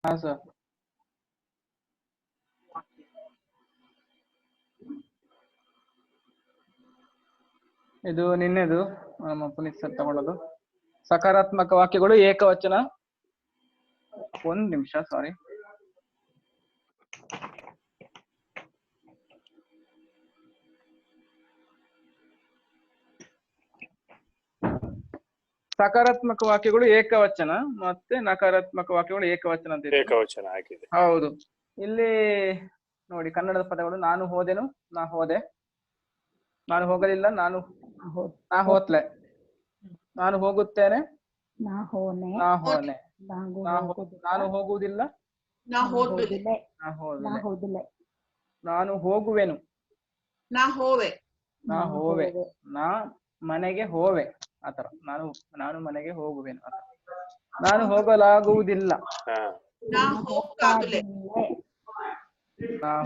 ಹಾ ಸರ್. ಇದು ನಿನ್ನೆದು ನಮ್ಮ ಪುನೀತ್ ಸರ್ ತಗೊಳ್ಳೋದು. ಸಕಾರಾತ್ಮಕ ವಾಕ್ಯಗಳು ಏಕವಚನ. ಒಂದ್ ನಿಮಿಷ, ಸಾರಿ. ಸಕಾರಾತ್ಮಕ ವಾಕ್ಯಗಳು ಏಕವಚನ ಮತ್ತೆ ನಕಾರಾತ್ಮಕ ವಾಕ್ಯಗಳು ಏಕವಚನ ಅಂತ ಇದೆ. ಏಕವಚನ ಆಗಿದೆ. ಹೌದು. ಇಲ್ಲಿ ನೋಡಿ ಕನ್ನಡದ ಪದಗಳು ನಾನು ಹೋದೆನು, ನಾ ಹೋದೆ. ನಾನು ಹೋಗಲಿಲ್ಲ, ನಾ ಹೋತ್ಲೆ. ನಾನು ಹೋಗುತ್ತೇನೆ, ನಾ ಹೋನೆ. ನಾನು ಹೋಗುವುದಿಲ್ಲ, ನಾ ಹೋದೆ. ನಾನು ಹೋಗುವೆನು, ನಾ ಹೋವೆ. ನಾ ಮನೆಗೆ ಹೋವೆ. ಆತರ ನಾನು ಮನೆಗೆ ಹೋಗುವೆನು. ನಾನು ಹೋಗಲಾಗುವುದಿಲ್ಲ, ನಾ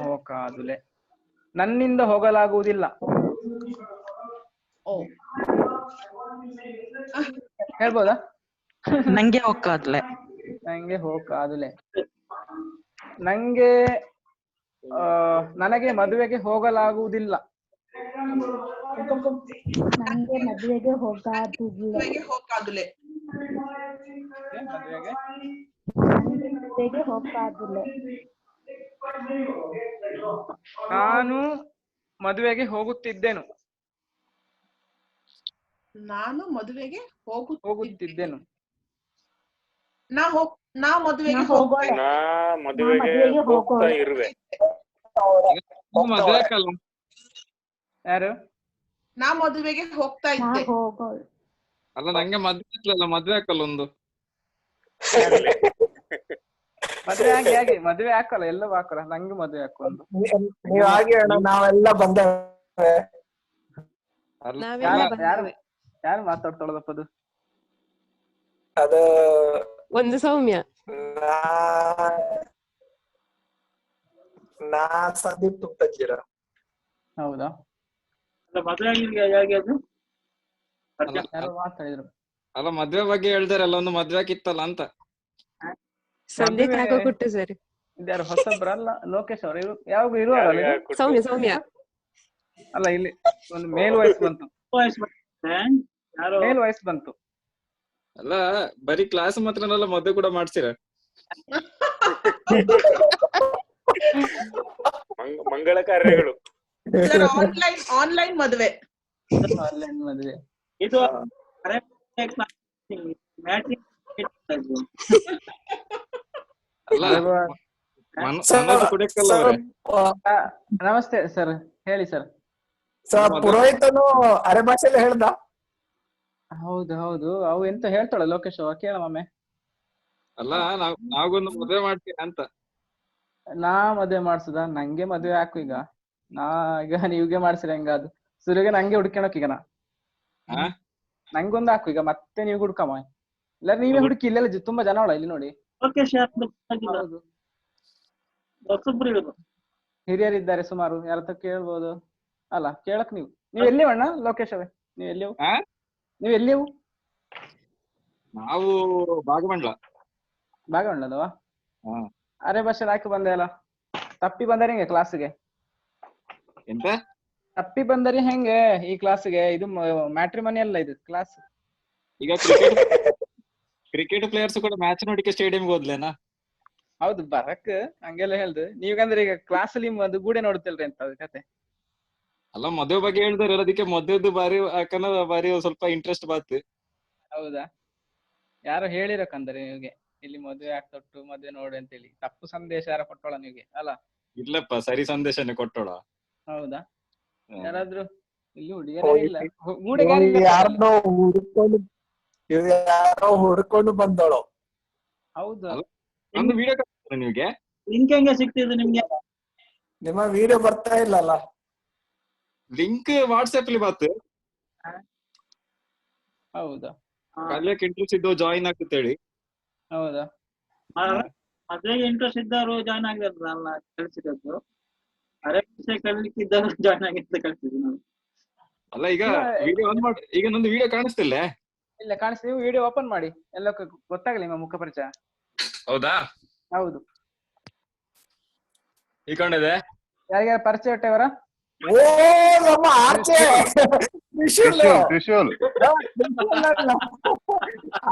ಹೋಗಾದುಲೆ. ನನ್ನಿಂದ ಹೋಗಲಾಗುವುದಿಲ್ಲ. ಹೇಳ್ಬೋದಾ? ನಂಗೆ ಹೋಗಾದ್ಲೆ. ನಂಗೆ ಹೋಗಾದುಲೆ. ನನಗೆ ಮದುವೆಗೆ ಹೋಗಲಾಗುವುದಿಲ್ಲ. ನಂಗೆ ಮದುವೆಗೆ ಹೋಗಾದುಲೆ. ನಾನು ಮದುವೆಗೆ ಹೋಗುತ್ತಿದ್ದೆನು. ನಾನು ಮದುವೆಗೆ ಹೋಗುತ್ತಿದ್ದೆನು. ನಾ ಮದುವೆಗೆ ಹೋಗ್ತಾ ಇರುವೆ. ಯಾರು? ನಾ ಮದುವೆಗೆ ಹೋಗ್ತಾ ಇದ್ದೆ. ಅಲ್ಲ ನಂಗೆ ಮದ್ವೆ ಹಾಕಲ್ಲ ಒಂದು. ಮದುವೆ ಹಾಕಲ್ಲ, ಎಲ್ಲವೂ ಹಾಕಲ್ಲ. ನಂಗೆ ಮದುವೆ ಹಾಕೊಂಡು ನೀವ್ ಹಾಗೆ ಅಣ್ಣ, ನಾವೆಲ್ಲ ಬಂದವೆ. ಯಾರು ಮಾತಾಡ್ತಾಳದಪ್ಪ ಅದು? ಅದು ಒಂದು ಸೌಮ್ಯ. ನಾ ಸಂದೀಪ್ ತುಪ್ಪಜ್ಜಿರ. ಹೌದಾ? ಮಾತಾಡಿದ್ರು. ಅಲ್ಲ ಮದ್ವೆ ಬಗ್ಗೆ ಹೇಳ್ತಾರಲ್ಲ, ಒಂದು ಮದ್ವೆ ಆಗಿತ್ತಲ್ಲ ಅಂತ. ಸಂದೀಪ್ ಯಾಕೋ ಕೊಟ್ಟು ಸರಿ. ಇದ್ಯಾರು ಹೊಸಬ್ರಲ್ಲ? ಲೋಕೇಶ್ ಅವರು ಯಾವಾಗ ಇರುವಾಗಲ್ಲ? ಸೌಮ್ಯ ಅಲ್ಲ, ಇಲ್ಲಿ ಒಂದು ಮೇಲ್ ವಾಯ್ಸ್ ಬಂತು. ಮೇಲ್ ವಾಯ್ಸ್ ಬಂತು. ಅಲ್ಲ ಬರೀ ಕ್ಲಾಸ್ ಮಾತ್ರನಲ್ಲ, ಮದ್ವೆ ಕೂಡ ಮಾಡ್ತೀರ? ಮಂಗಳ ಕಾರ್ಯಗಳು. ಆನ್ಲೈನ್ ಮದುವೆ. ಇದು ನಮಸ್ತೆ ಸರ್, ಹೇಳಿ ಸರ್. ಪುರೋಹಿತನು ಅರೆ ಭಾಷೆಲ್ಲ ಹೇಳ್ದ. ಹೌದು ಹೌದು, ಅವು ಎಂತ ಹೇಳ್ತಾಳ ಲೋಕೇಶ್, ಕೇಳ ಒಮ್ಮೆ. ಅಲ್ಲ ನಾವೊಂದು ಮದ್ವೆ ಮಾಡ್ತೀವಿ ಅಂತ. ನಾ ಮದ್ವೆ ಮಾಡ್ಸುದ? ನಂಗೆ ಮದ್ವೆ ಹಾಕು ಈಗ. ಈಗ ನೀವ್ಗೆ ಮಾಡ್ಸಿರ ಹೆಂಗಾದ್ರು ಸುರಿಗೆ ನಂಗೆ ಹುಡ್ಕೊಳಕ್ ಈಗ. ನಂಗೊಂದು ಹಾಕು ಈಗ, ಮತ್ತೆ ನೀವು ಹುಡ್ಕಮ್ಮ. ಇಲ್ಲ ನೀವೇ ಹುಡುಕಿ, ಇಲ್ಲೆಲ್ಲ ತುಂಬಾ ಜನ ಅವಳ ಇಲ್ಲಿ ನೋಡಿ. ಹಿರಿಯರಿದ್ದಾರೆ ಸುಮಾರು, ಯಾರತ್ರ ಕೇಳ್ಬೋದು ಅಲ್ಲ. ಕೇಳಕ್ ನೀವ್ ಎಲ್ಲಿ ಅಣ್ಣ ಲೋಕೇಶ್ ಅವೇ? ನೀವ್ ಎಲ್ಲಿಯವು? ನಾವು ಭಾಗಮಂಡಲದವಾ? ಅರೆ ಭಾಷೆ ಹಾಕಿ ಬಂದೆ ಅಲ್ಲ. ತಪ್ಪಿ ಬಂದರೆ ಹೆಂಗೆ ಕ್ಲಾಸ್ಗೆ? ಎಂತ ತಪ್ಪಿ ಬಂದರೆ ಹೆಂಗೆ ಈ ಕ್ಲಾಸ್ಗೆ? ಇದು ಮ್ಯಾಟ್ರಿಮನಿ ಅಲ್ಲ, ಇದು ಕ್ಲಾಸ್. ಈಗ ಕ್ರಿಕೆಟ್ ಪ್ಲೇಯರ್ಸ್ ಕೂಡ ಮ್ಯಾಚ್ ನೋಡಿಕೆ ಸ್ಟೇಡಿಯಂಗೆ ಹೋದ್ಲೇನಾ? ಹೌದು, ಬರಕ್ ಹಂಗೆಲ್ಲ ಹೇಳ್ದು. ನೀವ್ಗಂದ್ರೆ ಈಗ ಕ್ಲಾಸ್ ಅಲ್ಲಿ ಅದು ಗೂಡೆ ನೋಡುತ್ತಿಲ್ರಿ ಅಂತ ಕತೆ. ಅಲ್ಲ ಮದುವೆ ಬಗ್ಗೆ ಹೇಳ್ದಾರೆ, ಅದಕ್ಕೆ ಮದುವೆದು ಬಾರಿ ಯಾಕಂದ್ರೆ ಬಾರಿ ಸ್ವಲ್ಪ ಇಂಟ್ರೆಸ್ಟ್ ಬಾತ್. ಹೌದಾ? ಯಾರೋ ಹೇಳಿರಕಂದ್ರೆ ನಿಮ್ಗೆ ಇಲ್ಲಿ ಮದುವೆ ಆಗ್ತೊಟ್ಟು ಮದುವೆ ನೋಡಿ ಅಂತ ಹೇಳಿ. ತಪ್ಪು ಸಂದೇಶ ಯಾರ ಕೊಟ್ಟೋಳ ನಿಮ್ಗೆ ಅಲ್ಲ? ಇಲ್ಲಪ್ಪ, ಸರಿ ಸಂದೇಶನೇ ಕೊಟ್ಟೋಳ. ಹೌದಾ? ಯಾರಾದ್ರೂ ಇಲ್ಲಿ ಯಾರೋ ಹುಡ್ಕೊಂಡು ಬಂದೋಳು. ಹೌದು. ಒಂದು ವಿಡಿಯೋ ಕಳಿಸ್ತಾರೆ ನಿಮ್ಗೆ. ಲಿಂಕ್ ಹೆಂಗೆ ಸಿಗ್ತಿದೆ ನಿಮ್ಗೆ? ನಿಮ್ಮ ವಿಡಿಯೋ ಬರ್ತಾ ಇಲ್ಲಲ್ಲ? ಲಿಂಕ್ ವಾಟ್ಸ್ಆಪ್ ಅಲ್ಲಿ ಬಾತ್. ಹೌದಾ? ಕಲಿಯಕ್ಕೆ ಇಂಟ್ರೆಸ್ಟ್ ಇದ್ದೋ ಜಾಯಿನ್ ಆಗ್ತೇಳಿ. ಹೌದಾ? ಮದ್ವೆಗೆ ಇಂಟ್ರೆಸ್ಟ್ ಇದ್ದವರು ಜಾಯ್ನ್ ಆಗಿರಲ್ಲ ಕಳ್ಸಿರೋದು. ಅರೆ ಕಲಿಲಿಕ್ಕೆ ಇದ್ದವರು ಜಾಯ್ನ್ ಆಗಿರ್ತ ಕಳ್ಸಿದ್ವಿ ನಾವು. ಅಲ್ಲ ಈಗ ವಿಡಿಯೋ ಆನ್ ಮಾಡಿ. ಈಗ ನಂದು ವಿಡಿಯೋ ಕಾಣಿಸ್ತಿಲ್ಲ. ಇಲ್ಲ ಕಾಣಿಸ್ತೀವಿ. ವಿಡಿಯೋ ಓಪನ್ ಮಾಡಿ, ಎಲ್ಲ ಗೊತ್ತಾಗಲಿ ನಿಮ್ಮ ಮುಖ ಪರಿಚಯ. ಹೌದಾ? ಹೌದು. ಈ ಕೊಂಡಿದೆ ಯಾರಿಗಾರ ಪರಿಚಯ ಉಂಟವರ? ಓ ನಮ್ಮ ಆಚೆ ತ್ರಿಶೂಲ್ ತ್ರಿಶೂಲ್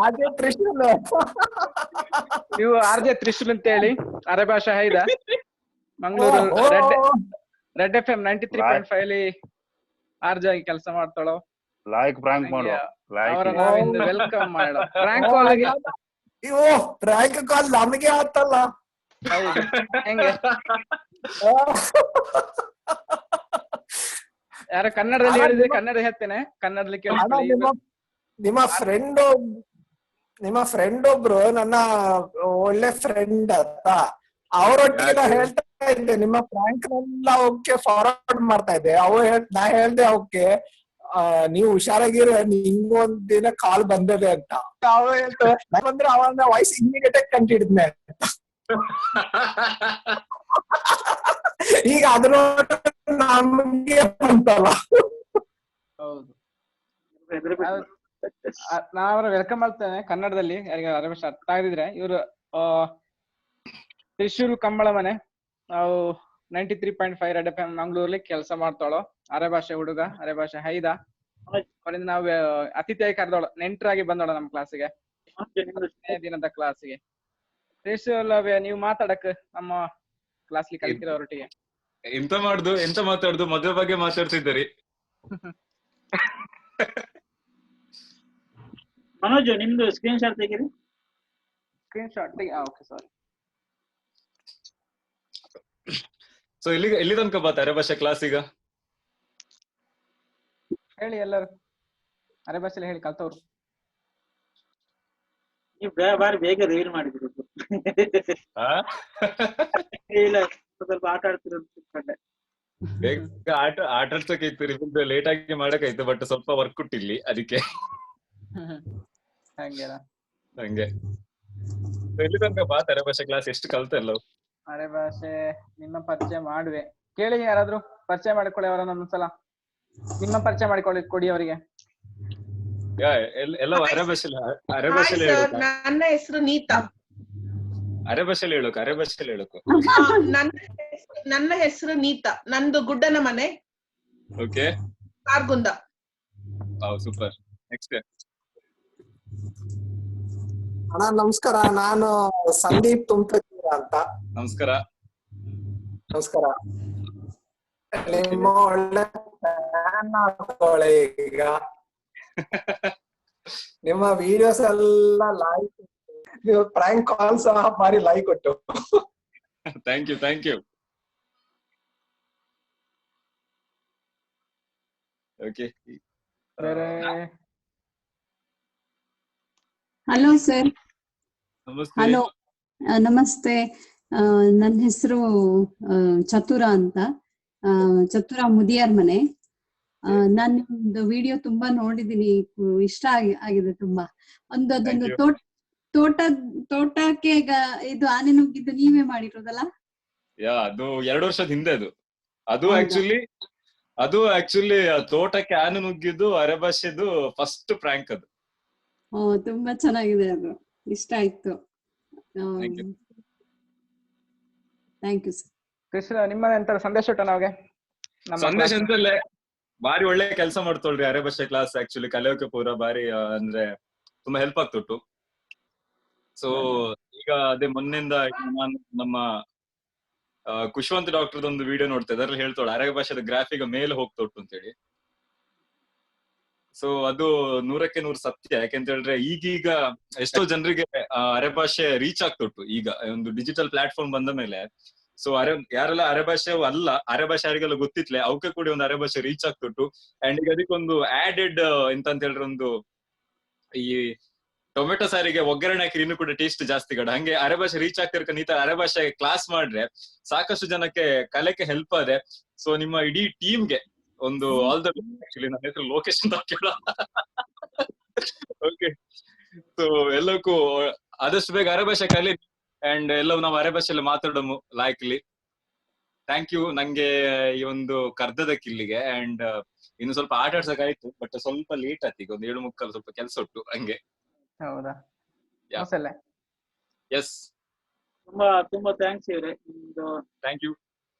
ಆಚೆ ತ್ರಿಶೂಲ್. ನೀವು RJ ತ್ರಿಶೂಲ್ ಅಂತ ಹೇಳಿ ಅರೆಭಾಷಾ ಹೈದ ಮಂಗಳೂರು ರೆಡ್ FM 93.5 ಅಲ್ಲಿ RJ ಆಗಿ ಕೆಲಸ ಮಾಡ್ತಾಳೋ. ಲೈಕ್ ಪ್ರಾಂಕ್ ಮಾಡುವ ಅವರ ನಾವಿಂದು ವೆಲ್ಕಮ್ ಮಾಡೋ ಪ್ರಾಂಕ್ ಕಾಲ್. ಇವು ಪ್ರಾಂಕ್ ಕಾಲ್ ನಮಗೆ ಆತಲ್ಲ. ಹೌದು. ಹೆಂಗೆ ಯಾರ ಕನ್ನಡದಲ್ಲಿ ಹೇಳಿದ್ರೆ ಕನ್ನಡ ಹೇಳ್ತೇನೆ, ಕನ್ನಡದಲ್ಲಿ ಕೇಳಿಸ್ಕೊಳ್ಳಿ. ನಿಮ್ಮ ಫ್ರೆಂಡ್ ಒಬ್ರು ನನ್ನ ಒಳ್ಳೆ ಫ್ರೆಂಡ್ ಅಂತ ಅವರೊಟ್ಟಿಗೆ ನಾ ಹೇಳ್ತಾ ಇದ್ದೆ, ನಿಮ್ಮ ಪ್ರಾಂಕ್ ನೆಲ್ಲ ಅವಕ್ಕೆ ಫಾರ್ವರ್ಡ್ ಮಾಡ್ತಾ ಇದ್ದೆ. ನಾ ಹೇಳ್ದೆ ಅವಕ್ಕೆ ನೀವು ಹುಷಾರಾಗಿರ, ನಿಂಗೊಂದ್ ದಿನ ಕಾಲ್ ಬಂದದೆ ಅಂತ. ಅವ ಹೇಳ್ತಾರೆ ಬಂದ್ರೆ ಅವನ ವಾಯ್ಸ್ ಇಮಿಡಿಯೇಟ್ ಆಗಿ ಕಂಡಿಡಿದ್ನೆ ಅಂತ. ಈಗ ಅದ್ರ ನಮ್ಗೆ ಅಂತಲ್ಲ. ಹೌದು, ನಾವ್ರ ವೆಲ್ಕಮ್ ಮಾಡ್ತೇನೆ ಕನ್ನಡದಲ್ಲಿ. ಯಾರಿಗ ಅರೆಭಾಷೆ ಅರ್ಥ ಆಗದಿದ್ರೆ ಇವರು ತ್ರಿಶೂಲ್ ಕಂಬಳ ಮನೆ, ನಾವು 93.5 ರೆಡ್ FM ಮಂಗಳೂರಲ್ಲಿ ಕೆಲಸ ಮಾಡ್ತಾಳೋ. ಅರೆಭಾಷೆ ಹುಡುಗ, ಅರೆಭಾಷೆ ಹೈದ. ಅವರಿಂದ ನಾವು ಅತಿಥಿಯಾಗಿ ಕರೆದೋಳ, ನೆಂಟರಾಗಿ ಬಂದೋಳ ನಮ್ಮ ಕ್ಲಾಸಿಗೆ, ದಿನದ ಕ್ಲಾಸಿಗೆ. ತ್ರಿಶೂಲ್ ನೀವು ಮಾತಾಡಕ್ ನಮ್ಮ ಕ್ಲಾಸ್ಲಿ ಕಲಿತಿರೋರೊಟ್ಟಿಗೆ. ಎಂತ ಮಾತಾಡುದು, ಮದುವೆ ಬಗ್ಗೆ ಮಾತಾಡ್ತಿದ್ದೀರಿ. ಮನೋಜ್ ನಿಮ್ದು ಸ್ಕ್ರೀನ್ ಶಾಟ್ ತೆಗೀರಿ. ಸ್ಕ್ರೀನ್ ಶಾಟ್ ಓಕೆ, ಸಾರಿ. ಸೊ ಎಲ್ಲಿ ತನಕ ಬಾತ ಅರೆಭಾಷೆ ಕ್ಲಾಸ್ ಈಗ? ಹೇಳಿ ಎಲ್ಲರೂ ಅರೆಭಾಷೆಲಿ ಹೇಳಿ ಕಲ್ತವ್ರು. ನೀವು ಬಾರಿ ಬೇಗ ರಿವೀಲ್ ಮಾಡಿದ್ರಿ. ಇಲ್ಲ ಸ್ವಲ್ಪ ಆಟ ಆಡ್ತಿರೋ ತಿಳ್ಕೊಂಡೆ. ಬೇಗ ಆಟ ಆಡ್ಸಕ್ಕೆ ಇತ್ತು, ನಿಮ್ದು ಲೇಟ್ ಆಗಿ ಮಾಡಕ್ಕಾಯ್ತು, ಬಟ್ ಸ್ವಲ್ಪ ವರ್ಕ್ ಕೊಟ್ಟಿಲ್ಲಿ ಅದಕ್ಕೆ ಹಂಗೆ. ಎಲ್ಲಿ ತನಕ ಬಾತ ಅರೆಭಾಷೆ ಕ್ಲಾಸ್? ಎಷ್ಟು ಕಲ್ತಲ್ಲ ಅರೆಭಾಷೆ? ನಿಮ್ಮ ಪರಿಚಯ ಮಾಡುವೆ, ಕೇಳಿ ಯಾರಾದ್ರೂ ಪರಿಚಯ ಮಾಡಿಕೊಳ್ಳಿ ಅವರನ್ನ ಒಂದ್ಸಲ. ನಿಮ್ಮ ಪರಿಚಯ ಮಾಡಿಕೊಳ್ಳಿ, ಕೊಡಿ ಅವರಿಗೆ. ಎಲ್ಲ ಅರೆಭಾಷೆಲಿ ನನ್ನ ಹೆಸರು ನೀತಾ. ಅರೆಭಾಷೆಲಿ ಹೇಳೋಕು. ನನ್ನ ಹೆಸರು ನೀತಾ, ನಂದು ಗುಡ್ಡನ ಮನೆ. ಓಕೆ, ಕಾರ್ಗುಂದ. ಸೂಪರ್. ನೆಕ್ಸ್ಟ್. ಅಣ್ಣ ನಮಸ್ಕಾರ, ನಾನು ಸಂದೀಪ್ ತುಮ್ತಜೀರ ಅಂತ. ನಮಸ್ಕಾರ. ನಿಮ್ಮ ಒಳ್ಳೆ ಫ್ಯಾನ್ ಆಗ್ತಾಳೆ ಈಗ. ನಿಮ್ಮ ವಿಡಿಯೋಸ್ ಎಲ್ಲ ಲೈಕ್, ನೀವು ಪ್ರಾಂಕ್ ಕಾಲ್ ಸಹ ಬಾರಿ ಲೈಕ್ ಕೊಟ್ಟು. Thank you. Okay, hello sir. Hello, ನಮಸ್ತೆ. ನನ್ನ ಹೆಸರು ಚತುರ ಅಂತ, ಚತುರ ಮುದಿಯಾರ್ ಮನೆ. ನಾನು ನಿಮ್ದು ವಿಡಿಯೋ ತುಂಬಾ ನೋಡಿದೀನಿ, ಇಷ್ಟ ಆಗಿದೆ ತುಂಬಾ. ಅದೊಂದು ತೋಟಕ್ಕೆ ಇದು ಆನೆ ನುಗ್ಗಿದ್ದು ನೀವೇ ಮಾಡಿರೋದಲ್ಲ? ಅದು 2 ವರ್ಷದ ಹಿಂದೆ. ಅದು ಆಕ್ಚುಲಿ ತೋಟಕ್ಕೆ ಆನೆ ನುಗ್ಗಿದ್ದು ಅರೆಭಾಷೆದು ಫಸ್ಟ್ ಪ್ರಾಂಕ್ ಅದು. ತುಂಬಾ ಚೆನ್ನಾಗಿದೆ, ಅದು ಇಷ್ಟ ಆಯ್ತು. Thank you sir. ಕೃಷ್ಣ, ನಿಮ್ಮ ಎಂತ ಸಂದೇಶ ಉಂಟ ನಮಗೆ? ಸಂದೇಶ ಅಂತಲ್ಲೇ ಬಾರಿ ಒಳ್ಳೆ ಕೆಲಸ ಮಾಡ್ತೊಳ್ರಿ ಅರೆಭಾಷೆ ಕ್ಲಾಸ್. ಆಕ್ಚುಲಿ ಕಲಿಯೋಕೆ ಪೂರ ಬಾರಿ ಅಂದ್ರೆ ತುಂಬಾ ಹೆಲ್ಪ್ ಆಗ್ತುಂಟು. ಸೊ ಈಗ ಅದೇ ಮೊನ್ನೆಯಿಂದ ನಾನು ನಮ್ಮ ಖುಷ್ವಂತ್ ಡಾಕ್ಟರ್ ಒಂದು ವಿಡಿಯೋ ನೋಡ್ತಾ ಅದ್ರಲ್ಲಿ ಹೇಳ್ತಾಳೆ ಅರೆಭಾಷೆದ ಗ್ರಾಫಿಗ ಮೇಲೆ ಹೋಗ್ತೊಟ್ಟು ಅಂತ ಹೇಳಿ. ಸೊ ಅದು 100ಕ್ಕೆ 100 ಸತ್ಯ. ಯಾಕೆಂತ ಹೇಳಿದ್ರೆ ಈಗೀಗ ಎಷ್ಟೋ ಜನರಿಗೆ ಅರೆಭಾಷೆ ರೀಚ್ ಆಗ್ತೊಟ್ಟು. ಈಗ ಒಂದು ಡಿಜಿಟಲ್ ಪ್ಲಾಟ್ಫಾರ್ಮ್ ಬಂದ ಮೇಲೆ ಸೊ ಯಾರೆಲ್ಲ ಅರೆಭಾಷೆ ಅಲ್ಲ, ಅರೆಭಾಷೆ ಯಾರಿಗೆಲ್ಲ ಗೊತ್ತಿತ್ಲೆ ಅವಕ್ಕೆ ಕೂಡ ಒಂದು ಅರೆಭಾಷೆ ರೀಚ್ ಆಗ್ತೊಟ್ಟು. ಅಂಡ್ ಈಗ ಅದಕ್ಕೊಂದು ಆಡೆಡ್ ಎಂತ ಅಂತ ಹೇಳಿದ್ರೆ ಒಂದು ಈ ಟೊಮೆಟೊ ಸಾರಿಗೆ ಒಗ್ಗರಣೆ ಹಾಕಿ ಇನ್ನೂ ಕೂಡ ಟೇಸ್ಟ್ ಜಾಸ್ತಿ ಕಡೆ ಹಂಗೆ ಅರೆಭಾಷೆ ರೀಚ್ ಆಗ್ತಿರ್ಕ ಈ ತರ ಅರೆಭಾಷೆ ಕ್ಲಾಸ್ ಮಾಡ್ರೆ ಸಾಕಷ್ಟು ಜನಕ್ಕೆ ಕಲೆಕ್ಕೆ ಹೆಲ್ಪ್ ಆದೆ. ಸೊ ನಿಮ್ಮ ಇಡೀ ಟೀಮ್ಗೆ ಒಂದು ಆಲ್ ದ ಆಕ್ಚುಲಿ ನನ್ನ ಹೆಸರು ಲೋಕೇಶ್ ಅಂತ ಕೇಳ. ಓಕೆ, ಸೊ ಎಲ್ಲಕ್ಕೂ ಆದಷ್ಟು ಬೇಗ ಅರೆಭಾಷೆ ಕಲಿ ಅಂಡ್ ಎಲ್ಲವೂ ನಾವು ಅರೆಭಾಷೆಯಲ್ಲಿ ಮಾತಾಡೋಮು ಲಾಯಕ್ಲಿ. ಥ್ಯಾಂಕ್ ಯು ನಂಗೆ ಈ ಒಂದು ಕರ್ದದಕ್ಕೆ ಇಲ್ಲಿಗೆ. ಅಂಡ್ ಇನ್ನು ಸ್ವಲ್ಪ ಆಟ ಆಡ್ಸಕ್ಕಾಯ್ತು, ಬಟ್ ಸ್ವಲ್ಪ ಲೇಟ್ ಆಯ್ತು. ಈಗ ಒಂದು 7:30 ಸ್ವಲ್ಪ ಕೆಲಸ ಉಂಟು ಹಂಗೆ. ಹೌದಾ? ಎಸ್. ತುಂಬಾ ಥ್ಯಾಂಕ್ಸ್ ಇವ್ರೆ ನಿಮ್ದು. Thank you.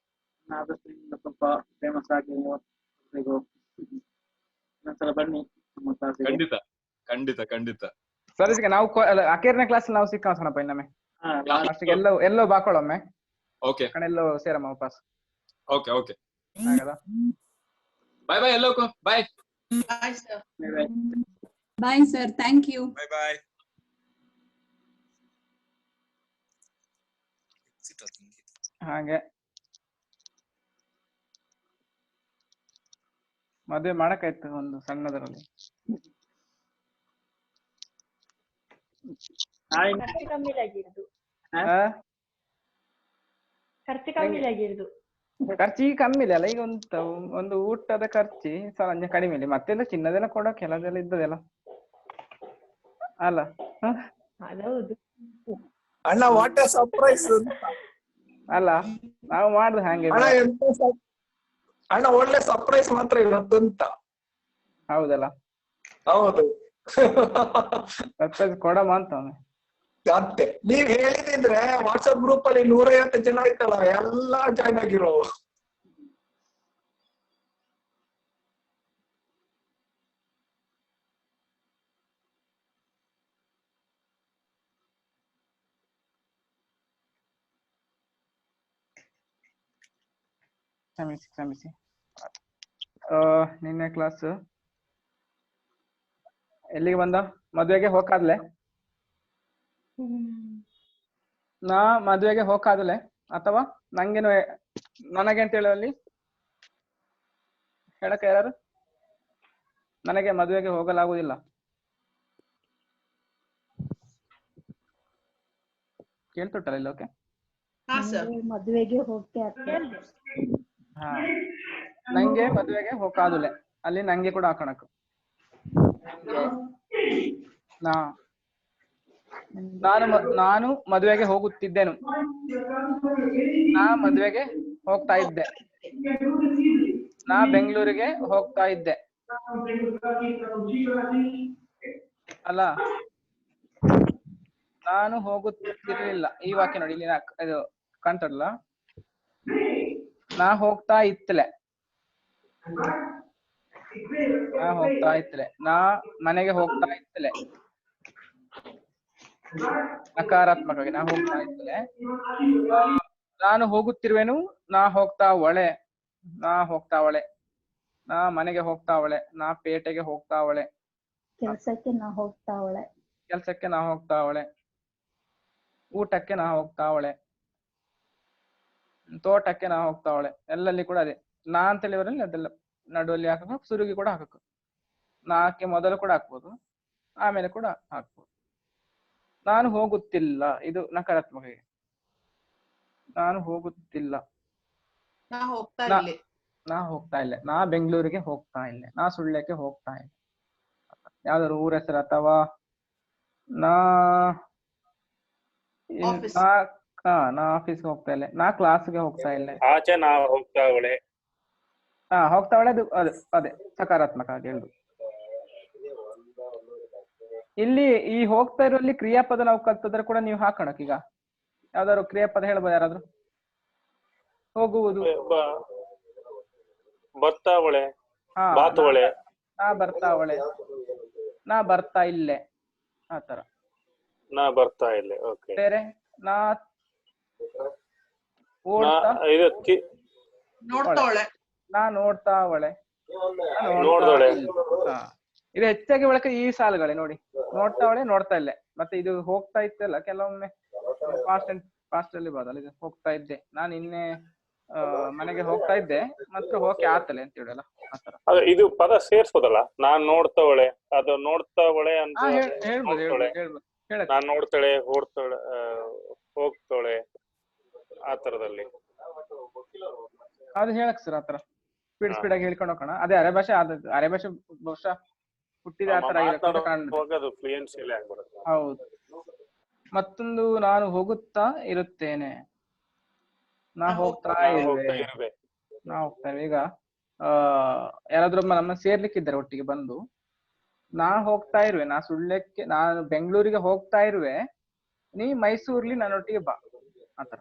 ಆದಷ್ಟು ನಿಮ್ದು ಸ್ವಲ್ಪ ಫೇಮಸ್ ಆಗಿ ಎಲ್ರಿಗೂ ಇನ್ನೊಂದ್ಸಲ ಬನ್ನಿ ನಮ್ಮ ಕ್ಲಾಸಿಗೆ. ಖಂಡಿತ ಖಂಡಿತ ಖಂಡಿತ. ಸರಿ ಈಗ ನಾವು ಅಕೇರ್ನ ಕ್ಲಾಸ್ ನಾವು ಸಿಕ್ಕಾಸೋಣಪ್ಪ ಇನ್ನೊಮ್ಮೆ. ಅಷ್ಟಿಗೆ ಎಲ್ಲೋ ಬಾಕೊಳ್ಳೊಮ್ಮೆ. ಓಕೆ ಎಲ್ಲೋ ಸೇರಮ್ಮ ವಾಪಸ್. ಓಕೆ ಓಕೆ ಬಾಯ್ ಬಾಯ್ ಎಲ್ಲೋಕು bye. Bye sir. Bye sir, thank you. Bye bye. ಹಾಗೆ ಮದುವೆ ಮಾಡಕ್ಕಾಯ್ತು ಒಂದು ಸಣ್ಣದರಲ್ಲಿ. ಖರ್ಚು ಕಮ್ಮಿಲಾಗಿರುದು. ಖರ್ಚಿಗೆ ಕಮ್ಮಿ ಇಲ್ಲ ಅಲ್ಲ ಈಗ ಒಂದು ಊಟದ ಖರ್ಚಿ ಸ್ವಲ್ಪ ಕಡಿಮೆ ಇಲ್ಲ. ಮತ್ತೆಲ್ಲ ಚಿನ್ನದೆಲ್ಲ ಕೊಡೋ ಕೆಲದೆಲ್ಲ ಇದ್ದದೆಲ್ಲ ಅಲ್ಲ. ಅದೌದು. ಅಣ್ಣ ವಾಟ್ ಎ ಸರ್ಪ್ರೈಸ್ ಅಲ್ಲ ನಾವು ಮಾಡುದು ಹಾಗೆ. ಅಣ್ಣ ಒಳ್ಳೆ ಸರ್ಪ್ರೈಸ್ ಮಾತ್ರ ಇವತ್ತಂತ. ಹೌದಲ್ಲ. ಹೌದು. ಸರ್ಪ್ರೈಸ್ ಕೊಡಮ್ಮ ಅಂತ ಮತ್ತೆ ನೀವ್ ಹೇಳಿದ್ರೆ ವಾಟ್ಸ್ಆಪ್ ಗ್ರೂಪ್ ಅಲ್ಲಿ 150 ಜನ ಇತ್ತಲ್ಲ ಎಲ್ಲಾ ಜಾಯ್ನ್ ಆಗಿರೋ. ಕ್ಷಮಿಸಿ ನಿನ್ನೆ ಕ್ಲಾಸ್ ಎಲ್ಲಿಗೆ ಬಂದ? ಮದ್ವೆಗೆ ಹೋಗಾದ್ಲೆ? ನಾ ಮದ್ವೆಗೆ ಹೋಗಾದ್ಲೆ ಅಥವಾ ನಂಗೇನು ನನಗೆ ಅಂತ ಹೇಳುವಲ್ಲಿ ಹೇಳಕ್ಕೆ ಯಾರು? ನನಗೆ ಮದುವೆಗೆ ಹೋಗಲಾಗುವುದಿಲ್ಲ. ಕೇಳ್ತುಂಟಲ್ಲ ಇಲ್ಲ? ಓಕೆ ಮದುವೆಗೆ ಹೋಗ್ತಾ ಹಾ ನಂಗೆ ಮದುವೆಗೆ ಹೋಗಾದುಲೆ ಅಲ್ಲಿ ನಂಗೆ ಕೂಡ ಹಾಕೋಣಕು. ನಾನು ಮದುವೆಗೆ ಹೋಗುತ್ತಿದ್ದೆನು. ನಾ ಮದುವೆಗೆ ಹೋಗ್ತಾ ಇದ್ದೆ. ನಾ ಬೆಂಗಳೂರಿಗೆ ಹೋಗ್ತಾ ಇದ್ದೆ ಅಲ್ಲ. ನಾನು ಹೋಗುತ್ತಿರ್ಲಿಲ್ಲ. ಈ ವಾಕ್ಯ ನೋಡಿ ಇಲ್ಲಿ ಇದು ಕಾಣ್ತದಲ್ಲ. ನಾ ಹೋಗ್ತಾ ಇತ್ತಲೆ. ನಾ ಹೋಗ್ತಾ ಇತ್ತಲೆ. ನಾ ಮನೆಗೆ ಹೋಗ್ತಾ ಇತ್ತಲೆ. ನಕಾರಾತ್ಮಕವಾಗಿ ನಾ ಹೋಗ್ತಾ ಇತ್ತಲೆ. ನಾನು ಹೋಗುತ್ತಿರುವೆನು. ನಾ ಹೋಗ್ತಾ ಒಳೆ. ನಾ ಹೋಗ್ತಾ ಒಳೆ. ನಾ ಮನೆಗೆ ಹೋಗ್ತಾ ಒಳೆ. ನಾ ಪೇಟೆಗೆ ಹೋಗ್ತಾ ಒಳೆ. ಕೆಲ್ಸಕ್ಕೆ ನಾ ಹೋಗ್ತಾ ಒಳೆ. ಕೆಲ್ಸಕ್ಕೆ ನಾ ಹೋಗ್ತಾ ಒಳೆ. ಊಟಕ್ಕೆ ನಾ ಹೋಗ್ತಾ ಒಳೆ. ತೋಟಕ್ಕೆ ನಾ ಹೋಗ್ತಾ ಒಳೆ. ಎಲ್ಲಲ್ಲಿ ಕೂಡ ಅದೇ ನಾ ಅಂತ ಹೇಳಿವರಲ್ಲಿ ಅದೆಲ್ಲ ನಡುವಲ್ಲಿ ಹಾಕಬೇಕು. ಸುರುಗಿ ಕೂಡ ಹಾಕಬೇಕು. ನಾಕ್ಕೆ ಮೊದಲು ಕೂಡ ಹಾಕ್ಬೋದು, ಆಮೇಲೆ ಕೂಡ ಹಾಕ್ಬೋದು. ನಾನು ಹೋಗುತ್ತಿಲ್ಲ ಇದು ನಕಾರಾತ್ಮಕ. ನಾನು ಹೋಗುತ್ತಿಲ್ಲ. ನಾ ಹೋಗ್ತಾ ಇಲ್ಲ. ನಾ ಬೆಂಗಳೂರಿಗೆ ಹೋಗ್ತಾ ಇಲ್ಲ. ನಾ ಸುಳ್ಯಕ್ಕೆ ಹೋಗ್ತಾ ಇಲ್ಲ. ಯಾವ್ದಾದ್ರು ಊರ ಹೆಸರು ಅಥವಾ ನಾ ಆಫೀಸ್ಗೆ ಹೋಗ್ತಾ ಇಲ್ಲ. ನಾ ಕ್ಲಾಸ್ಗೆ ಹೋಗ್ತಾ ಇಲ್ಲ. ಆಚೆ ನಾ ಹೋಗ್ತಾ ಒಳ್ಳೆ. ಹೋಗ್ತಾ ಒಳ್ಳೆ ಅದು ಅದೇ ಸಕಾರಾತ್ಮಕ ಆಗಿ ಹೇಳುದು. ಇಲ್ಲಿ ಈ ಹೋಗ್ತಾ ಇರೋಲ್ಲಿ ಕ್ರಿಯಾಪದ ನಾವು ಕಲ್ತದ್ರೆ ಕೂಡ ನೀವು ಹಾಕೋಣಕ್. ಈಗ ಯಾವ್ದಾದ್ರು ಕ್ರಿಯಾಪದ ಹೇಳ್ಬೋದು ಯಾರಾದ್ರು? ಹೋಗುವುದು. ಬರ್ತಾ ಒಳ್ಳೆ. ಬಾತುವಳೆ. ನಾ ಬರ್ತಾ ಒಳ್ಳೆ. ನಾ ಬರ್ತಾ ಇಲ್ಲೇ ಆತರ. ನಾ ಬರ್ತಾ ಇಲ್ಲೇ. ಓಕೆ. ಬೇರೆ ನಾ ನಾ ನೋಡ್ತಾ ಒಳೆ. ಇದು ಹೆಚ್ಚಾಗಿ ಬಳಕೆ ಈ ಸಾಲುಗಳೇ ನೋಡಿ. ನೋಡ್ತಾ ಒಳೆ, ನೋಡ್ತಾ ಇಲ್ಲೇ. ಮತ್ತೆ ಇದು ಹೋಗ್ತಾ ಇತ್ತಲ್ಲ ಕೆಲವೊಮ್ಮೆ ಪಾಸ್ಟ್ ಅಲ್ಲಿ ಬರಲ್ಲ. ಇದು ಹೋಗ್ತಾ ಇದ್ದೆ. ನಾನು ನಿನ್ನೆ ಮನೆಗೆ ಹೋಗ್ತಾ ಇದ್ದೆ ಮಾತ್ರ ಹೋಗಕ್ಕೆ ಆತಲೆ ಅಂತ ಹೇಳಲ್ಲ ಆತರ. ಇದು ಪದ ಸೇರ್ಸ್ಬೋದಲ್ಲ. ನಾನ್ ನೋಡ್ತಾ ಒಳೆ. ಅದು ನೋಡ್ತಾ ಒಳೆ ಅಂತ ಹೇಳ್ಬೋದು. ನಾನ್ ನೋಡ್ತಾಳೆ, ಓಡ್ತಾಳೆ, ಹೋಗ್ತಾಳೆ ಆ ತರದಲ್ಲಿ ಅದು ಹೇಳಕ್ ಸರ್ ಆತರ ಸ್ಪೀಡ್ ಆಗಿ ಹೇಳ್ಕೊಂಡು ಹೋಗೋಣ. ಅದೇ ಅರೆಭಾಷೆ ಅರೆಭಾಷೆ ಬಹುಶಃ ಹುಟ್ಟಿದ ಆತರ ಹೌದು. ಮತ್ತೊಂದು ನಾನು ಹೋಗುತ್ತಾ ಇರುತ್ತೇನೆ. ನಾ ಹೋಗ್ತಾ ಇರುವೆ. ನಾ ಹೋಗ್ತಾ ಇರುವೆ. ಈಗ ಯಾರಾದ್ರೂ ನಮ್ಮ ಸೇರ್ಲಿಕ್ಕಿದ್ದಾರೆ ಒಟ್ಟಿಗೆ ಬಂದು, ನಾ ಹೋಗ್ತಾ ಇರುವೆ. ನಾ ಸುಳ್ಯಕ್ಕೆ ನಾನು ಬೆಂಗಳೂರಿಗೆ ಹೋಗ್ತಾ ಇರುವೆ. ನೀ ಮೈಸೂರ್ಲಿ ನನ್ನೊಟ್ಟಿಗೆ ಬಾ. ಆತರ.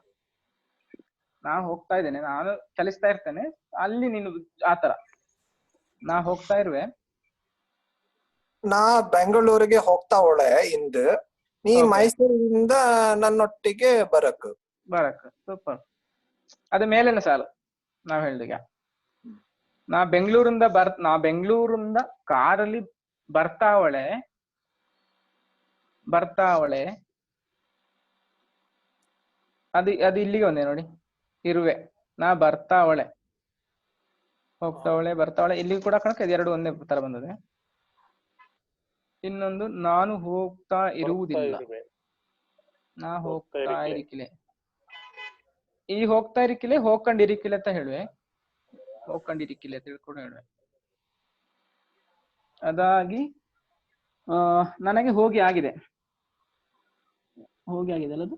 ನಾ ಹೋಗ್ತಾ ಇದ್ದೇನೆ, ನಾನು ಚಲಿಸ್ತಾ ಇರ್ತೇನೆ, ಅಲ್ಲಿ ನೀನು ಆತರ. ನಾ ಹೋಗ್ತಾ ಇರುವೆ. ನಾ ಬೆಂಗಳೂರಿಗೆ ಹೋಗ್ತಾವಳೆ ಇಂದ, ನೀ ಮೈಸೂರಿಂದ ನನ್ನೊಟ್ಟಿಗೆ ಬರಕ್. ಸೂಪರ್. ಅದ ಮೇಲಿನ ಸಾಲು ನಾವ್ ಹೇಳಿದೀಗ. ನಾ ಬೆಂಗಳೂರಿಂದ ಕಾರಲ್ಲಿ ಬರ್ತಾವಳೆ ಅದು ಇಲ್ಲಿಗೆ ಒಂದೇ ನೋಡಿ, ಇರುವೆ. ನಾ ಬರ್ತಾವಳೆ, ಬರ್ತಾವಳೆ ಇಲ್ಲಿ ಕೂಡ ಕಣಕ ಇದೆರಡು ಒಂದೇ ತರ ಬಂದದೆ. ಇನ್ನೊಂದು ನಾನು ಹೋಗ್ತಾ ಇರುವುದಿಲ್ಲ, ನಾ ಹೋಗ್ತಾ ಇರಿಕಿಲೆ. ಈ ಹೋಗ್ತಾ ಇರಿಕಿಲೆ ಹೋಗ್ಕೊಂಡಿರಿಕಿಲೆ ಅಂತ ಹೇಳುವೆ, ಹೋಗ್ಕೊಂಡಿರಿಕಿಲೆ ಅಂತ ಕೂಡ ಹೇಳುವೆ. ಅದಾಗಿ ನನಗೆ ಹೋಗಿ ಆಗಿದೆ ಅಲ್ಲದು.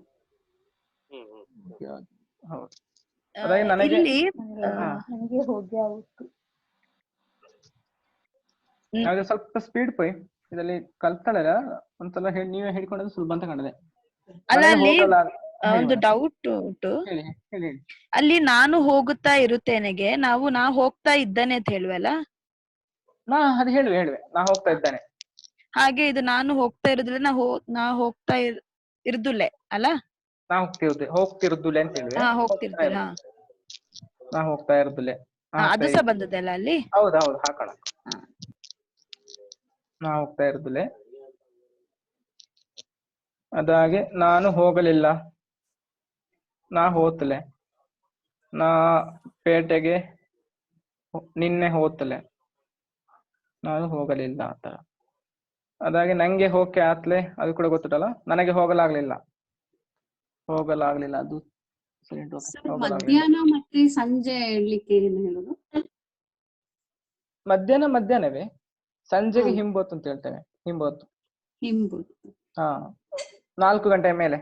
ಹೌದು. ಅದಾಗಿ ನನಗೆ ಹಂಗೆ ಹೋಗಿ ಆಗುತ್ತೆ. ಅದು ಸ್ವಲ್ಪ ಸ್ಪೀಡ್ ಪೋಯ್ ಇದರಲ್ಲಿ ಕಲ್ತಲ್ಲ, ಒಂದ್ಸಲ ನೀವೇ ಹೇಳಿಕೊಂಡ್ರೆ ಸುಲಭ ಅಂತ ಕಾಣದೆ. ಅಲ್ಲ ಅಲ್ಲಿ ಒಂದು ಡೌಟ್ ಉಂಟು. ಅಲ್ಲಿ ನಾನು ಹೋಗುತ್ತಾ ಇರುತ್ತೇನೆಗೆ ನಾವು ನಾ ಹೋಗ್ತಾ ಇದ್ದಾನೆ ಅಂತ ಹೇಳುವಲ್ಲ. ಅದು ಹೇಳುವೆ ನಾ ಹೋಗ್ತಾ ಇದ್ದಾನೆ. ಹಾಗೆ ಇದು ನಾನು ಹೋಗ್ತಾ ಇರುದಿಲ್ಲ, ನಾ ಹೋಗ್ತಾ ಇರುದುಲೆ ಅಲ್ಲ. ನಾ ಹೋಗ್ತಿರುದುಲೆ ಅಂತ ಹೇಳುವೆ. ಹೋಗ್ತಿರ್ದಿಲ್ಲ, ನಾ ಹೋಗ್ತಾ ಇರುದುಲೆ ಅದು ಸಹ ಬಂದದಲ್ಲ ಅಲ್ಲಿ. ಹೌದೌದು, ಹಾಕೋಣ. ನಾ ಹೋಗ್ತಾ ಇರುದುಲೆ. ಅದಾಗೆ ನಾನು ಹೋಗಲಿಲ್ಲ, ನಾ ಹೋತಲೆ. ನಾ ಪೇಟೆಗೆ ನಿನ್ನೆ ಹೋತಲೆ, ನಾನು ಹೋಗಲಿಲ್ಲ ಆತರ. ಅದಾಗೆ ನಂಗೆ ಹೋಗಕ್ಕೆ ಆತ್ಲೆ, ಅದು ಕೂಡ ಗೊತ್ತುಂಟಲ್ಲ. ನನಗೆ ಹೋಗಲಾಗ್ಲಿಲ್ಲ ಅದು ಮಧ್ಯಾಹ್ನ ಮತ್ತೆ ಸಂಜೆ ಹೇಳಲಿಕ್ಕೆ ಏನು ಹೇಳುದು? ಮಧ್ಯಾಹ್ನವೇ, ಸಂಜೆಗೆ ಹಿಂಬೊತ್ತು ಅಂತ ಹೇಳ್ತೇವೆ. ಹಿಂಬೊತ್ತು 4 ಗಂಟೆಯ ಮೇಲೆ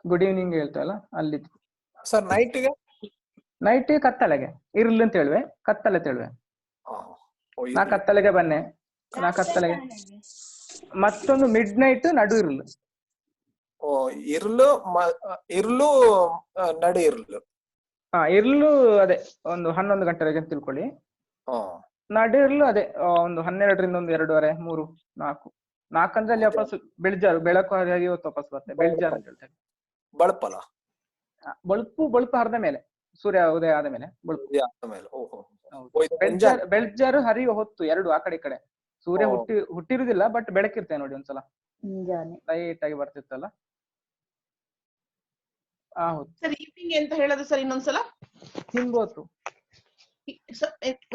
ಗುಡ್ ಈವ್ನಿಂಗ್ ಹೇಳ್ತೇವಲ್ಲ ಅಲ್ಲಿದ್ದು. ಸರ್ ನೈಟ್ ಕತ್ತಲೆಗೆ ಇರ್ಲಿ ಅಂತ ಹೇಳುವೆ, ಕತ್ತಲೆ ಅಂತ ಹೇಳುವೆ. ನಾ ಕತ್ತಲೆಗೆ ಬನ್ನೆ, ನಾ ಕತ್ತಲೆಗೆ. ಮತ್ತೊಂದು ಮಿಡ್ ನೈಟ್ ನಡು ಇರ್ಲು. ಇರ್ಲು ನಡು ಇರ್ಲು. ಇರ್ಲು ಅದೇ ಒಂದು 11 ಗಂಟೆವರೆಗೆ ಅಂತ ತಿಳ್ಕೊಳ್ಳಿ. ನಡು ಇರ್ಲು ಅದೇ ಒಂದು 12ರಿಂದ ಒಂದು 2:30, 3, 4 ಅಂದ್ರೆ ಅಲ್ಲಿ ವಾಪಸ್ ಬೆಳಕು ಹಾಗೆ ವಾಪಸ್ ಬರ್ತದೆ. ಬೆಳ್ಜಾರ್ ಅಂತ ಹೇಳ್ತೇವೆ. ಬಳುಪು ಹರಿದ ಮೇಲೆ, ಸೂರ್ಯ ಉದಯ ಆದ ಮೇಲೆ ಬೆಳ್ಜಾರು ಹರಿಯುವ ಹೊತ್ತು. ಎರಡು ಆ ಕಡೆ ಈ ಕಡೆ ಸೂರ್ಯ ಹುಟ್ಟಿರುವುದಿಲ್ಲ, ಬಟ್ ಬೆಳಕಿರ್ತೇವೆ ನೋಡಿ ಒಂದ್ಸಲ ಲೈಟ್ ಆಗಿ ಬರ್ತಿತ್ತಲ್ಲ. ಸರ್ ಈವ್ನಿಂಗ್ ಅಂತ ಹೇಳೋದು ಸರ್ ಇನ್ನೊಂದ್ಸಲ. ಹಿಂಬೋತು.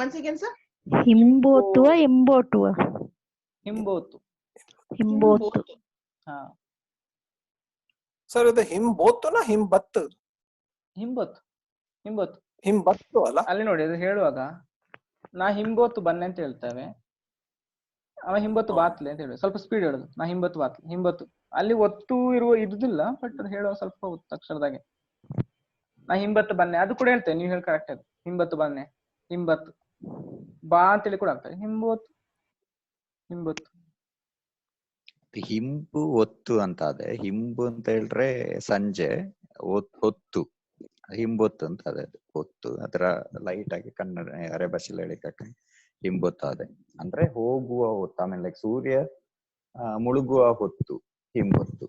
Once again sir. ಹಿಂಬೋತುವ ಎಂಬೋಟುವ? ಹಿಂಬೋತು. ಸರ್ ಇದು ಹಿಂಬೋತುನಾ ಹಿಂಬತ್ತು? ಹಿಂಬತ್ತು ಅಲ್ಲ. ಅಲ್ಲಿ ನೋಡಿ ಅದು ಹೇಳುವಾಗ ನಾ ಹಿಂಬೋತು ಬನ್ನೆ ಅಂತ ಹೇಳ್ತೇವೆ, ಅವ ಹಿಂಬತ್ತು ಬಾತ್ಲೆ ಅಂತ ಹೇಳುವ. ಸ್ವಲ್ಪ ಸ್ಪೀಡ್ ಹೇಳುದು. ನಾ ಹಿಂಬತ್ತು ಬಾತ್ಲೆ, ಹಿಂಬತ್ತು ಅಲ್ಲಿ ಒತ್ತು ಇರುದಿಲ್ಲ, ಬಟ್ ಅದು ಹೇಳುವ ಸ್ವಲ್ಪ ಅಕ್ಷರದಾಗೆ. ನಾ ಹಿಂಬತ್ತು ಬನ್ನೆ ಅದು ಕೂಡ ಹೇಳ್ತೇವೆ, ನೀವು ಹೇಳಿ ಕರೆಕ್ಟ್. ಅದು ಹಿಂಬತ್ತು ಬನ್ನೆ, ಹಿಂಬತ್ತು ಬಾ ಅಂತೇಳಿ ಕೂಡ ಆಗ್ತದೆ. ಹಿಂಬತ್ತು ಹಿಂಬು ಒತ್ತು ಅಂತ ಅದೇ. ಹಿಂಬು ಅಂತ ಹೇಳ್ರೆ ಸಂಜೆ, ಹೊತ್ತು ಹಿಂಬೊತ್ತು ಅಂತ ಅದೇ. ಹೊತ್ತು ಅದರ ಲೈಟ್ ಆಗಿ ಕನ್ನಡ ಅರೆ ಭಾಷೆಯಲ್ಲಿ ಹೇಳಿಕ ಹಿಂಬೊತ್ತು ಅದೇ ಅಂದ್ರೆ ಹೋಗುವ ಹೊತ್ತು. ಆಮೇಲೆ ಸೂರ್ಯ ಮುಳುಗುವ ಹೊತ್ತು ಹಿಂಬೊತ್ತು.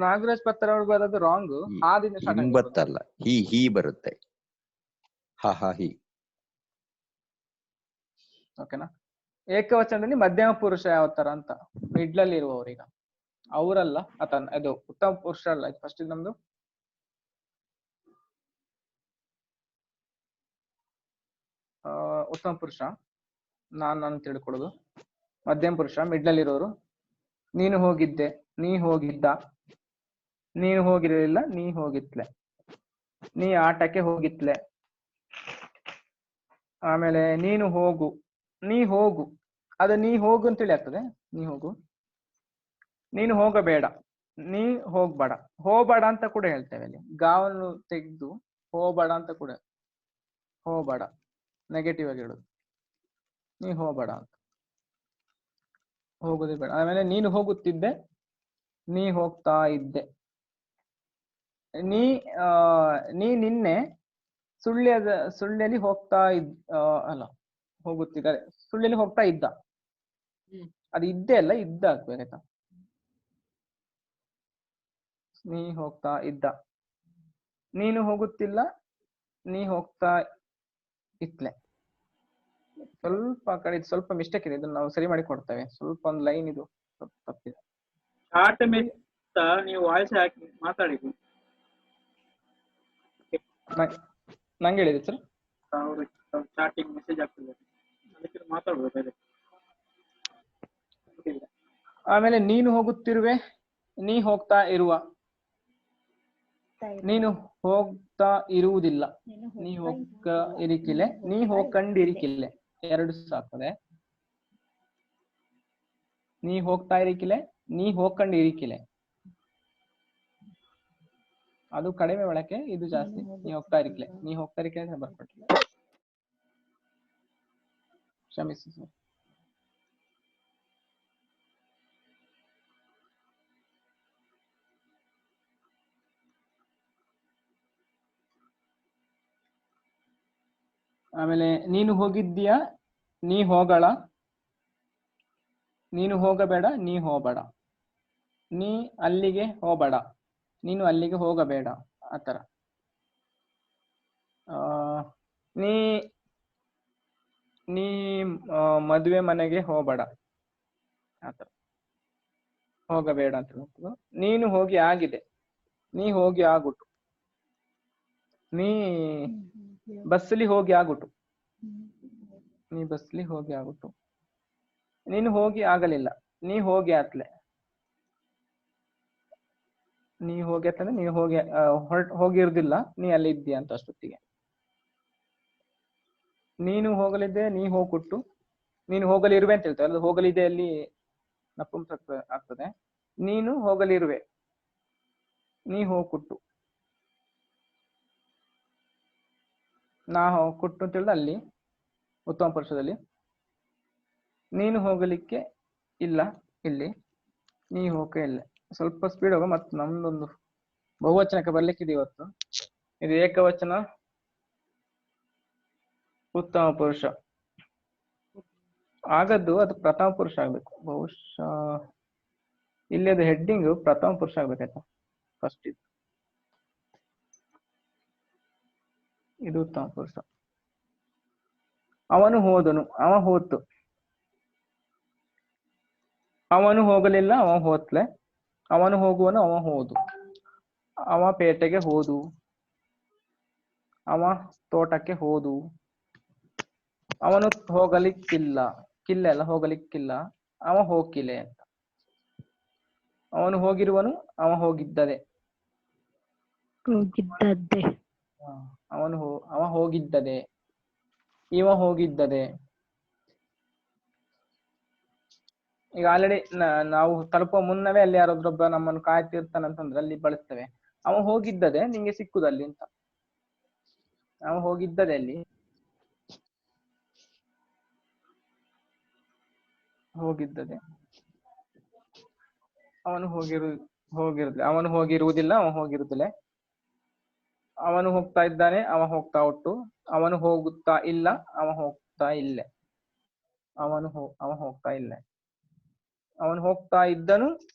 ನಾಗರಾಜ್ ಪತ್ರ ಅವ್ರು ಬರೋದು ರಾಂಗ್. ಹಿಂಬತ್ತಲ್ಲ, ಹಿ ಬರುತ್ತೆ. ಹಿ. ಓಕೆನಾ? ಏಕವಚನದಲ್ಲಿ ಮಧ್ಯಮ ಪುರುಷ ಯಾವ ತರ ಅಂತ ಮಿಡ್ಲಲ್ಲಿ ಇರುವವರೀಗ ಅವರಲ್ಲ, ಅದು ಉತ್ತಮ ಪುರುಷ ಅಲ್ಲ. ಫಸ್ಟ್ ನಮ್ದು ಉತ್ತಮ ಪುರುಷ ನಾನು ತಿಳ್ಕೊಳ್ಳೋದು. ಮಧ್ಯಮ ಪುರುಷ ಮಿಡ್ಲಲ್ಲಿ ಇರೋರು. ನೀನು ಹೋಗಿದ್ದೆ, ನೀ ಹೋಗಿದ್ದ, ನೀನು ಹೋಗಿರಲಿಲ್ಲ, ನೀ ಹೋಗಿತ್ಲೆ, ನೀ ಆಟಕ್ಕೆ ಹೋಗಿತ್ಲೆ. ಆಮೇಲೆ ನೀನು ಹೋಗು, ನೀ ಹೋಗು, ಅದು ನೀ ಹೋಗು ಅಂತೇಳಿ ಆಗ್ತದೆ. ನೀ ಹೋಗು. ನೀನು ಹೋಗಬೇಡ, ನೀ ಹೋಗ್ಬೇಡ. ಹೋಗಬೇಡ ಅಂತ ಕೂಡ ಹೇಳ್ತೇವೆ ಅಲ್ಲಿ. ಗಾವನ್ನು ತೆಗೆದು ಹೋಗಬೇಡ ಅಂತ ಕೂಡ, ಹೋಗಬೇಡ ನೆಗೆಟಿವ್ ಆಗಿ ಹೇಳುದು. ನೀ ಹೋಗಬೇಡ ಅಂತ, ಹೋಗುದೇ ಬೇಡ. ಆಮೇಲೆ ನೀನು ಹೋಗುತ್ತಿದ್ದೆ, ನೀ ಹೋಗ್ತಾ ಇದ್ದೆ. ನೀ ಆ, ನೀ ನಿನ್ನೆ ಸುಳ್ಯದಲ್ಲಿ ಹೋಗ್ತಾ ಅಲ್ಲ ಹೋಗುತ್ತಿದ್ದಾರೆ, ಸುಳ್ಯದಲ್ಲಿ ಹೋಗ್ತಾ ಇದ್ದ. ಅದು ಇದ್ದೇ ಅಲ್ಲ, ಇದ್ದ ಆಗ್ಬೇಕಾಯ್ತಾ. ನೀ ಹೋಗ್ತಾ ಇದ್ದ, ನೀನು ಹೋಗುತ್ತಿಲ್ಲ, ನೀ ಹೋಗ್ತಾ ಇತ್ಲೆ. ಸ್ವಲ್ಪ ಆ ಕಡೆ ಸ್ವಲ್ಪ ಮಿಸ್ಟೇಕ್ ಇದೆ, ಇದನ್ನ ನಾವು ಸರಿ ಮಾಡಿ ಕೊಡ್ತೇವೆ. ಸ್ವಲ್ಪ ಒಂದು ಲೈನ್ ಇದು ಸ್ವಲ್ಪ ತಪ್ಪಿದೆ. ಚಾರ್ಟ್ ನೀವು ವಾಯ್ಸ್ ಹಾಕಿ ಮಾತಾಡಿ. ನಂಗೆ ಹೇಳಿದೆ ಸರ್, ಚಾಟಿಂಗ್ ಮೆಸೇಜ್ ಆಗ್ತದೆ, ಅದಕ್ಕೆ ಮಾತಾಡ್ಬೋದು ಬೇರೆ. ಆಮೇಲೆ ನೀನು ಹೋಗುತ್ತಿರುವೆ, ನೀ ಹೋಗ್ತಾ ಇರುವ, ನೀನು ಹೋಗ್ತಾ ಇರುವುದಿಲ್ಲ, ನೀ ಹೋಗ ಇರಿಕಿಲೆ, ನೀ ಹೋಗ್ಕಂಡಿರಿಕಿಲ್ಲೆ, ಎರಡು ಸಾಕದೆ. ನೀ ಹೋಗ್ತಾ ಇರಿಕಿಲೆ, ನೀ ಹೋಗ್ಕಂಡಿರಿಕಿಲೆ, ಅದು ಕಡಿಮೆ ಬಳಕೆ, ಇದು ಜಾಸ್ತಿ. ನೀ ಹೋಗ್ತಾ ಇರಿಕಿಲೆ, ನೀ ಹೋಗ್ತಾ ಇರಿಕಿಲೆ ಅಂತ ಬರ್ಕೊಟ್ಟಿಲ್ಲ, ಕ್ಷಮಿಸಿ ಸರ್. ಆಮೇಲೆ ನೀನು ಹೋಗಿದ್ದೀಯಾ, ನೀ ಹೋಗಳ, ನೀನು ಹೋಗಬೇಡ, ನೀ ಹೋಗಬೇಡ, ನೀ ಅಲ್ಲಿಗೆ ಹೋಗಬೇಡ, ನೀನು ಅಲ್ಲಿಗೆ ಹೋಗಬೇಡ, ಆತರ. ನೀ ನೀ ಮದುವೆ ಮನೆಗೆ ಹೋಗಬೇಡ, ಆತರ. ಹೋಗಬೇಡ ಅಂತ ಹೇಳ್ತೀವಿ. ನೀನು ಹೋಗಿ ಆಗಿದೆ, ನೀ ಹೋಗಿ ಆಗ್ಬಿಟ್ಟು, ನೀ ಬಸ್ಸಲ್ಲಿ ಹೋಗಿ ಆಗ್ಬಿಟ್ಟು, ನೀ ಬಸ್ಲಿ ಹೋಗಿ ಆಗ್ಬಿಟ್ಟು, ನೀನು ಹೋಗಿ ಆಗಲಿಲ್ಲ, ನೀ ಹೋಗಿ ಆತ್ಲೆ, ನೀ ಹೋಗಿ ಆತಂದ್ರೆ ನೀ ಹೋಗಿ ಹೋಗಿರುದಿಲ್ಲ, ನೀ ಅಲ್ಲಿ ಇದ್ದೀಯ ಅಂತ ಅಷ್ಟೊತ್ತಿಗೆ. ನೀನು ಹೋಗಲಿದ್ದೆ, ನೀ ಹೋಗ್ಬಿಟ್ಟು, ನೀನು ಹೋಗಲಿರುವೆ ಅಂತ ಹೇಳ್ತಾರೆ, ಅದು ಹೋಗಲಿದೆ ಅಲ್ಲಿ ನಪುಂಸಕ ಆಗ್ತದೆ. ನೀನು ಹೋಗಲಿರುವೆ, ನೀ ಹೋಗ್ಬಿಟ್ಟು, ನಾ ಹೋಗ್ಬಿಟ್ಟು ಅಂತ ಹೇಳಿದ್ರೆ ಅಲ್ಲಿ ಉತ್ತಮ ಪುರುಷದಲ್ಲಿ. ನೀನು ಹೋಗಲಿಕ್ಕೆ ಇಲ್ಲ ಇಲ್ಲಿ, ನೀ ಹೋಗಕ್ಕೆ ಇಲ್ಲ. ಸ್ವಲ್ಪ ಸ್ಪೀಡ್ ಹೋಗ, ಮತ್ತೆ ನಮ್ದೊಂದು ಬಹುವಚನಕ್ಕೆ ಬರ್ಲಿಕ್ಕಿದೆ ಇವತ್ತು. ಇದು ಏಕವಚನ ಉತ್ತಮ ಪುರುಷ ಆಗದ್ದು, ಅದು ಪ್ರಥಮ ಪುರುಷ ಆಗ್ಬೇಕು ಬಹುಶಃ. ಇಲ್ಲಿ ಅದು ಹೆಡ್ಡಿಂಗ್ ಪ್ರಥಮ ಪುರುಷ ಆಗ್ಬೇಕಾಯ್ತಾ ಫಸ್ಟ್. ಇದು ಉತ್ತಮ ಪುರುಷ. ಅವನು ಹೋದನು, ಅವ ಹೋತು, ಅವನು ಹೋಗಲಿಲ್ಲ, ಅವ ಹೋತ್ಲೆ, ಅವನು ಹೋಗುವನು, ಅವ ಹೋದು, ಅವ ಪೇಟೆಗೆ ಹೋದು, ಅವ ತೋಟಕ್ಕೆ ಹೋದು, ಅವನು ಹೋಗಲಿಕ್ಕಿಲ್ಲ, ಕಿಲ್ಲ ಅಲ್ಲ ಹೋಗಲಿಕ್ಕಿಲ್ಲ, ಅವ ಹೋಗಿಲೆ ಅಂತ. ಅವನು ಹೋಗಿರುವನು, ಅವ ಹೋಗಿದ್ದದೆ, ಹೋಗಿದ್ದದ್ದೆ, ಅವ ಹೋಗಿದ್ದದೆ, ಇವ ಹೋಗಿದ್ದದೆ. ಈಗ ಆಲ್ರೆಡಿ ನಾವು ತಲುಪುವ ಮುನ್ನವೇ ಅಲ್ಲಿ ಯಾರೊಬ್ಬರೊಬ್ಬ ನಮ್ಮನ್ನು ಕಾಯ್ತಿರ್ತಾನಂತಂದ್ರೆ ಅಲ್ಲಿ ಬಳಸ್ತೇವೆ. ಅವ ಹೋಗಿದ್ದದೆ ನಿಂಗೆ ಸಿಕ್ಕುದಲ್ಲಿ ಅಂತ. ಅವ ಹೋಗಿದ್ದದೆ ಅಲ್ಲಿ, ಹೋಗಿದ್ದದೆ, ಅವನು ಹೋಗಿರುದಿಲ್ಲ, ಅವನು ಹೋಗಿರುವುದಿಲ್ಲ, ಅವ ಹೋಗಿರುದಿಲ್ಲ, ಅವನು ಹೋಗ್ತಾ ಇದ್ದಾನೆ, ಅವ ಹೋಗ್ತಾ ಉಂಟು, ಅವನು ಹೋಗುತ್ತಾ ಇಲ್ಲ, ಅವ ಹೋಗ್ತಾ ಇಲ್ಲ, ಅವ ಹೋಗ್ತಾ ಇಲ್ಲ, ಅವನು ಹೋಗ್ತಾ ಇದ್ದನು,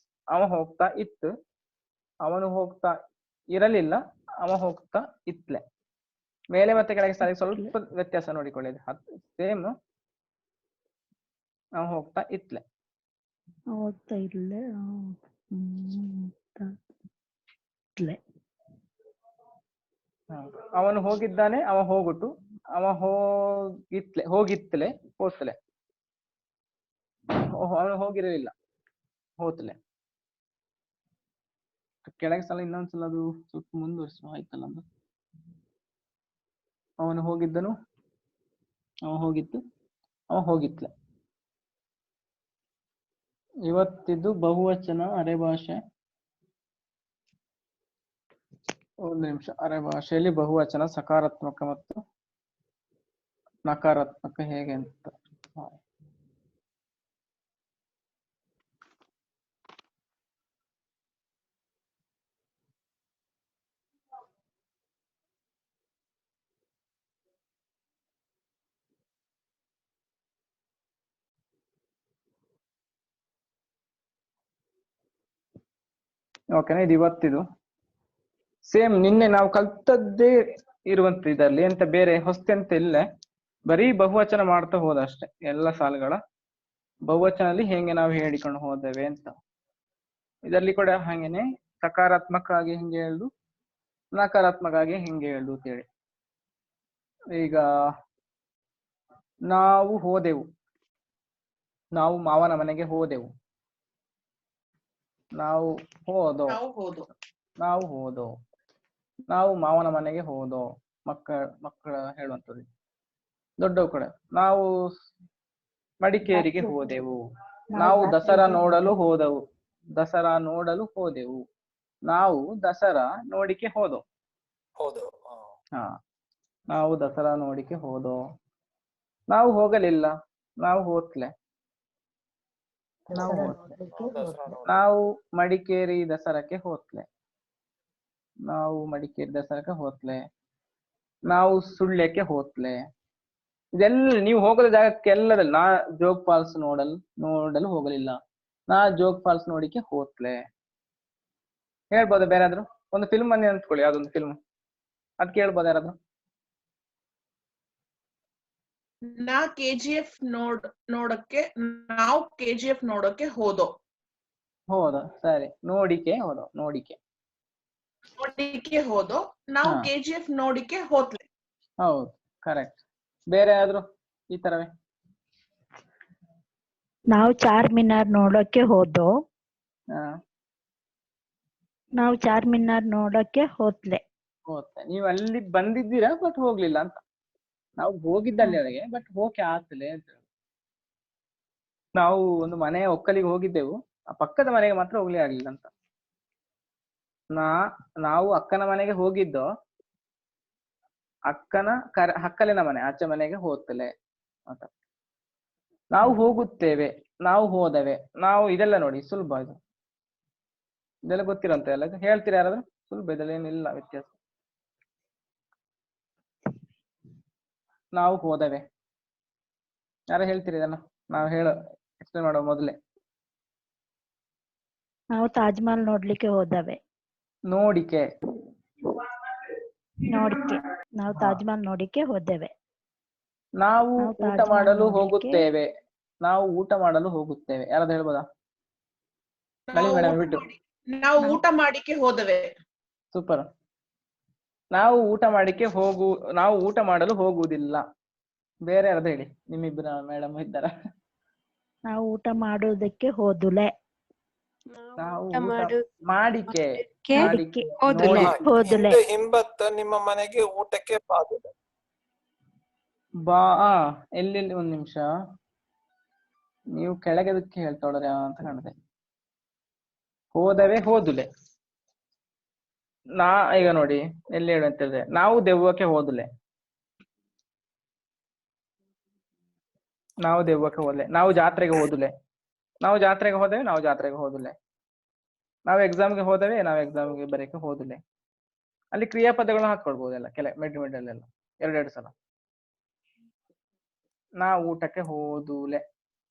ಅವ ಹೋಗ್ತಾ ಇತ್ತು, ಅವನು ಹೋಗ್ತಾ ಇರಲಿಲ್ಲ, ಅವ ಹೋಗ್ತಾ ಇತ್ಲೆ. ಮೇಲೆ ಮತ್ತೆ ಕೆಳಗೆ ಸ್ವಲ್ಪ ವ್ಯತ್ಯಾಸ ನೋಡಿಕೊಳ್ಳಿ, ಸೇಮ್. ಅವ ಹೋಗ್ತಾ ಇತ್ಲೆ, ಹೋಗ್ತಾ ಇಲ್ಲ, ಅವನು ಹೋಗಿದ್ದಾನೆ, ಅವ ಹೋಗುಟ್ಟು, ಅವ ಹೋಗಿತ್ಲೆ ಹೋತ್ಲೆ, ಅವನು ಹೋಗಿರಲಿಲ್ಲ ಹೋತ್ಲೆ. ಕೆಳಗೆ ಸಲ ಇನ್ನೊಂದ್ಸಲ ಅದು ಸ್ವಲ್ಪ ಮುಂದುವರಿಸುವ ಆಯ್ತಲ್ಲ. ಅವನು ಹೋಗಿದ್ದನು, ಅವ ಹೋಗಿತ್ತು, ಅವ ಹೋಗಿತ್ಲೆ. ಇವತ್ತಿದ್ದು ಬಹುವಚನ ಅರೆಭಾಷೆ. ಒಂದು ನಿಮಿಷ. ಅರೆಭಾಷೆಯಲ್ಲಿ ಬಹುವಚನ ಸಕಾರಾತ್ಮಕ ಮತ್ತು ನಕಾರಾತ್ಮಕ ಹೇಗೆ ಅಂತ. ಓಕೆನಾ? ಇದು ಇವತ್ತಿದು ಸೇಮ್ ನಿನ್ನೆ ನಾವು ಕಲ್ತದ್ದೇ ಇರುವಂತ ಇದರಲ್ಲಿ ಎಂತ ಬೇರೆ ಹೊಸ್ತೆಂತ ಇಲ್ಲ, ಬರೀ ಬಹುವಚನ ಮಾಡ್ತಾ ಹೋದ ಅಷ್ಟೇ. ಎಲ್ಲ ಸಾಲುಗಳ ಬಹುವಚನಲ್ಲಿ ಹೇಗೆ ನಾವು ಹೇಳಿಕೊಂಡು ಹೋದೇವೆ ಅಂತ. ಇದರಲ್ಲಿ ಕೂಡ ಹಾಗೇನೆ ಸಕಾರಾತ್ಮಕ ಆಗಿ ಹಿಂಗೆ ಹೇಳುದು, ನಕಾರಾತ್ಮಕ ಆಗಿ ಹಿಂಗೆ ಹೇಳುದು ಅಂತೇಳಿ. ಈಗ ನಾವು ಹೋದೆವು, ನಾವು ಮಾವನ ಮನೆಗೆ ಹೋದೆವು. ನಾವು ಹೋದೋ, ನಾವು ಹೋದೋ, ನಾವು ಮಾವನ ಮನೆಗೆ ಹೋದೋ. ಮಕ್ಕಳ ಹೇಳುವಂಥದ್ದು. ದೊಡ್ಡವು ಕೂಡ ನಾವು ಮಡಿಕೇರಿಗೆ ಹೋದೆವು, ನಾವು ದಸರಾ ನೋಡಲು ಹೋದೆವು, ದಸರಾ ನೋಡಲು ಹೋದೆವು, ನಾವು ದಸರಾ ನೋಡಿಕೆ ಹೋದೋ. ಹೌದು. ಹಾ, ನಾವು ದಸರಾ ನೋಡಿಕೆ ಹೋದೋ. ನಾವು ಹೋಗಲಿಲ್ಲ, ನಾವು ಹೋತ್ಲೆ, ನಾವು ಹೋತ್ಲೆ. ನಾವು ಮಡಿಕೇರಿ ದಸರಾಕ್ಕೆ ಹೋತ್ಲೆ, ನಾವು ಮಡಿಕೇರಿ ದಸರಾಕ್ಕೆ ಹೋತ್ಲೆ. ನಾವು ಸುಳ್ಯಕ್ಕೆ ಹೋತ್ಲೆ. ಇದೆಲ್ಲ ನೀವು ಹೋಗದ ಜಾಗಕ್ಕೆಲ್ಲದಲ್ಲಿ ನಾ ಜೋಗ್ ಫಾಲ್ಸ್ ನೋಡಲು ಹೋಗಲಿಲ್ಲ, ನಾ ಜೋಗ್ ಫಾಲ್ಸ್ ನೋಡಿಕೆ ಹೋತ್ಲೆ. ಹೇಳ್ಬೋದ ಬೇರಾದ್ರು? ಒಂದು ಫಿಲ್ಮ್ ಅನ್ನಿ ಅಂತ್ಕೊಳ್ಳಿ, ಯಾವ್ದೊಂದು ಫಿಲ್ಮ್ ಅದ್ ಕೇಳ್ಬೋದ ಯಾರಾದ್ರು? ನಾ KGF ನೋಡಕ್ಕೆ, ನಾವು KGF ನೋಡಕ್ಕೆ ಹೋದೋ. ಸರಿ, ನೋಡಿಕೆ ಹೋದೋ, ನೋಡಿಕೆ ಹೋದೋ. ನಾವು KGF ನೋಡಿಕೆ ಹೋತ್ಲೆ. ಹೌದು, ಕರೆಕ್ಟ್. ಬೇರೆ ಯಾವ್ದು ಈ ತರವೇ? ನಾವು ಚಾರ್ಮಿನಾರ್ ನೋಡಕ್ಕೆ ಹೋದೋ, ನಾವು ಚಾರ್ಮಿನಾರ್ ನೋಡಕ್ಕೆ ಹೋತ್ಲೆ. ನೀವು ಅಲ್ಲಿ ಬಂದಿದ್ದೀರಾ ಬಟ್ ಹೋಗ್ಲಿಲ್ಲ ಅಂತ. ನಾವು ಹೋಗಿದ್ದಲ್ಲಿ ಅಲ್ಲಿಗೆ ಬಟ್ ಹೋಗಕ್ಕೆ ಆಗ್ತಲೆ ಅಂತ. ನಾವು ಒಂದು ಮನೆಯ ಒಕ್ಕಲಿಗೆ ಹೋಗಿದ್ದೆವು, ಆ ಪಕ್ಕದ ಮನೆಗೆ ಮಾತ್ರ ಹೋಗ್ಲಿ ಆಗ್ಲಿಲ್ಲ ಅಂತ. ನಾವು ಅಕ್ಕನ ಮನೆಗೆ ಹೋಗಿದ್ದೋ, ಹಕ್ಕಲಿನ ಮನೆ ಆಚೆ ಮನೆಗೆ ಹೋಗ್ತಲೆ ಅಂತ. ನಾವು ಹೋಗುತ್ತೇವೆ, ನಾವು ಹೋದವೆ, ನಾವು ಇದೆಲ್ಲ ನೋಡಿ ಸುಲಭ. ಇದು ಇದೆಲ್ಲ ಗೊತ್ತಿರಂತ ಎಲ್ಲ ಹೇಳ್ತೀರಾ ಯಾರಾದ್ರೂ? ಸುಲಭ, ಇದೆಲ್ಲ ಏನಿಲ್ಲ ವ್ಯತ್ಯಾಸ. ನಾವು ಹೋದವೆ ಯಾರ ಹೇಳ್ತೀರಿ ಇದನ್ನ? ನಾವು ಎಕ್ಸ್ಪ್ಲೇನ್ ಮಾಡುವ ಮೊದಲೇ. ನಾವು ತಾಜ್ ಮಹಲ್ ನೋಡ್ಲಿಕ್ಕೆ ಹೋದವೆ. ನೋಡಿಕೆ, ನಾವು ತಾಜ್ ಮಹಲ್ ನೋಡಿಕೆ ಹೋದೆವೆ. ನಾವು ಊಟ ಮಾಡಲು ಹೋಗುತ್ತೇವೆ, ನಾವು ಊಟ ಮಾಡಲು ಹೋಗುತ್ತೇವೆ. ಯಾರಾದ್ರೂ ಹೇಳ್ಬೋದಾ? ಮೇಡಮ್ ಬಿಟ್ಟು. ನಾವು ಊಟ ಮಾಡಿಕೆ ಹೋದವೆ. ಸೂಪರ್. ನಾವು ಊಟ ಮಾಡಲು ಹೋಗುವುದಿಲ್ಲ. ಬೇರೆ ಯಾರಾದ್ರೂ ಹೇಳಿ, ನಿಮ್ಮಿಬ್ಬರ ಮೇಡಮ್ ಇದ್ದಾರ? ನಾವು ಊಟ ಮಾಡುವುದಕ್ಕೆ ಹೋದುಲೆ. ನಾವು ಮಾಡಿಕೆ ಹೋದುಲೆ. ಹಿಂಬತ್ತ ನಿಮ್ಮ ಮನೆಗೆ ಊಟಕ್ಕೆ ಬಾದುಲೆ. ಎಲ್ಲೆಲ್ಲಿ ಒಂದ್ ನಿಮಿಷ, ನೀವು ಕೆಳಗೆದಕ್ಕೆ ಹೇಳ್ತಾಳ್ರೆ ಅಂತ ಕಾಣುತ್ತೆ. ಹೋದವೆ, ಹೋದುಲೆ. ಈಗ ನೋಡಿ ಎಲ್ಲಿ ಹೇಳು ಅಂತ ಹೇಳಿದ್ರೆ, ನಾವು ದೆವ್ವಕ್ಕೆ ಹೋದುಲೆ, ನಾವು ದೆವ್ವಕ್ಕೆ ಹೋದ್ಲೆ. ನಾವು ಜಾತ್ರೆಗೆ ಹೋದುಲೆ, ನಾವು ಜಾತ್ರೆಗೆ ಹೋದೆವೆ, ನಾವು ಜಾತ್ರೆಗೆ ಹೋದುಲೆ. ನಾವು ಎಕ್ಸಾಮ್ಗೆ ಹೋದವೆ, ನಾವು ಎಕ್ಸಾಮ್ಗೆ ಬರೆಯಕ್ಕೆ ಹೋದುಲೆ. ಅಲ್ಲಿ ಕ್ರಿಯಾಪದಗಳನ್ನ ಹಾಕೊಳ್ಬಹುದೆಲ್ಲ ಮಿಡ್ಡಲ್ಲೆಲ್ಲ ಎರಡೆರಡು ಸಲ. ನಾವು ಊಟಕ್ಕೆ ಹೋದುಲೆ,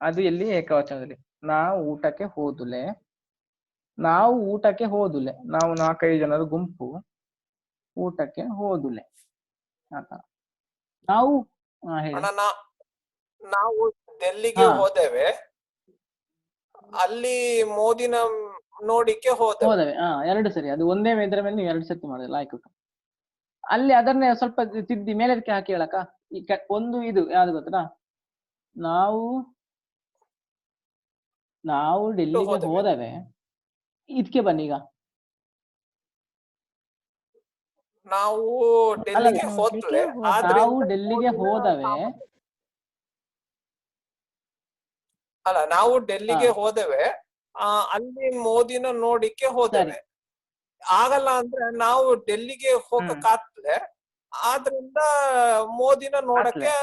ಅದು ಎಲ್ಲಿ ಏಕವಚನದಲ್ಲಿ. ನಾವು ಊಟಕ್ಕೆ ಹೋದುಲೆ, ನಾವು ಊಟಕ್ಕೆ ಹೋದುಲೆ. ನಾವು 4-5 ಜನರ ಗುಂಪು ಊಟಕ್ಕೆ ಹೋದುಲೆ. ನಾವು ನಾವು ಡೆಲ್ಲಿಗೆ ಹೋದೆವೆ, ಅಲ್ಲಿ ಮೋದಿನ ನೋಡಿಕೆ ಹೋದೆವೆ. ಎರಡು ಸರಿ. ಅದು ಒಂದೇ ಇದರ ಮೇಲೆ ನೀವು 2 ಸತಿ ಮಾಡಿಲ್ಲ, ಆಯ್ತು. ಅಲ್ಲಿ ಅದನ್ನೇ ಸ್ವಲ್ಪ ತಿದ್ದಿ ಮೇಲಕ್ಕೆ ಹಾಕಿ ಹೇಳಕ್ಕ. ಈ ಒಂದು ಇದು ಯಾವ್ದು ಗೊತ್ತಾ? ನಾವು ಡೆಲ್ಲಿಗೆ ಹೋದವೆ, ಇದಕ್ಕೆ ಬನ್ನಿ ಈಗ. ನಾವು ಡೆಲ್ಲಿಗೆ ಹೋದ್ಲೆ, ನಾವು ಡೆಲ್ಲಿಗೆ ಹೋದವೆ ಅಲ್ಲ, ನಾವು ಡೆಲ್ಲಿಗೆ ಹೋದೆವೆ, ಅಲ್ಲಿ ಮೋದಿನ ನೋಡಿಕೆ ಹೋದೆವೆ. ಆಗಲ್ಲ ಅಂದ್ರೆ ನಾವು ಡೆಲ್ಲಿಗೆ ಹೋಗಕ್ಕಾಗ್ತದೆ, ಆದ್ರಿಂದ ಮೋದಿನ ನೋಡಕ್ಕೆ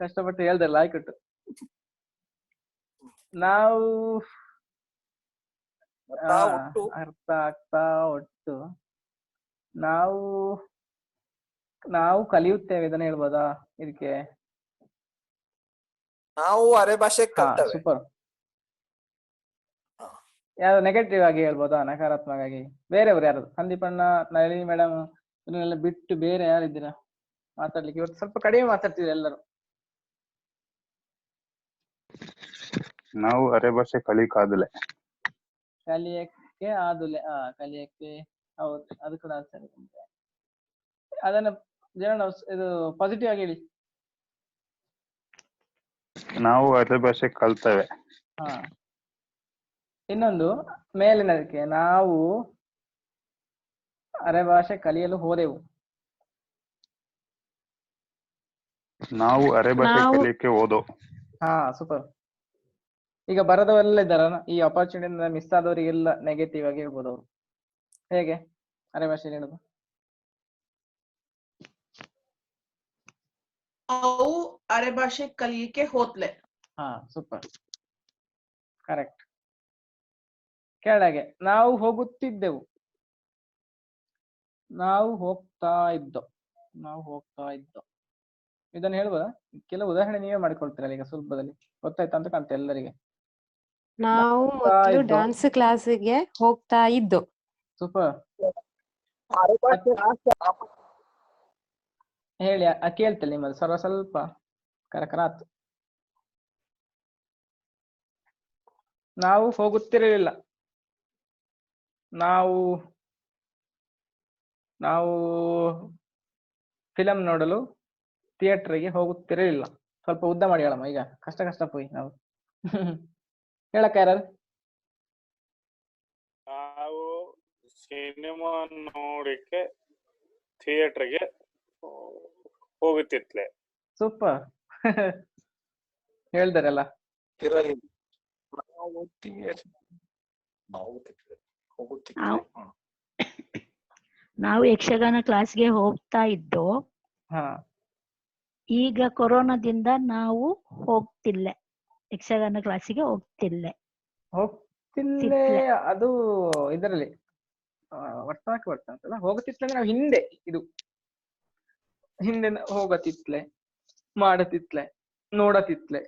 ಕಷ್ಟಪಟ್ಟು ಹೇಳ್ದಲ್ಲ, ಆಯ್ಕೊಟ್ಟು. ನಾವು ಅರ್ಥ ಆಗ್ತಾ ಒಟ್ಟು ನಾವು ಕಲಿಯುತ್ತೇವೆ, ಇದನ್ನ ಹೇಳ್ಬೋದಾ ಇದಕ್ಕೆ? ನಾವು ಅರೆ ಭಾಷೆ ಕಲ್ತೇವೆ. ಸೂಪರ್. ಯಾರು ನೆಗೆಟಿವ್ ಆಗಿ ಹೇಳ್ಬೋದಾ, ನಕಾರಾತ್ಮಕ ಆಗಿ? ಬೇರೆಯವರು ಯಾರು? ಸಂದೀಪಣ್ಣ, ನಳಿನಿ ಮೇಡಮ್ ಇದನ್ನೆಲ್ಲ ಬಿಟ್ಟು ಬೇರೆ ಯಾರಿದ್ದೀರಾ ಮಾತಾಡ್ಲಿಕ್ಕೆ? ಇವತ್ತು ಸ್ವಲ್ಪ ಕಡಿಮೆ ಮಾತಾಡ್ತಿದ್ರು ಎಲ್ಲರೂ. ನಾವು ಅರೆಭಾಷೆ ಕಲಿಕಾದಲೆ. ಕಲಿಯಕ್ಕೆ ಆದುಲೆ, ಕಲಿಯಕ್ಕೆ, ಹೌದು ಅದು ಕೂಡ ಸರಿ. ಅದನ್ನ ಜನ ಇದು ಪಾಸಿಟಿವ್ ಆಗಿ ಹೇಳಿ. ನಾವು ಅರೆಭಾಷೆ ಕಲ್ತೇವೆ. ಹಾ, ಇನ್ನೊಂದು ಮೇಲಿನದಕ್ಕೆ, ನಾವು ಅರೆಭಾಷೆ ಕಲಿಯಲು ಹೋದೆವು. ನಾವು ಅರೆಭಾಷೆ ಕಲಿಯಕ್ಕೆ ಹೋದೋ. ಹಾ, ಸೂಪರ್. ಈಗ ಬರದವರೆಲ್ಲ ಇದ್ದಾರ, ಈ ಅಪರ್ಚುನಿಟಿ ಮಿಸ್ ಆದವರಿಗೆಲ್ಲ ನೆಗೆಟಿವ್ ಆಗಿ ಹೇಳ್ಬೋದು ಅವರು. ಹೇಗೆ ಅರೆಭಾಷೆಯಲ್ಲಿ ಹೇಳೋದು? ಅವು ಅರೆಭಾಷೆ ಕಲಿಯಕ್ಕೆ ಹೋತ್ಲೆ. ಹಾ, ಸೂಪರ್, ಕರೆಕ್ಟ್. ಕೆಳಗೆ ನಾವು ಹೋಗುತ್ತಿದ್ದೆವು. ನಾವು ಹೋಗ್ತಾ ಇದ್ದೋ. ನಾವು ಹೋಗ್ತಾ ಇದ್ದೋ ಇದನ್ನ ಹೇಳ್ಬೋದಾ? ಕೆಲವು ಉದಾಹರಣೆ ನೀವೇ ಮಾಡಿಕೊಳ್ತೀರಲ್ಲ ಈಗ ಸುಲಭದಲ್ಲಿ. ಗೊತ್ತಾಯ್ತಾ ಅಂತ ಕಾಣ್ತೆ ಎಲ್ಲರಿಗೆ. ನಾವು ಮೊದಲು ಡ್ಯಾನ್ಸ್ ಕ್ಲಾಸಿಗೆ ಹೋಗ್ತಾ ಇದ್ದೋ. ಸೂಪರ್. ಹೇಳಿ, ಕೇಳ್ತೇನೆ ನಿಮ್ಮದು ಸರ್ವ ಸ್ವಲ್ಪ ಕರಕರಾತ್. ನಾವು ಹೋಗುತ್ತಿರಲಿಲ್ಲ. ನಾವು ಫಿಲಂ ನೋಡಲು ಥಿಯೇಟರ್ಗೆ ಹೋಗುತ್ತಿರಲಿಲ್ಲ. ಸ್ವಲ್ಪ ಉದ್ದ ಮಾಡಿ ಹೇಳಮ್ಮ, ಈಗ ಕಷ್ಟ ಪೋಯಿ ನಾವು ಹೇಳಕ್ಕ ಯಾರು? ನಾವು ಸಿನಿಮಾ ನೋಡಿಕ್ಕೆ ಥಿಯೇಟರ್ಗೆ ಹೋಗುತ್ತಿತ್ಲೆ. ಸೂಪರ್. ಹೇಳ್ದಾರಲ್ಲ. ನಾವು ಯಕ್ಷಗಾನ ಕ್ಲಾಸ್ಗೆ ಹೋಗ್ತಾ ಇದ್ದೋ. ಈಗ ಕೊರೋನಾದಿಂದ ನಾವು ಹೋಗ್ತಿಲ್ಲ, ಯಕ್ಷಗಾನ ಕ್ಲಾಸಿಗೆ ಹೋಗ್ತಿಲ್ಲ. ಅದು ಇದರಲ್ಲಿ ವರ್ತಮಾನಕ್ಕೆ ಬರ್ತಂತಲ್ಲ. ಹೋಗುತ್ತಿತ್ಲೆ ನಾವು ಹಿಂದೆ, ಇದು ಹಿಂದೆ ಹೋಗತಿತ್ಲೆ, ಮಾಡತಿತ್ಲೆ, ನೋಡತಿತ್ಲೆ.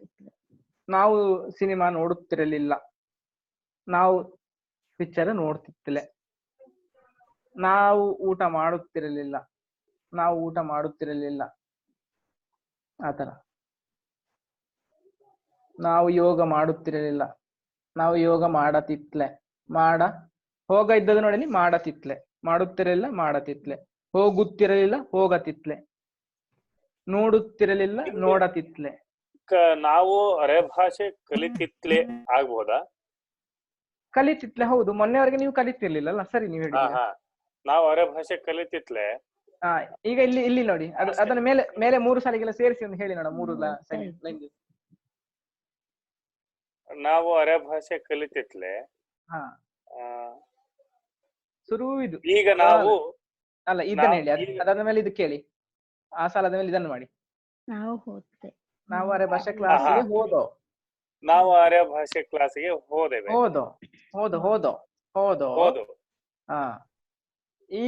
ನಾವು ಸಿನಿಮಾ ನೋಡುತ್ತಿರಲಿಲ್ಲ. ನಾವು ಪಿಕ್ಚರ್ ನೋಡ್ತಿತ್ಲೆ. ನಾವು ಊಟ ಮಾಡುತ್ತಿರಲಿಲ್ಲ. ನಾವು ಊಟ ಮಾಡುತ್ತಿರಲಿಲ್ಲ. ಆತರ. ನಾವು ಯೋಗ ಮಾಡುತ್ತಿರಲಿಲ್ಲ. ನಾವು ಯೋಗ ಮಾಡತಿತ್ಲೆ. ಹೋಗ ಇದ್ದದ್ದು ನೋಡಿ, ಮಾಡತಿತ್ಲೆ. ಮಾಡುತ್ತಿರಲಿಲ್ಲ, ಮಾಡತಿತ್ಲೆ. ಹೋಗುತ್ತಿರಲಿಲ್ಲ, ಹೋಗತಿತ್ಲೆ. ನೋಡುತ್ತಿರಲಿಲ್ಲ, ನೋಡತಿತ್ಲೆ. ನಾವು ಅರೆಭಾಷೆ ಕಲಿತಿತ್ಲೆ ಆಗ್ಬೋದಾ? ಕಲಿತಿತ್ಲೆ, ಹೌದು. ಮೊನ್ನೆವರೆಗೆ ನೀವು ಕಲಿತಿರ್ಲಿಲ್ಲ, ಸರಿ ನೀವು ಹೇಳಿ. ನಾವು ಅರೆಭಾಷೆ ಕಲಿತಿತ್ಲೆ. ಈಗ ಇಲ್ಲಿ ನೋಡಿ, ಅದನ್ನ ಮೇಲೆ 3 ಸಾಲಿಗೆಲ್ಲ ಸೇರಿಸಿ ಒಂದು ಹೇಳಿ ನೋಡ. 3 ಲೈನ್. ನಾವು ಅರೆಭಾಷೆ ಕಲಿತಿತ್ಲೆ. ಶುರು ಇದು. ಈಗ ನಾವು ಅಲ್ಲ, ಇದನ್ನ ಹೇಳಿ. ಅದಾದ ಮೇಲೆ ಇದು ಕೇಳಿ. ಆ ಸಾಲದ ಮೇಲೆ ಇದನ್ನು ಮಾಡಿ. ನಾವು ಹೋದೆ. ನಾವು ಅರೆಭಾಷೆ ಕ್ಲಾಸಿಗೆ ಹೋದೋ. ನಾವು ಅರೆಭಾಷೆ ಕ್ಲಾಸಿಗೆ ಹೋದೆವೆ. ಹೋದೋ.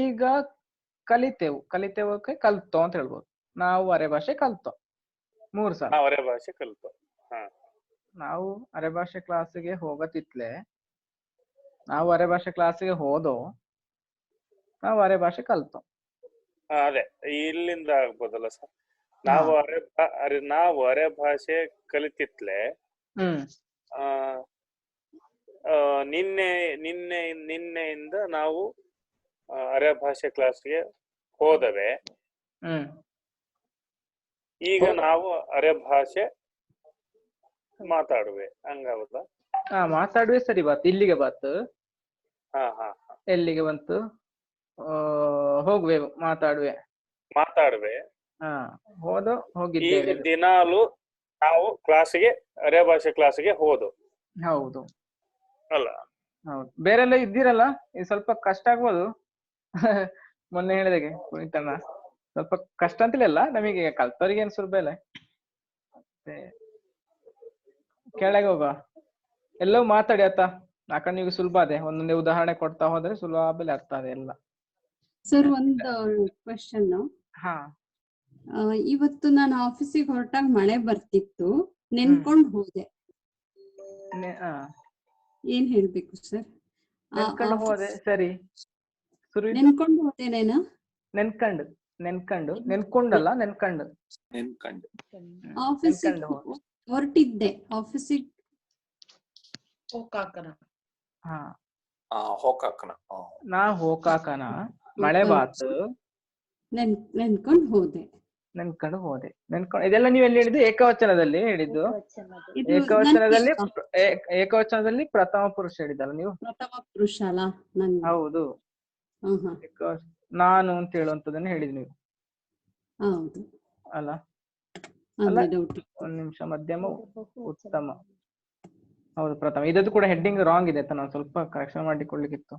ಈಗ ಕಲಿತೆವಕ್ಕೆ ಕಲ್ತೋ ಅಂತ ಹೇಳ್ಬೋದು. ನಾವು ಅರೆಭಾಷೆ ಕಲ್ತೋ. 3 ಸಾಲ. ನಾವು ಅರೆಭಾಷೆ ಕಲ್ತೋ. ನಾವು ಅರೆಭಾಷೆ ಕ್ಲಾಸಿಗೆ ಹೋಗತಿತ್ಲೆ. ನಾವು ಅರೆಭಾಷೆ ಕ್ಲಾಸಿಗೆ ಹೋದೋ. ನಾವು ಅರೆಭಾಷೆ ಕಲ್ತೋ. ಅದೇ ಇಲ್ಲಿಂದ ಆಗ್ಬೋದಲ್ಲ ಸರ್? ನಾವು ಅರೆಭಾಷೆ ಕಲಿತಿತ್ಲೆ. ನಿನ್ನೆಯಿಂದ ನಾವು ಅರೆಭಾಷೆ ಕ್ಲಾಸ್ಗೆ ಹೋದವೆ. ಈಗ ನಾವು ಅರೆಭಾಷೆ ಮಾತಾಡುವೆ, ಹಂಗಾಗುತ್ತಾ? ಮಾತಾಡುವೆ ಸರಿ ಬಾತ್. ಇಲ್ಲಿಗೆ ಬಾತ್. ಎಲ್ಲಿಗೆ ಬಂತು? ಹೋಗುವೆ, ಮಾತಾಡುವೆ. ಹೋಗಿದ್ದೇವೆ. ಈಗ ದಿನಾಲು ನಾವು ಕ್ಲಾಸಿಗೆ ಅರೆಭಾಷೆ ಕ್ಲಾಸಿಗೆ ಹೋದು. ಹೌದು ಅಲ್ಲ? ಹೌದು. ಬೇರೆಲ್ಲ ಇದ್ದೀರಲ್ಲ, ಇದು ಸ್ವಲ್ಪ ಕಷ್ಟ ಆಗ್ಬೋದು. ಮೊನ್ನೆ ಹೇಳಿದಾಗೆ ಪುನೀತಣ್ಣ, ಸ್ವಲ್ಪ ಕಷ್ಟ ಅಂತಲಿಲ್ಲ ನಮಗೆ, ಕಲ್ತವರಿಗೆ ಏನ್ ಸುಲಭ ಇಲ್ಲ. ಮತ್ತೆ ಕೆಳಗೆ ಹೋಗುವ. ಎಲ್ಲವೂ ಮಾತಾಡಿ ಆತ. ಯಾಕಂದ್ರೆ ನೀವು ಸುಲಭ ಅದೇ, ಒಂದೊಂದೇ ಉದಾಹರಣೆ ಕೊಡ್ತಾ ಹೋದ್ರೆ ಸುಲಭದಲ್ಲಿ ಅರ್ಥ ಅದೇ ಎಲ್ಲ. ಸರ್, ಒಂದು ಕ್ವೆಶ್ಚನ್. ಇವತ್ತು ನಾನು ಆಫೀಸಿಗೆ ಹೊರಟಾಗ ಮಳೆ ಬರ್ತಿತ್ತು, ನೆನ್ಕೊಂಡ್ ಹೋದೆ. ಏನ್ ಹೇಳ್ಬೇಕು ಸರ್? ನೆನ್ಕೊಂಡು ಹೋದೆ ಸರಿ. ನೆನ್ಕೊಂಡು ಹೋದೇನೇನು? ನೆನ್ಕೊಂಡಲ್ಲ ನೆನ್ಕಂಡು ಆಫೀಸಿಗೆ ಹೊರಟಿದ್ದೆ. ಆಫೀಸಿಗೆ ಹಾ ಹೋಗಾಕನ ನಾ ಹೋಗಾಕನ ಮಳೆ ಬಾತು ನೆನ್ಕೊಂಡು ಹೋದೆ. ಇದೆಲ್ಲ ನೀವು ಎಲ್ಲಿ ಹೇಳಿದ್ದು? ಏಕವಚನದಲ್ಲಿ ಹೇಳಿದ್ದು. ಏಕವಚನದಲ್ಲಿ ಪ್ರಥಮ ಪುರುಷ ಹೇಳಿದ್ದಲ್ಲ ನೀವು? ಪ್ರಥಮ ಪುರುಷ ಅಲ್ಲ? ಹೌದು. ನಾನು ಅಂತ ಹೇಳುವಂತದನ್ನ ಹೇಳಿದ್ ನೀವು. ಹೌದು ಅಲ್ಲ? ಒಂದ್ ನಿಮಿಷ. ಮಧ್ಯಮ ಉತ್ತಮ. ಹೌದು ಪ್ರಥಮ. ಇದದ್ದು ಕೂಡ ಹೆಡ್ಡಿಂಗ್ ರಾಂಗ್ ಇದೆ ಅಂತ ನಾನು ಸ್ವಲ್ಪ ಕರೆಕ್ಷನ್ ಮಾಡಿಕೊಳ್ಳಿಕ್ಕಿತ್ತು.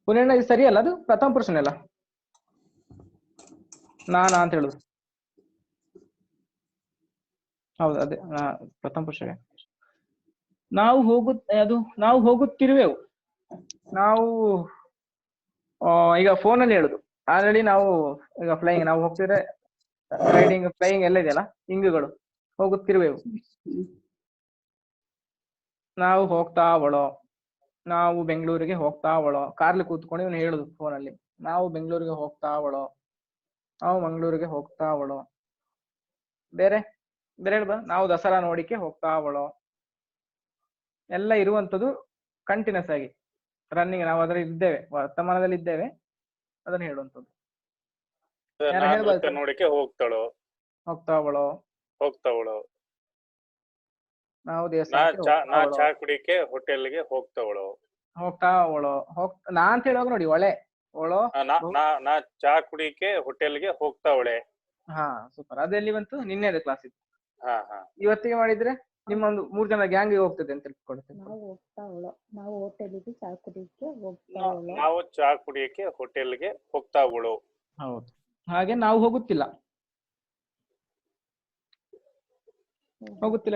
ಪುನಃ ಇದು ಸರಿ ಅಲ್ಲ? ಅದು ಪ್ರಥಮ ಪುರುಷನೇ ಅಲ್ಲ? ನಾನಾ ಅಂತ ಹೇಳುದು. ಹೌದು ಅದೇ ಪ್ರಥಮ ಪುರುಷವೇ. ನಾವು ಹೋಗುತ್ತಿರುವೆವು. ನಾವು ಈಗ ಫೋನಲ್ಲಿ ಹೇಳುದು. ಆಲ್ರೆಡಿ ನಾವು ಈಗ ಫ್ಲೈಯಿಂಗ್, ನಾವು ಹೋಗ್ತಿದ್ರೆ ರೈಡಿಂಗ್, ಫ್ಲೈಯಿಂಗ್ ಎಲ್ಲ ಇದೆಯಲ್ಲ, ಹಿಂಗುಗಳು. ಹೋಗುತ್ತಿರುವೆವು. ನಾವು ಹೋಗ್ತಾವಳೋ, ನಾವು ಬೆಂಗಳೂರಿಗೆ ಹೋಗ್ತಾವಳೋ. ಕಾರ್ಲಿ ಕೂತ್ಕೊಂಡು ಇವನು ಹೇಳುದು ಫೋನಲ್ಲಿ, ನಾವು ಬೆಂಗಳೂರಿಗೆ ಹೋಗ್ತಾವಳೋ, ನಾವು ಮಂಗಳೂರಿಗೆ ಹೋಗ್ತಾವಳೋ. ಬೇರೆ ಹೇಳ್ಬ, ನಾವು ದಸರಾ ನೋಡಿಕೆ ಹೋಗ್ತಾವಳೋ. ಎಲ್ಲ ಇರುವಂತದ್ದು ಕಂಟಿನ್ಯೂಸ್ ಆಗಿ ರನ್ನಿಂಗ್. ನಾವು ಅದರಲ್ಲಿ ಇದ್ದೇವೆ, ವರ್ತಮಾನದಲ್ಲಿ ಇದ್ದೇವೆ, ಅದನ್ನ ಹೇಳುವಂಥದ್ದು. ನೋಡಿಕೆ ಹೋಗ್ತಾವಳೋ. ನಾವು ನಾ ಚಾ ಕುಡಿಕೆ ಹೋಟೆಲ್ಗೆ ಹೋಗ್ತಾವಳೋ. ನಾ ಅಂತ ಹೇಳುವಾಗ ನೋಡಿ, ಒಳೋ ನಾ ಚಾ ಕುಡಿಕೆ ಹೋಟೆಲ್ಗೆ ಹೋಗ್ತಾವಳೆ. ಹಾ ಸೂಪರ್. ಅದೆಲ್ಲಿ ಬಂತು? ನಿನ್ನೆ ಕ್ಲಾಸ್ ಇತ್ತು. ಇವತ್ತಿಗೆ ಮಾಡಿದ್ರೆ ನಿಮ್ಮೊಂದು 3 ಜನ ಗ್ಯಾಂಗ್ ಹೋಗ್ತದೆ ಅಂತ ತಿಳ್ಕೊಳ್ತೇನೆ. ನಾವು ಚಾ ಕುಡಿಯಕ್ಕೆ ಹೋಟೆಲ್ಗೆ ಹೋಗ್ತಾವಳು. ಹೌದು. ಹಾಗೆ ನಾವು ಹೋಗುತ್ತಿಲ್ಲ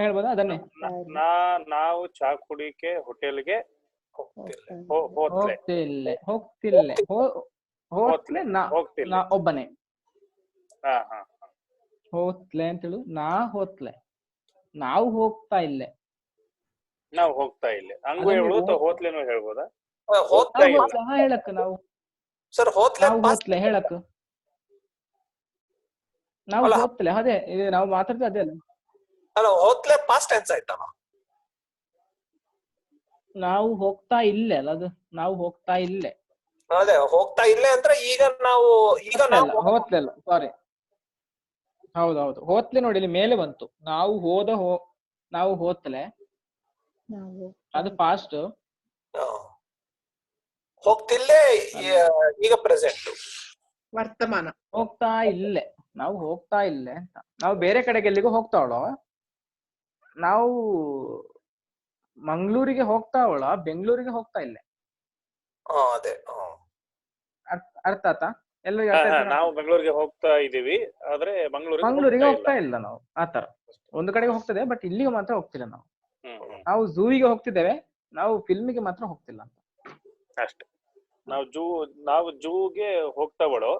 ಹೇಳ್ಬೋದಾ? ಅದನ್ನೇ ನಾವು ಚಾ ಕುಡಿಯಕ್ಕೆ ಹೋಟೆಲ್ಗೆ ಒಬ್ಬನೇ ಹೋತ್ಲೆ ಅಂತ ಹೇಳು. ನಾವು ಹೋಗ್ತಾ ಇಲ್ಲೇ. ಹಂಗೂ ಹೇಳುದು, ಹೋತ್ಲೆನೂ ಹೇಳ್ಬೋದಾ? ಹೇಳಕ್ ನಾವು ಹೋತ್ಲೆ ಹೇಳಕ್ ನಾವು ಹೋಗ್ತಲೆ. ಅದೇ ನಾವು ಮಾತಾಡ್ತಾ ಅದೇ ಅಲ್ಲ, ಹೋತ್ಲೆ ಪಾಸ್ಟ್ ಟೆನ್ಸ್ ಆಯ್ತಲ್ಲ. ನಾವು ಹೋಗ್ತಾ ಇಲ್ಲೇ ಅಲ್ಲ, ಅದು ನಾವು ಹೋಗ್ತಾ ಇಲ್ಲೇ. ಅದೇ ಹೋಗ್ತಾ ಇಲ್ಲೇ ಅಂದ್ರೆ ಈಗ ನಾವು ಹೋತ್ಲೆ ಅಲ್ಲ, ಸಾರಿ. ಹೌದೌದು, ಹೋತ್ಲೆ ನೋಡಿ ಇಲ್ಲಿ ಮೇಲೆ ಬಂತು. ನಾವು ನಾವು ಹೋತ್ಲೆ, ಅದು ಪಾಸ್ಟ್. ಹೋಗ್ತಿಲ್ಲೇ ಈಗ ಪ್ರೆಸೆಂಟ್, ವರ್ತಮಾನ. ಹೋಗ್ತಾ ಇಲ್ಲೇ, ನಾವು ಹೋಗ್ತಾ ಇಲ್ಲೇ ಅಂತ. ನಾವು ಬೇರೆ ಕಡೆಗೆ ಎಲ್ಲಿಗೂ ಹೋಗ್ತಾವಳೋ, ನಾವು ಮಂಗಳೂರಿಗೆ ಹೋಗ್ತಾವಳ, ಬೆಂಗಳೂರಿಗೆ ಹೋಗ್ತಾ ಇಲ್ಲೇ. ಅದೇ ಅರ್ಥ ಆತಾ ಎಲ್ಲರಿಗೂ? ನಾವು ಬೆಂಗಳೂರಿಗೆ ಹೋಗ್ತಾ ಇದೀವಿ, ಆದ್ರೆ ಮಂಗಳೂರಿಗೆ ಹೋಗ್ತಾ ಇಲ್ಲ ನಾವು. ಆತರ ಒಂದು ಕಡೆಗೆ ಹೋಗ್ತದೆ, ಬಟ್ ಇಲ್ಲಿಗೆ ಮಾತ್ರ ಹೋಗ್ತಿಲ್ಲ ನಾವು. ನಾವು ಝೂವಿಗೆ ಹೋಗ್ತಿದ್ದೇವೆ, ನಾವು ಫಿಲ್ಮಿಗೆ ಮಾತ್ರ ಹೋಗ್ತಿಲ್ಲ ಅಂತ ಅಷ್ಟೇ. ನಾವು ಜೂಗೆ ಹೋಗ್ತಾವಳೋ,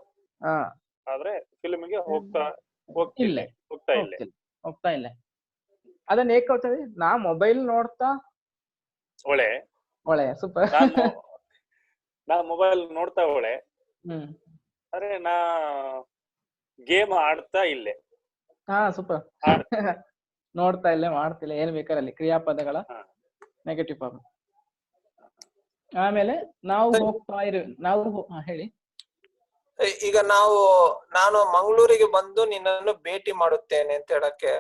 ಆದ್ರೆ ಫಿಲ್ಮಿಗೆ ಹೋಗ್ತಾ ಇಲ್ಲ. ಅದನ್ನ ಏಕವಚನ. ನಾ ಮೊಬೈಲ್ ನೋಡ್ತಾ ಒಳೆ. ಸೂಪರ್. ನಾ ಮೊಬೈಲ್ ನೋಡ್ತಾ ಒಳೆ, ಅರೆ ನಾ ಗೇಮ್ ಆಡ್ತಾ ಇಲ್ಲೇ. ಹಾ ಸೂಪರ್. ನೋಡ್ತಾ ಇಲ್ಲೇ, ಮಾಡ್ತಿಲ್ಲ, ಏನ್ ಬೇಕಾರಲ್ಲಿ ಕ್ರಿಯಾಪದಗಳ ನೆಗೆಟಿವ್ ಫಾರ್ಮ್. ಆಮೇಲೆ ನಾವು ಹೋಗ್ತಾ ನಾವು ಹೇಳಿ. ಈಗ ನಾನು ಮಂಗಳೂರಿಗೆ ಬಂದು ನಿನ್ನನ್ನು ಭೇಟಿ ಮಾಡುತ್ತೇನೆ ಅಂತ ಹೇಳಕ್ಕೆ,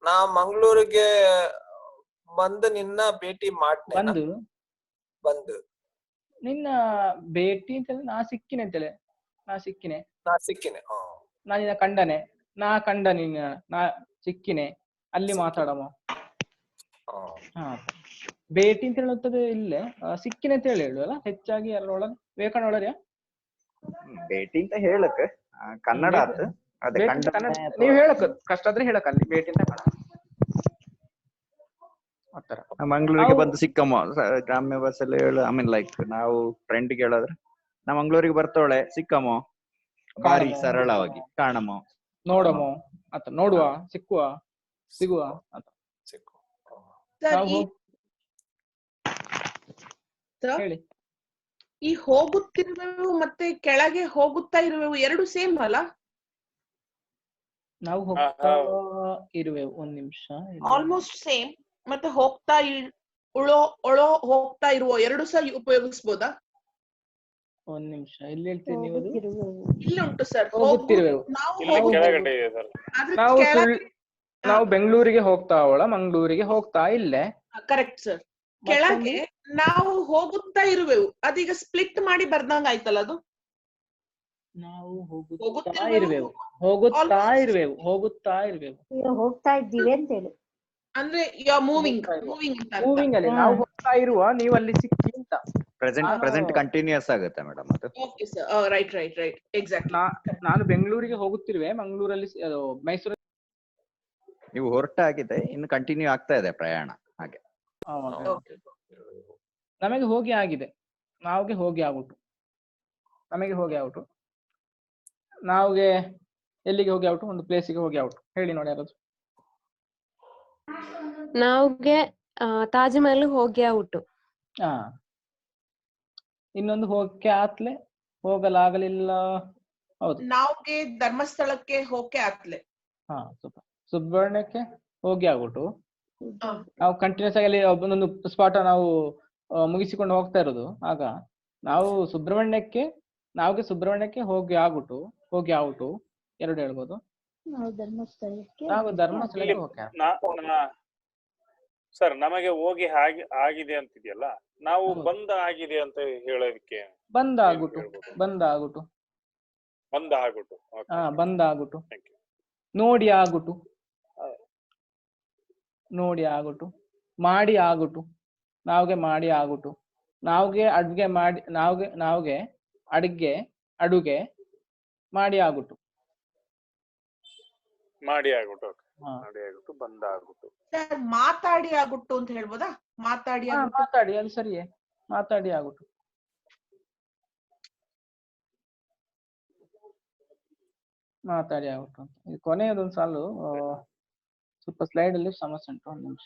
ನಾ ಮಂಗಳೂರಿಗೆ ಬಂದು ನಿನ್ನ ಭೇಟಿ ಮಾಡ್ತೇನೆ. ಬಂದು ನಿನ್ನ ಭೇಟಿ ಅಂತ ನಾ ಸಿಕ್ಕಿನೆ ಅಂತೇಳಿ. ನಾ ಸಿಕ್ಕಿನೆ ನಾ ನಿನ್ನ ಕಂಡನೆ, ನಾ ಕಂಡ ನಿನ್ನ, ನಾ ಸಿಕ್ಕಿನೆ, ಅಲ್ಲಿ ಮಾತಾಡಮ. ಭೇಟಿ ಅಂತ ಹೇಳುತ್ತದೆ ಇಲ್ಲೇ. ಸಿಕ್ಕಿನೆ ಅಂತ ಹೇಳುವಲ್ಲ ಹೆಚ್ಚಾಗಿ ಎಲ್ಲರೊಳಗೆ. ವೇಕಣ ಒಳಗೆ ಭೇಟಿ ಅಂತ ಹೇಳಕ್ ಕನ್ನಡ ನೀವು ಹೇಳಕ್ ಕಷ್ಟ ಆದ್ರೆ ಹೇಳಕ್ ಅಲ್ಲಿ ಭೇಟಿ ಅಂತ ಮಂಗಳೂರಿಗೆ ಬಂದು ಸಿಕ್ಕಮ್ಮ. ಗ್ರಾಮ್ಯ ಭಾಷೆಯಲ್ಲಿ ಹೇಳು. ಐ ಮೀನ್ ಲೈಕ್ ನಾವು ಫ್ರೆಂಡ್ ಹೇಳಿದ್ರೆ ನಾ ಮಂಗಳೂರಿಗೆ ಬರ್ತವಳೆ, ಸಿಕ್ಕಮ್ಮ, ಬಾರಿ ಸರಳವಾಗಿ ಕಾಣಮ್ಮ, ನೋಡಮ್ಮ ಅಂತ. ನೋಡುವ, ಸಿಗುವ ಅಂತ. ಹೇಳಿ. ಈ ಹೋಗುತ್ತಿರುವೆವು ಮತ್ತೆ ಕೆಳಗೆ ಹೋಗುತ್ತಾ ಇರುವೆವು ಎರಡು ಸೇಮ್ ಅಲ್ಲ? ನಾವು ಹೋಗ್ತಾ ಇರುವೆವು. ಒಂದ್ ನಿಮಿಷ. Almost same. ಮತ್ತೆ ಹೋಗ್ತಾ ಒಳೋ ಹೋಗ್ತಾ ಇರುವ ಎರಡು ಸಹ ಉಪಯೋಗಿಸಬಹುದಾ? ಒಂದ್ ನಿಮಿಷ, ಎಲ್ಲಿ ಹೇಳ್ತೀರಿ ನೀವು? ಇಲ್ಲಿ ಉಂಟು ಸರ್. ಹೋಗುತ್ತಿರುವೆವು. ನಾವು ಬೆಂಗಳೂರಿಗೆ ಹೋಗ್ತಾವಳ, ಮಂಗಳೂರಿಗೆ ಹೋಗ್ತಾ ಇಲ್ಲೇ. Correct sir. ಕೆಳಗೆ ನಾವು ಹೋಗುತ್ತಾ ಇರುವೆವು, ಅದೀಗ ಸ್ಪ್ಲಿಟ್ ಮಾಡಿ ಬರ್ದಂಗ ಆಯ್ತಲ್ಲ ಅದು. ನಾವು ಹೋಗುತ್ತಾ ಇರುವೆವು, ಹೋಗುತ್ತಾ ಇರುವೆವು, ಹೋಗುತ್ತಾ ಇರುವೆವು, ಹೋಗ್ತಾ ಇದ್ದೀವಿ ಅಂತ ಹೇಳಿ. ಅಂದ್ರೆ ಮೂವಿಂಗ್ ಮೂವಿಂಗ್ ಅಲ್ಲಿ ನಾವು ಹೋಗ್ತಾ ಇರುವ, ನೀವು ಅಲ್ಲಿ ಸಿಕ್ಕಿ ಅಂತ. ಪ್ರೆಸೆಂಟ್ ಕಂಟಿನ್ಯೂಸ್ ಆಗುತ್ತೆ ಮೇಡಮ್ ಅದು. Okay sir, right right right, exactly. ನಾನು ಬೆಂಗಳೂರಿಗೆ ಹೋಗುತ್ತಿರುವೆ, ಮಂಗಳೂರಲ್ಲಿ ಮೈಸೂರು. ನೀವು ಹೊರಟಾಗಿದೆ, ಇನ್ನು ಕಂಟಿನ್ಯೂ ಆಗ್ತಾ ಇದೆ ಪ್ರಯಾಣ, ಹಾಗೆ. ನಮಗೆ ಹೋಗಿ ಆಗಿದೆ, ನಾವ್ಗೆ ಹೋಗಿ ಆಗ್ಬಿಟ್ಟು, ನಮಗೆ ಹೋಗಿ ಆಗ್ಬಿಟ್ಟು, ನಾವ್ಗೆ ಎಲ್ಲಿಗೆ ಹೋಗಿ ಆಗ್ಬಿಟ್ಟು, ಒಂದು ಪ್ಲೇಸಿಗೆ ಹೋಗಿ ಆಗ್ಬಿಟ್ಟು. ಹೇಳಿ ನೋಡಿ ಯಾರಾದ್ರು. ನಾವ್ಗೆ ತಾಜ್ ಮಹಲ್ ಹೋಗಿ ಆಗ್ಬಿಟ್ಟು. ಇನ್ನೊಂದು ಹೋಗಕ್ಕೆ ಆತ್ಲೆ, ಹೋಗಲಾಗಲಿಲ್ಲ. ಹೌದು. ನಾವ್ಗೆ ಧರ್ಮಸ್ಥಳಕ್ಕೆ ಹೋಗಕ್ಕೆ ಆತ್ಲೆ. ಸೂಪರ್. ಸುಬ್ರಹ್ಮಣ್ಯಕ್ಕೆ ಹೋಗಿ ಆಗ್ಬಿಟ್ಟು ನಾವು ಕಂಟಿನ್ಯೂಸ್ ಆಗಿ ಅಲ್ಲಿ ಒಂದೊಂದು ಸ್ಪಾಟ್ ನಾವು ಮುಗಿಸಿಕೊಂಡು ಹೋಗ್ತಾ ಇರೋದು. ಆಗ ನಾವು ಸುಬ್ರಹ್ಮಣ್ಯಕ್ಕೆ ಹೋಗಿ ಆಗ್ಬಿಟ್ಟು ಎರಡು ಹೇಳ್ಬೋದು. ನಾವು ಧರ್ಮಸ್ಥಳಕ್ಕೆ ಹೋಗಿ. ಸರ್, ನಮಗೆ ಹೋಗಿ ಆಗಿದೆ ಅಂತಿದೆಯಲ್ಲ, ನಾವು ಬಂದ ಆಗಿದೆ ಅಂತ ಹೇಳೋದಕ್ಕೆ ಬಂದ ಆಗ್ಬಿಟ್ಟು ನೋಡಿ ಆಗ್ಬಿಟ್ಟು ಮಾಡಿ ಆಗ್ಬಿಟ್ಟು ನಾವ್ಗೆ ಮಾಡಿ ಆಗ್ಬಿಟ್ಟು ನಾವ್ಗೆ ಅಡುಗೆ ಮಾಡಿ ಆಗ್ಬಿಟ್ಟು ಬಂದ ಆಗ್ಬಿಟ್ಟು. ಮಾತಾಡಿ ಆಗ್ಬಿಟ್ಟು ಅಂತ ಹೇಳ್ಬೋದಾ? ಮಾತಾಡಿ ಅಲ್ಲಿ ಸರಿಯೇ, ಮಾತಾಡಿ ಆಗ್ಬಿಟ್ಟು. ಮಾತಾಡಿ ಆಗ್ಬಿಟ್ಟು ಅಂತ. ಇದು ಕೊನೆಯದೊಂದು ಸಾಲು ಸ್ವಲ್ಪ ಸ್ಲೈಡ್ ಅಲ್ಲಿ ಸಮಸ್ಯೆ ಉಂಟು. ಒಂದು ನಿಮಿಷ,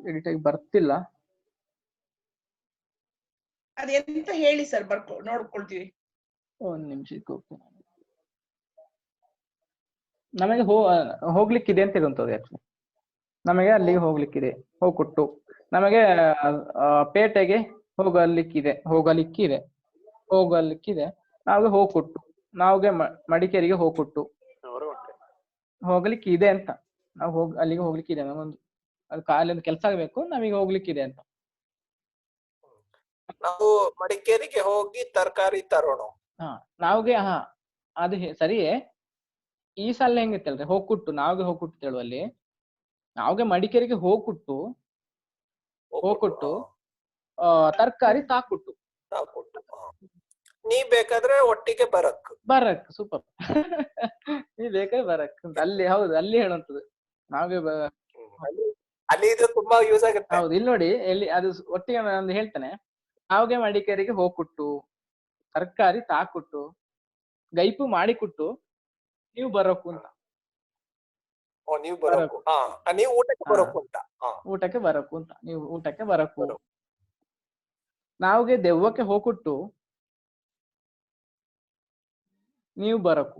ಎಡಿಟ್ ಆಗಿ ಬರ್ತಿಲ್ಲ. ಅದೆಂತ ಹೇಳಿ ಸರ್, ನೋಡ್ಕೊಳ್ತೀವಿ. ಒಂದ್ ನಿಮಿಷ ಹೋಗ್ತೀನಿ. ನಮಗೆ ಹೋಗ್ಲಿಕ್ಕಿದೆ ಅಂತ ಇರುವಂತದ್ದು. ಆಕ್ಚುಲಿ ನಮಗೆ ಅಲ್ಲಿಗೆ ಹೋಗ್ಲಿಕ್ಕಿದೆ, ಹೋಗ್ಕೊಟ್ಟು ನಮಗೆ ಪೇಟೆಗೆ ಹೋಗಲಿಕ್ಕಿದೆ. ನಾವ್ಗೆ ಹೋಗ್ಕೊಟ್ಟು, ನಾವ್ಗೆ ಮಡಿಕೇರಿಗೆ ಹೋಗ್ಕೊಟ್ಟು ಹೋಗ್ಲಿಕ್ಕಿದೆ ಅಂತ. ನಾವು ಅಲ್ಲಿಗೆ ಹೋಗ್ಲಿಕ್ಕಿದೆ, ನಮಗೊಂದು ಅದು ಖಾಲಿ ಒಂದು ಕೆಲಸ ಆಗ್ಬೇಕು, ನಮಗೆ ಹೋಗ್ಲಿಕ್ಕಿದೆ ಅಂತ. ನಾವು ಮಡಿಕೇರಿಗೆ ಹೋಗಿ ತರಕಾರಿ ತರೋಣ. ನಾವ್ಗೆ ಅದು ಸರಿಯೇ. ಈ ಸಲ ಹೆಂಗಿತ್ತಲ್ರಿ, ನಾವ್ಗೆ ಹೋಗ್ಕೊಟ್ಟು ಹೇಳುವಲ್ಲಿ ನಾವ್ಗೆ ಮಡಿಕೇರಿಗೆ ಹೋಗ್ಕೊಟ್ಟು ತರಕಾರಿ ತಾಕೊಟ್ಟು. ನೀ ಬೇಕಾದ್ರೆ ಒಟ್ಟಿಗೆ ಬರಕ್ ಸೂಪರ್. ನೀ ಬೇಕಾದ್ರೆ ಬರಕ್ ಅಂತ ಅಲ್ಲಿ. ಹೌದು, ಅಲ್ಲಿ ಹೇಳುವಂತದ್ದು ನಾವ್ಗೆ ಅಲ್ಲಿ ಇದು ತುಂಬಾ ಯೂಸ್ ಆಗುತ್ತೆ. ಹೌದು, ಇಲ್ಲಿ ನೋಡಿ, ಎಲ್ಲಿ ಅದು ಒಟ್ಟಿಗೆ ನಾನು ಹೇಳ್ತೇನೆ. ನಾವ್ಗೆ ಮಡಿಕೇರಿಗೆ ಹೋಗ್ಕೊಟ್ಟು ತರಕಾರಿ ತಾಕೊಟ್ಟು ಗೈಪು ಮಾಡಿಕೊಟ್ಟು ನೀವು ಬರೋಕು ಅಂತ. ನೀವು ಊಟಕ್ಕೆ ಬರೋಕು ಅಂತ. ನೀವು ಊಟಕ್ಕೆ ಬರಕು. ನಾವ್ಗೆ ದೆವ್ವಕ್ಕೆ ಹೋಗ್ಕೊಟ್ಟು ನೀವು ಬರಕು.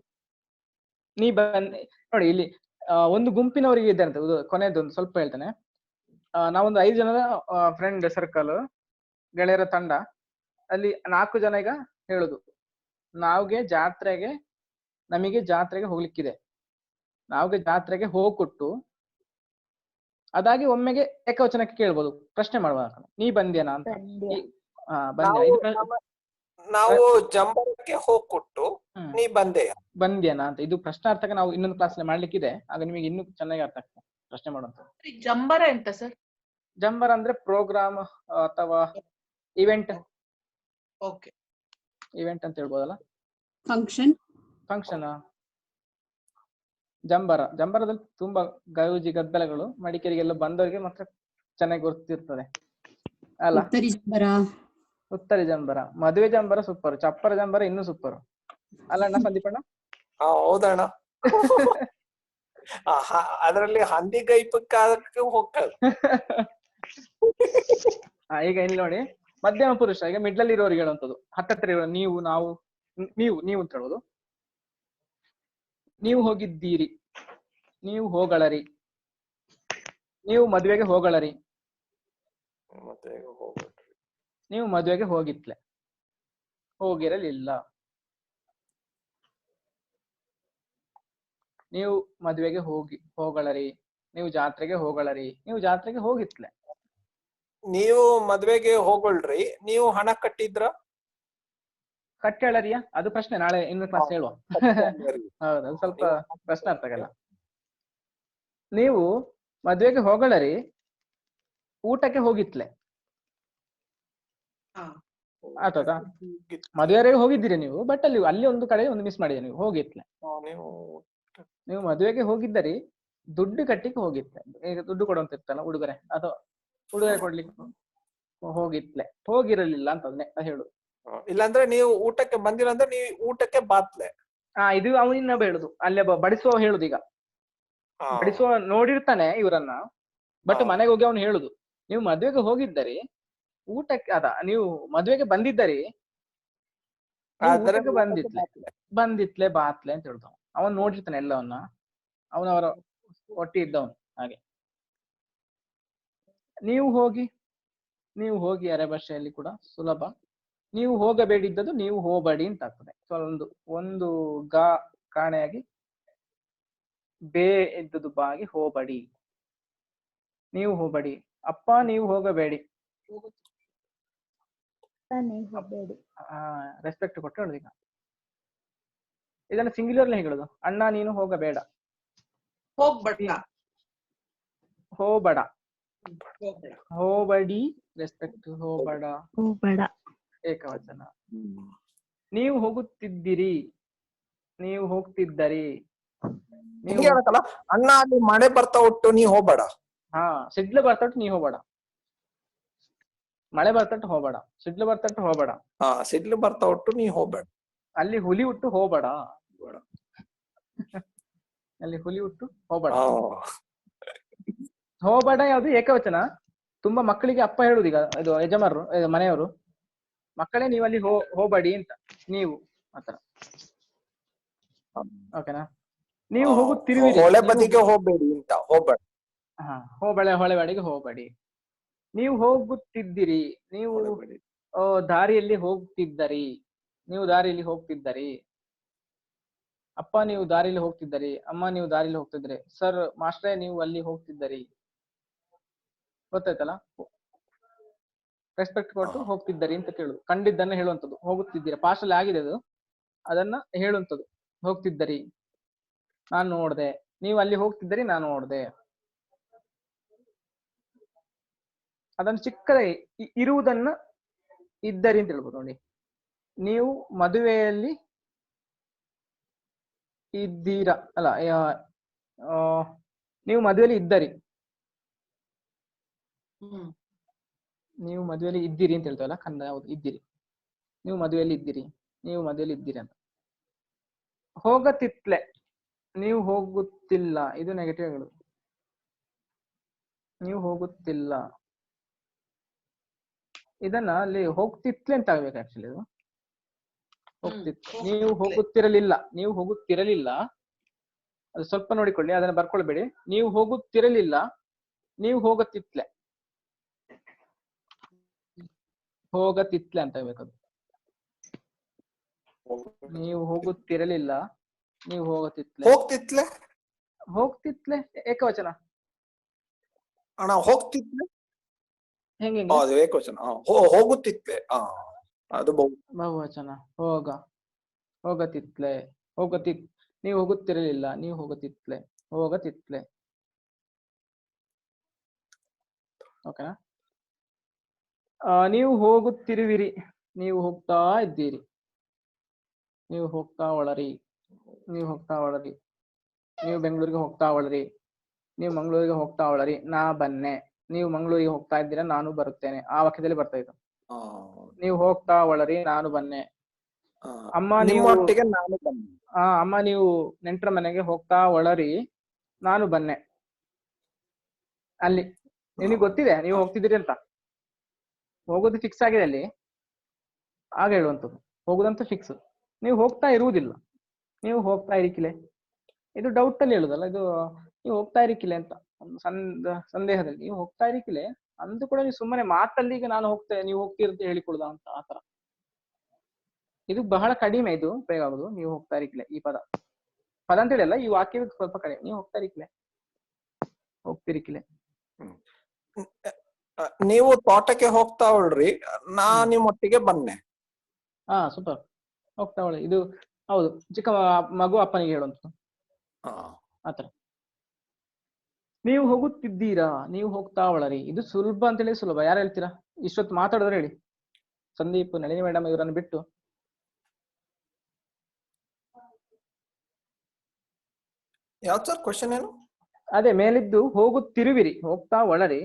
ನೋಡಿ, ಇಲ್ಲಿ ಒಂದು ಗುಂಪಿನವರಿಗೆ ಇದೆ ಅಂತ. ಕೊನೆಯದೊಂದು ಸ್ವಲ್ಪ ಹೇಳ್ತೇನೆ. ನಾವೊಂದು 5 ಜನದ ಫ್ರೆಂಡ್ ಸರ್ಕಲ್, ಗೆಳೆಯರ ತಂಡ. ಅಲ್ಲಿ 4 ಜನ ಈಗ ಹೇಳುದು, ನಮಗೆ ಜಾತ್ರೆಗೆ ಹೋಗ್ಲಿಕ್ಕಿದೆ. ನಾವ್ಗೆ ಜಾತ್ರೆಗೆ ಹೋಗ್ಕೊಟ್ಟು ಅದಾಗಿ ಒಮ್ಮೆಗೆ ಏಕವಚನಕ್ಕೆ ಕೇಳ್ಬೋದು, ಪ್ರಶ್ನೆ ಮಾಡುವಾಗ ನೀ ಬಂದ್ಯಾನಾ ಅಂತ. ನಾವು ಜಂಬರಕ್ಕೆ ಹೋಗ್ಕೊಟ್ಟು ನೀ ಬಂದ್ಯಾನಾ ಅಂತ. ಇದು ಪ್ರಶ್ನಾರ್ಥಕ ನಾವು ಇನ್ನೊಂದು ಕ್ಲಾಸ್ ಮಾಡ್ಲಿಕ್ಕಿದೆ, ಆಗ ನಿಮಗೆ ಇನ್ನೂ ಚೆನ್ನಾಗಿ ಅರ್ಥ ಆಗ್ತದೆ ಪ್ರಶ್ನೆ ಮಾಡುವಂತ. ಜಂಬರ ಎಂತ ಸರ್? ಜಂಬರ ಅಂದ್ರೆ ಪ್ರೋಗ್ರಾಮ್ ಅಥವಾ ಇವೆಂಟ್. ಇವೆಂಟ್ ಅಂತ ಹೇಳ್ಬೋದಲ್ಲ. ಫಂಕ್ಷನ್. ಜಂಬರದಲ್ಲಿ ತುಂಬಾ ಗೌಜಿ ಗದ್ದಲಗಳು. ಮಡಿಕೇರಿಗೆಲ್ಲ ಬಂದವರಿಗೆ ಮಾತ್ರ ಚೆನ್ನಾಗಿ ಗೊತ್ತಿರ್ತದೆ ಅಲ್ಲ. ಉತ್ತರಿ ಜಂಬರ, ಮದುವೆ ಜಂಬರ ಸೂಪರ್, ಚಪ್ಪರ ಜಂಬರ ಇನ್ನೂ ಸೂಪರ್ ಅಲ್ಲಣ್ಣ ಸಂದೀಪಣ್ಣ? ಹೌದಣ್ಣ. ಅದರಲ್ಲಿ ಹಂದಿ ಗೈಪಕ್ಕೆ ಹೋಗ್ತದೆ. ಈಗ ಇಲ್ಲಿ ನೋಡಿ, ಮಧ್ಯಮ ಪುರುಷ ಈಗ ಮಿಡ್ಲಲ್ಲಿ ಇರೋರಿಗೆ ಹೇಳುವಂಥದ್ದು, ಹತ್ತತ್ರ ಇರೋ ನೀವು, ನಾವು, ನೀವು ಅಂತ ಹೇಳೋದು. ನೀವು ಹೋಗಿದ್ದೀರಿ, ನೀವು ಹೋಗಳರಿ, ನೀವು ಮದುವೆಗೆ ಹೋಗಳರಿ, ನೀವು ಮದುವೆಗೆ ಹೋಗಿತ್ಲೆ, ಹೋಗಿರಲಿಲ್ಲ, ನೀವು ಮದುವೆಗೆ ಹೋಗಳರಿ, ನೀವು ಜಾತ್ರೆಗೆ ಹೋಗಳರಿ, ನೀವು ಜಾತ್ರೆಗೆ ಹೋಗಿತ್ಲೆ. ನೀವು ಮದ್ವೆಗೆ ಹೋಗೊಳ್ರಿ, ನೀವು ಹಣ ಕಟ್ಟಿದ್ರ? ಕಟ್ಟೇಳರಿಯ ಅದು ಪ್ರಶ್ನೆ, ನಾಳೆ ಇನ್ನು ಕ್ಲಾಸ್ ಹೇಳುವ. ಹೌದು, ಅದು ಸ್ವಲ್ಪ ಪ್ರಶ್ನೆ ಅರ್ಥ ಆಗಲ್ಲ. ನೀವು ಮದ್ವೆಗೆ ಹೋಗಳರಿ, ಊಟಕ್ಕೆ ಹೋಗಿತ್ಲೆ. ಆತದ ಮದುವೆವರೆಗೆ ಹೋಗಿದ್ದೀರಿ ನೀವು, ಬಟ್ ಅಲ್ಲಿ ಒಂದು ಕಡೆ ಒಂದು ಮಿಸ್ ಮಾಡಿದೆ, ನೀವು ಹೋಗಿತ್ಲೆ. ನೀವು ಮದುವೆಗೆ ಹೋಗಿದ್ದರಿ, ದುಡ್ಡು ಕಟ್ಟಿಗೆ ಹೋಗಿತ್ಲೆ. ಈಗ ದುಡ್ಡು ಕೊಡುವಂತ ಇರ್ತಲ್ಲ ಉಡುಗೊರೆ, ಅಥವಾ ಉಡುಗೊರೆ ಕೊಡ್ಲಿಕ್ಕೆ ಹೋಗಿತ್ಲೆ, ಹೋಗಿರಲಿಲ್ಲ ಅಂತ ಹೇಳು. ಇಲ್ಲಾಂದ್ರೆ ನೀವು ಊಟಕ್ಕೆ ಬಂದಿಲ್ಲ ಅಂದ್ರೆ ನೀವು ಊಟಕ್ಕೆ ಬಾತ್ಲೆ. ಇದು ಅವನಿನ್ನ ಹೇಳುದು, ಅಲ್ಲೇ ಬಡಿಸುವ ಹೇಳುದು. ಈಗ ಬಡಿಸುವ ನೋಡಿರ್ತಾನೆ ಇವರನ್ನ, ಬಟ್ ಮನೆಗೆ ಹೋಗಿ ಅವ್ನು ಹೇಳುದು, ನೀವು ಮದ್ವೆಗೆ ಹೋಗಿದ್ದರಿ ಊಟಕ್ಕೆ ನೀವು ಮದ್ವೆಗೆ ಬಂದಿದ್ದರಿ, ಊಟಕ್ಕೆ ಬಂದಿತ್ಲೆ ಬಾತ್ಲೆ ಅಂತ ಹೇಳ್ತಾವ. ಅವನ್ ನೋಡಿರ್ತಾನೆ ಎಲ್ಲವನ್ನ, ಅವನವರ ಒಟ್ಟಿ ಇದ್ದವನು. ಹಾಗೆ ನೀವು ಹೋಗಿ ಅರೆ ಭಾಷೆಯಲ್ಲಿ ಕೂಡ ಸುಲಭ. ನೀವು ಹೋಗಬೇಡಿದ್ದದು ನೀವು ಹೋಗಬೇಡಿ ಅಂತ ಆಗ್ತದೆ. ಸೊ ಒಂದು ಕಾಣೆಯಾಗಿ ಬೇ ಇದ್ದದ್ದು ಬಾಗಿ ಹೋಗಬೇಡಿ, ನೀವು ಹೋಗಬೇಡಿ. ಅಪ್ಪ ನೀವು ಹೋಗಬೇಡಿ, ರೆಸ್ಪೆಕ್ಟ್ ಕೊಟ್ಟು ಹೇಳುದು. ಈಗ ಇದನ್ನ ಸಿಂಗ್ಯುಲರ್ಲಿ ಹೇಳುದು, ಅಣ್ಣ ನೀನು ಹೋಗಬೇಡ, ಹೋಗಬೇಡ, ಹೋಗಬೇಡಿ, ರೆಸ್ಪೆಕ್ಟ್, ಹೋಗಬೇಡ ಏಕವಚನ. ನೀವು ಹೋಗುತ್ತಿದ್ದೀರಿ, ನೀವು ಹೋಗ್ತಿದ್ದರಿ, ಅಣ್ಣ ಅಲ್ಲಿ ಮಳೆ ಬರ್ತಾ ಉಂಟು ನೀ ಹೋಗಬೇಡ. ಸಿಡ್ಲು ಬರ್ತಟ್ಟು ನೀ ಹೋಗಬೇಡ, ಮಳೆ ಬರ್ತಟ್ಟು ಹೋಗಬೇಡ, ಸಿಡ್ಲು ಬರ್ತಟ್ಟು ಹೋಗಬೇಡ, ಸಿಡ್ಲು ಬರ್ತಾ ಉಂಟು ನೀ ಹೋಗಬೇಡ. ಅಲ್ಲಿ ಹುಲಿ ಹುಟ್ಟು ಹೋಗಬೇಡ, ಅಲ್ಲಿ ಹುಲಿ ಹುಟ್ಟು ಹೋಗಬೇಡ. ಹೋಗಬೇಡ ಯಾವ್ದು ಏಕವಚನ. ತುಂಬಾ ಮಕ್ಕಳಿಗೆ ಅಪ್ಪ ಹೇಳುದು, ಈಗ ಇದು ಯಜಮಾನರು ಮನೆಯವರು, ಮಕ್ಕಳೇ ನೀವು ಅಲ್ಲಿ ಹೋಗಬೇಡಿ ಅಂತ, ನೀವು ಆತರ. ಓಕೆನಾ? ನೀವು ಹೋಗುತ್ತಿರುವಿರಿ, ಹೊಳೆ ಬದಿಗೆ ಹೋಗಬೇಡಿ ಅಂತ, ಹೋಗಬೇಡ. ಹೊಳೆಬಡಿಗೆ ಹೋಗಬೇಡಿ. ನೀವು ಹೋಗುತ್ತಿದ್ದೀರಿ, ನೀವು ದಾರಿಯಲ್ಲಿ ಹೋಗ್ತಿದ್ದರಿ, ನೀವು ದಾರಿಯಲ್ಲಿ ಹೋಗ್ತಿದ್ದರಿ. ಅಪ್ಪ ನೀವು ದಾರಿಯಲ್ಲಿ ಹೋಗ್ತಿದ್ದರಿ, ಅಮ್ಮ ನೀವು ದಾರಿಯಲ್ಲಿ ಹೋಗ್ತಿದ್ರಿ, ಸರ್ ಮಾಸ್ಟ್ರೇ ನೀವು ಅಲ್ಲಿ ಹೋಗ್ತಿದ್ದರಿ. ಗೊತ್ತಾಯ್ತಲ್ಲ? ರೆಸ್ಪೆಕ್ಟ್ ಕೊಟ್ಟು ಹೋಗ್ತಿದ್ದರಿ ಅಂತ ಕೇಳುದು, ಕಂಡಿದ್ದನ್ನ ಹೇಳುವಂಥದ್ದು. ಹೋಗುತ್ತಿದ್ದೀರಾ ಪಾಸ್ಟ್ ಅಲ್ಲಿ ಆಗಿದೆ ಅದು, ಅದನ್ನ ಹೇಳುವಂಥದ್ದು. ಹೋಗ್ತಿದ್ದರಿ, ನಾನು ನೋಡ್ದೆ, ನೀವು ಅಲ್ಲಿ ಹೋಗ್ತಿದ್ದರಿ, ನಾನು ನೋಡ್ದೆ. ಅದನ್ನು ಚಿಕ್ಕದ ಇರುವುದನ್ನ ಇದ್ದರಿ ಅಂತ ಹೇಳ್ಬೋದು. ನೋಡಿ, ನೀವು ಮದುವೆಯಲ್ಲಿ ಇದ್ದೀರಾ ಅಲ್ಲ, ನೀವು ಮದುವೆಯಲ್ಲಿ ಇದ್ದರಿ, ನೀವು ಮದುವೆಯಲ್ಲಿ ಇದ್ದೀರಿ ಅಂತ ಹೇಳ್ತೇವಲ್ಲ ಕನ್ನಡ. ಹೌದು, ಇದ್ದೀರಿ, ನೀವು ಮದುವೆಯಲ್ಲಿ ಇದ್ದೀರಿ, ನೀವು ಮದುವೆಯಲ್ಲಿ ಇದ್ದೀರಿ ಅಂತ. ಹೋಗತಿತ್ಲೆ, ನೀವು ಹೋಗುತ್ತಿಲ್ಲ, ಇದು ನೆಗೆಟಿವ್ ಹೇಳುದು. ನೀವು ಹೋಗುತ್ತಿಲ್ಲ, ಇದನ್ನ ಅಲ್ಲಿ ಹೋಗ್ತಿತ್ಲೆ ಅಂತ ಆಗ್ಬೇಕು ಆಕ್ಚುಲಿ. ಇದು ಹೋಗ್ತಿತ್ತು. ನೀವು ಹೋಗುತ್ತಿರಲಿಲ್ಲ, ನೀವು ಹೋಗುತ್ತಿರಲಿಲ್ಲ, ಅದು ಸ್ವಲ್ಪ ನೋಡಿಕೊಳ್ಳಿ, ಅದನ್ನ ಬರ್ಕೊಳ್ಬೇಡಿ. ನೀವು ಹೋಗುತ್ತಿರಲಿಲ್ಲ, ನೀವು ಹೋಗತಿತ್ಲೆ, ಹೋಗತಿತ್ಲೆ ಅಂತ ಆಗ್ಬೇಕದು. ನೀವು ಹೋಗುತ್ತಿರಲಿಲ್ಲ, ನೀವು ಹೋಗತಿತ್ಲೆ, ಹೋಗ್ತಿತ್ಲೆ ಏಕವಚನ ಅಣ್ಣ. ಹೋಗ್ತಿತ್ಲೆ ಹೆಂಗೆ? ಏಕವಚನ. ಹೋಗುತ್ತಿತ್ಲೆ ಅದು ಬಹುವಚನ. ಹೋಗತಿತ್ಲೆ, ನೀವು ಹೋಗುತ್ತಿರಲಿಲ್ಲ, ನೀವು ಹೋಗತಿತ್ಲೆ. ಓಕೆನಾ? ನೀವು ಹೋಗುತ್ತಿರುವಿರಿ, ನೀವು ಹೋಗ್ತಾ ಇದ್ದೀರಿ, ನೀವು ಹೋಗ್ತಾ ಒಳರಿ, ನೀವು ಬೆಂಗಳೂರಿಗೆ ಹೋಗ್ತಾ ಒಳರಿ, ನೀವು ಮಂಗಳೂರಿಗೆ ಹೋಗ್ತಾ ಒಳರಿ. ನಾ ಬನ್ನೆ, ನೀವು ಮಂಗಳೂರಿಗೆ ಹೋಗ್ತಾ ಇದ್ದೀರಾ, ನಾನು ಬರುತ್ತೇನೆ. ಆ ವಾಕ್ಯದಲ್ಲಿ ಬರ್ತಾ ಇತ್ತು. ನೀವು ಹೋಗ್ತಾ ಒಳರಿ, ನಾನು ಬನ್ನೆ. ಅಮ್ಮ ನೀವು ನೆಂಟರ ಮನೆಗೆ ಹೋಗ್ತಾ ಒಳರಿ, ನಾನು ಬನ್ನೆ. ಅಲ್ಲಿ ನಿನಗೆ ಗೊತ್ತಿದೆ ನೀವು ಹೋಗ್ತಿದ್ದೀರಿ ಅಂತ. ಹೋಗೋದು ಫಿಕ್ಸ್ ಆಗಿದೆ ಅಲ್ಲಿ, ಆಗ ಹೇಳುವಂಥದ್ದು. ಹೋಗುದಂತ ಫಿಕ್ಸ್, ನೀವು ಹೋಗ್ತಾ ಇರುವುದಿಲ್ಲ, ನೀವು ಹೋಗ್ತಾ ಇರಿಕಿಲೆ. ಇದು ಡೌಟ್ ಅಲ್ಲಿ ಹೇಳುದಲ್ಲ, ಇದು ನೀವು ಹೋಗ್ತಾ ಇರಿಕಿಲೆ ಅಂತ ಒಂದು ಸಂದೇಹದಲ್ಲಿ ನೀವು ಹೋಗ್ತಾ ಇರಿಕಿಲೆ ಅಂದು ಕೂಡ ನೀವು ಸುಮ್ಮನೆ ಮಾತಲ್ಲಿ ಈಗ ನಾನು ಹೋಗ್ತೇನೆ ನೀವು ಹೋಗ್ತಿರಂತ ಹೇಳಿಕೊಳ್ಳುದ ಅಂತ ಆತರ. ಇದು ಬಹಳ ಕಡಿಮೆ ಇದು ಉಪಯೋಗ ಆಗುದು, ನೀವು ಹೋಗ್ತಾ ಇರಿಕಿಲೆ ಈ ಪದ ಅಂತ ಹೇಳಿ ಅಲ್ಲ, ಈ ವಾಕ್ಯ ಸ್ವಲ್ಪ ಕಡಿಮೆ. ನೀವು ಹೋಗ್ತಾ ಇರಿಕಿಲೆ, ಹೋಗ್ತಿರಿಕಿಲೆ. ನೀವು ತೋಟಕ್ಕೆ ಹೋಗ್ತಾ ಉಳ್ರಿ, ನಾ ನಿಮ್ಮೊಟ್ಟಿಗೆ ಬನ್ನೆ. ಹಾ ಸೂಪರ್, ಹೋಗ್ತಾ ಒಳ್ಳೆ. ಇದು ಹೌದು, ಚಿಕ್ಕ ಮಗು ಅಪ್ಪನಿಗೆ ಹೇಳುವಂತ ಆತರ. ನೀವು ಹೋಗುತ್ತಿದ್ದೀರಾ, ನೀವು ಹೋಗ್ತಾ ಒಳರಿ. ಇದು ಸುಲಭ ಅಂತ ಹೇಳಿ ಸುಲಭ. ಯಾರು ಹೇಳ್ತೀರಾ ಇಷ್ಟೊತ್ತು ಮಾತಾಡಿದ್ರೆ ಹೇಳಿ? ಸಂದೀಪ್, ನಳಿನಿ ಮೇಡಮ್ ಇವರನ್ನು ಬಿಟ್ಟು. ಯಾವ್ದು ಸರ್ ಕ್ವಶನ್ ಏನು? ಅದೇ ಮೇಲಿದ್ದು ಹೋಗುತ್ತಿರುವಿರಿ, ಹೋಗ್ತಾ ಒಳರಿ,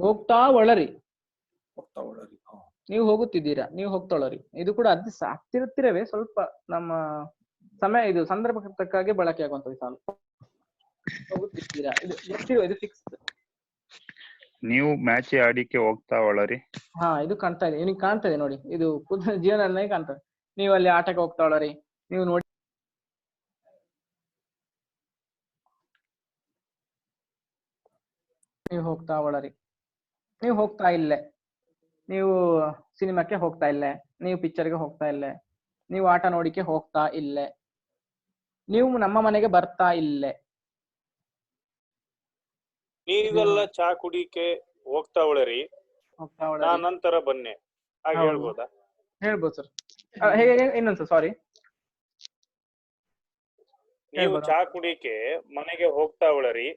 ಹೋಗ್ತಾ ಒಳರಿ, ನೀವು ಹೋಗುತ್ತಿದ್ದೀರಾ, ನೀವು ಹೋಗ್ತಾಳರಿ. ಇದು ಕೂಡ ಅದು ಹತ್ತಿರವೇ ಸ್ವಲ್ಪ ನಮ್ಮ ಸಮಯ ಇದು ಸಂದರ್ಭಕ್ಕೆ ತಕ್ಕಾಗೆ ಬಳಕೆ ಆಗುವಂತದ್ದು ಸಾಲು. ಹೋಗುತ್ತಿದ್ದೀರಾ ಇದು ಗೊತ್ತಿರುವ, ಇದು ಫಿಕ್ಸ್. ನೀವು ಮ್ಯಾಚ್ ಆಡಿಕೆ ಹೋಗ್ತಾ ಒಳರಿ. ಹಾ ಇದು ಕಾಣ್ತಾ ಇದೆ, ನಿಮಗೆ ಕಾಣ್ತಾ ಇದೆ ನೋಡಿ, ಇದು ಜೀವನದಲ್ಲಿ ಕಾಣ್ತದೆ. ನೀವು ಅಲ್ಲಿ ಆಟಕ್ಕೆ ಹೋಗ್ತಾ ಒಳರಿ, ನೀವು ನೋಡಿ ನೀವು ಹೋಗ್ತಾ ಒಳರಿ, ನೀವು ಹೋಗ್ತಾ ಇಲ್ಲೇ, ನೀವು ಸಿನಿಮಾಕ್ಕೆ ಹೋಗ್ತಾ ಇಲ್ಲೇ, ನೀವು ಪಿಕ್ಚರ್ಗೆ ಹೋಗ್ತಾ ಇಲ್ಲೇ, ನೀವು ಆಟ ನೋಡಿಕೆ ಹೋಗ್ತಾ ಇಲ್ಲೇ, ನೀವು ನಮ್ಮ ಮನೆಗೆ ಬರ್ತಾ ಇಲ್ಲೇ. ನೀವೆಲ್ಲ ಚಾ ಕುಡಿಕೆ ಹೋಗ್ತಾ ಒಳರಿ, ಹೋಗ್ತಾ ನಾ ನಂತರ ಬನ್ನೆ, ಹಾಗೆ ಹೇಳ್ಬೋದಾ? ಹೇಳ್ಬೋದು ಸರ್. ಹೇಗೆ ಇನ್ನೊಂದ್ಸಲ ಸಾರಿ. ನೀವು ಚಾ ಕುಡಿಕೆ ಮನೆಗೆ ಹೋಗ್ತಾ ಒಳರಿ,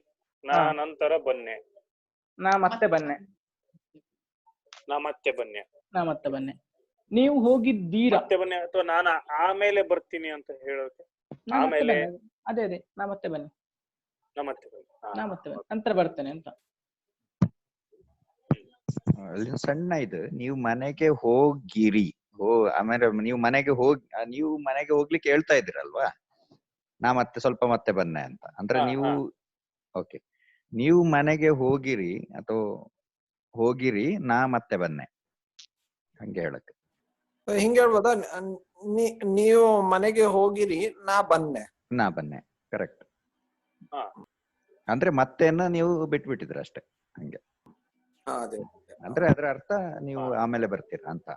ನಾ ನಂತರ ಬನ್ನೆ, ನಾ ಮತ್ತೆ ಬನ್ನೆ, ನಾ ಮತ್ತೆ ಬನ್ನೆ, ನಾ ಮತ್ತೆ ಬನ್ನೆ. ನೀವು ಹೋಗಿದ್ದೀರಾ, ಮತ್ತೆ ಬನ್ನೆ, ಅಥವಾ ನಾನು ಆಮೇಲೆ ಬರ್ತೀನಿ ಅಂತ ಹೇಳೋಕೆ? ಆಮೇಲೆ ಅದೇ ಅದೇ ನಾ ಮತ್ತೆ ಬನ್ನಿ, ನಾ ಮತ್ತೆ ಬನ್ನಿ, ನಾ ಮತ್ತೆ ಬನ್ನಿ, ನಂತರ ಬರ್ತೇನೆ ಅಂತ. ಅಲ್ಲಿ ಸಣ್ಣ ಇದು, ನೀವು ಮನೆಗೆ ಹೋಗಿರಿ, ಆಮೇಲೆ ನೀವು ಮನೆಗೆ ಹೋಗ್ಲಿಕ್ಕೆ ಹೇಳ್ತಾ ಇದ್ದೀರಲ್ವಾ, ನಾ ಮತ್ತೆ ಸ್ವಲ್ಪ ಮತ್ತೆ ಬನ್ನೆ ಅಂತ. ಅಂದ್ರೆ ನೀವು ಓಕೆ, ನೀವು ಮನೆಗೆ ಹೋಗಿರಿ ಅಥವಾ ಹೋಗಿರಿ, ನಾ ಮತ್ತೆ ಬನ್ನೆ, ಹಂಗೆ ಹೇಳಕ್ಕೆ. ಹಿಂಗೆ ಹೇಳ್ಬೋದಾ? ನೀವು ಮನೆಗೆ ಹೋಗಿರಿ, ನಾ ಬನ್ನೆ, ನಾ ಬನ್ನೆ, ಕರೆಕ್ಟ್. ಅಂದ್ರೆ ಮತ್ತೆನ್ನ ನೀವು ಬಿಟ್ಬಿಟ್ಟಿದ್ರ ಅಷ್ಟೇ, ಹಂಗೆ. ಅಂದ್ರೆ ಅದರ ಅರ್ಥ ನೀವು ಆಮೇಲೆ ಬರ್ತೀರಾ ಅಂತ.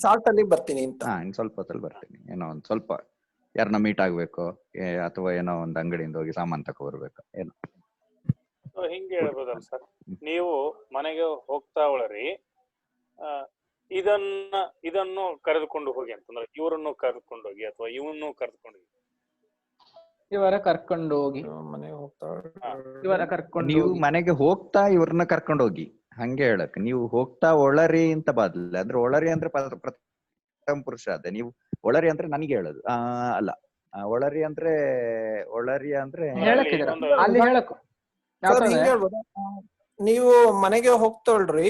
ಶಾರ್ಟ್ ಅಲ್ಲಿ ಬರ್ತೀನಿ ಅಂತ. ಇನ್ ಸ್ವಲ್ಪ ಹೊತ್ತಲ್ಲಿ ಬರ್ತೀನಿ, ಏನೋ ಒಂದ್ ಸ್ವಲ್ಪ ಯಾರನ್ನ ಮೀಟ್ ಆಗ್ಬೇಕು, ಅಥವಾ ಏನೋ ಒಂದ್ ಅಂಗಡಿಯಿಂದ ಹೋಗಿ ಸಾಮಾನ್ ತಕೊ ಬರ್ಬೇಕು, ಏನೋ ಹಿಂಗೆ ಹೇಳ್ಬೋದಲ್ಲ ಸರ್? ನೀವು ಮನೆಗೆ ಹೋಗ್ತಾ ಒಳರಿ, ಇದನ್ನು ಕರೆದುಕೊಂಡು ಹೋಗಿ ಅಂತಂದ್ರೆ ಇವರನ್ನು ಕರೆದುಕೊಂಡು ಹೋಗಿ ಅಥವಾ ಇವನು ಕರೆದುಕೊಂಡು ಹೋಗಿ, ಇವರ ಕರ್ಕೊಂಡು ಹೋಗಿ, ಇವರ ಕರ್ಕೊಂಡು ನೀವು ಮನೆಗೆ ಹೋಗ್ತಾ ಇವ್ರನ್ನ ಕರ್ಕೊಂಡು ಹೋಗಿ, ಹಂಗೆ ಹೇಳಕ್. ನೀವು ಹೋಗ್ತಾ ಒಳರಿ ಅಂತ ಬದಲ, ಅಂದ್ರೆ ಒಳರಿ ಅಂದ್ರೆ ಪ್ರಥಮ ಪುರುಷ ಅದೇ. ನೀವು ಒಳರಿ ಅಂದ್ರೆ ನನಗೆ ಹೇಳೋದು ಅಲ್ಲ, ಒಳರಿ ಅಂದ್ರೆ ಅಲ್ಲಿ ಹೇಳಕ್. ನೀವು ಮನೆಗೆ ಹೋಗ್ತೊಳ್ರಿ,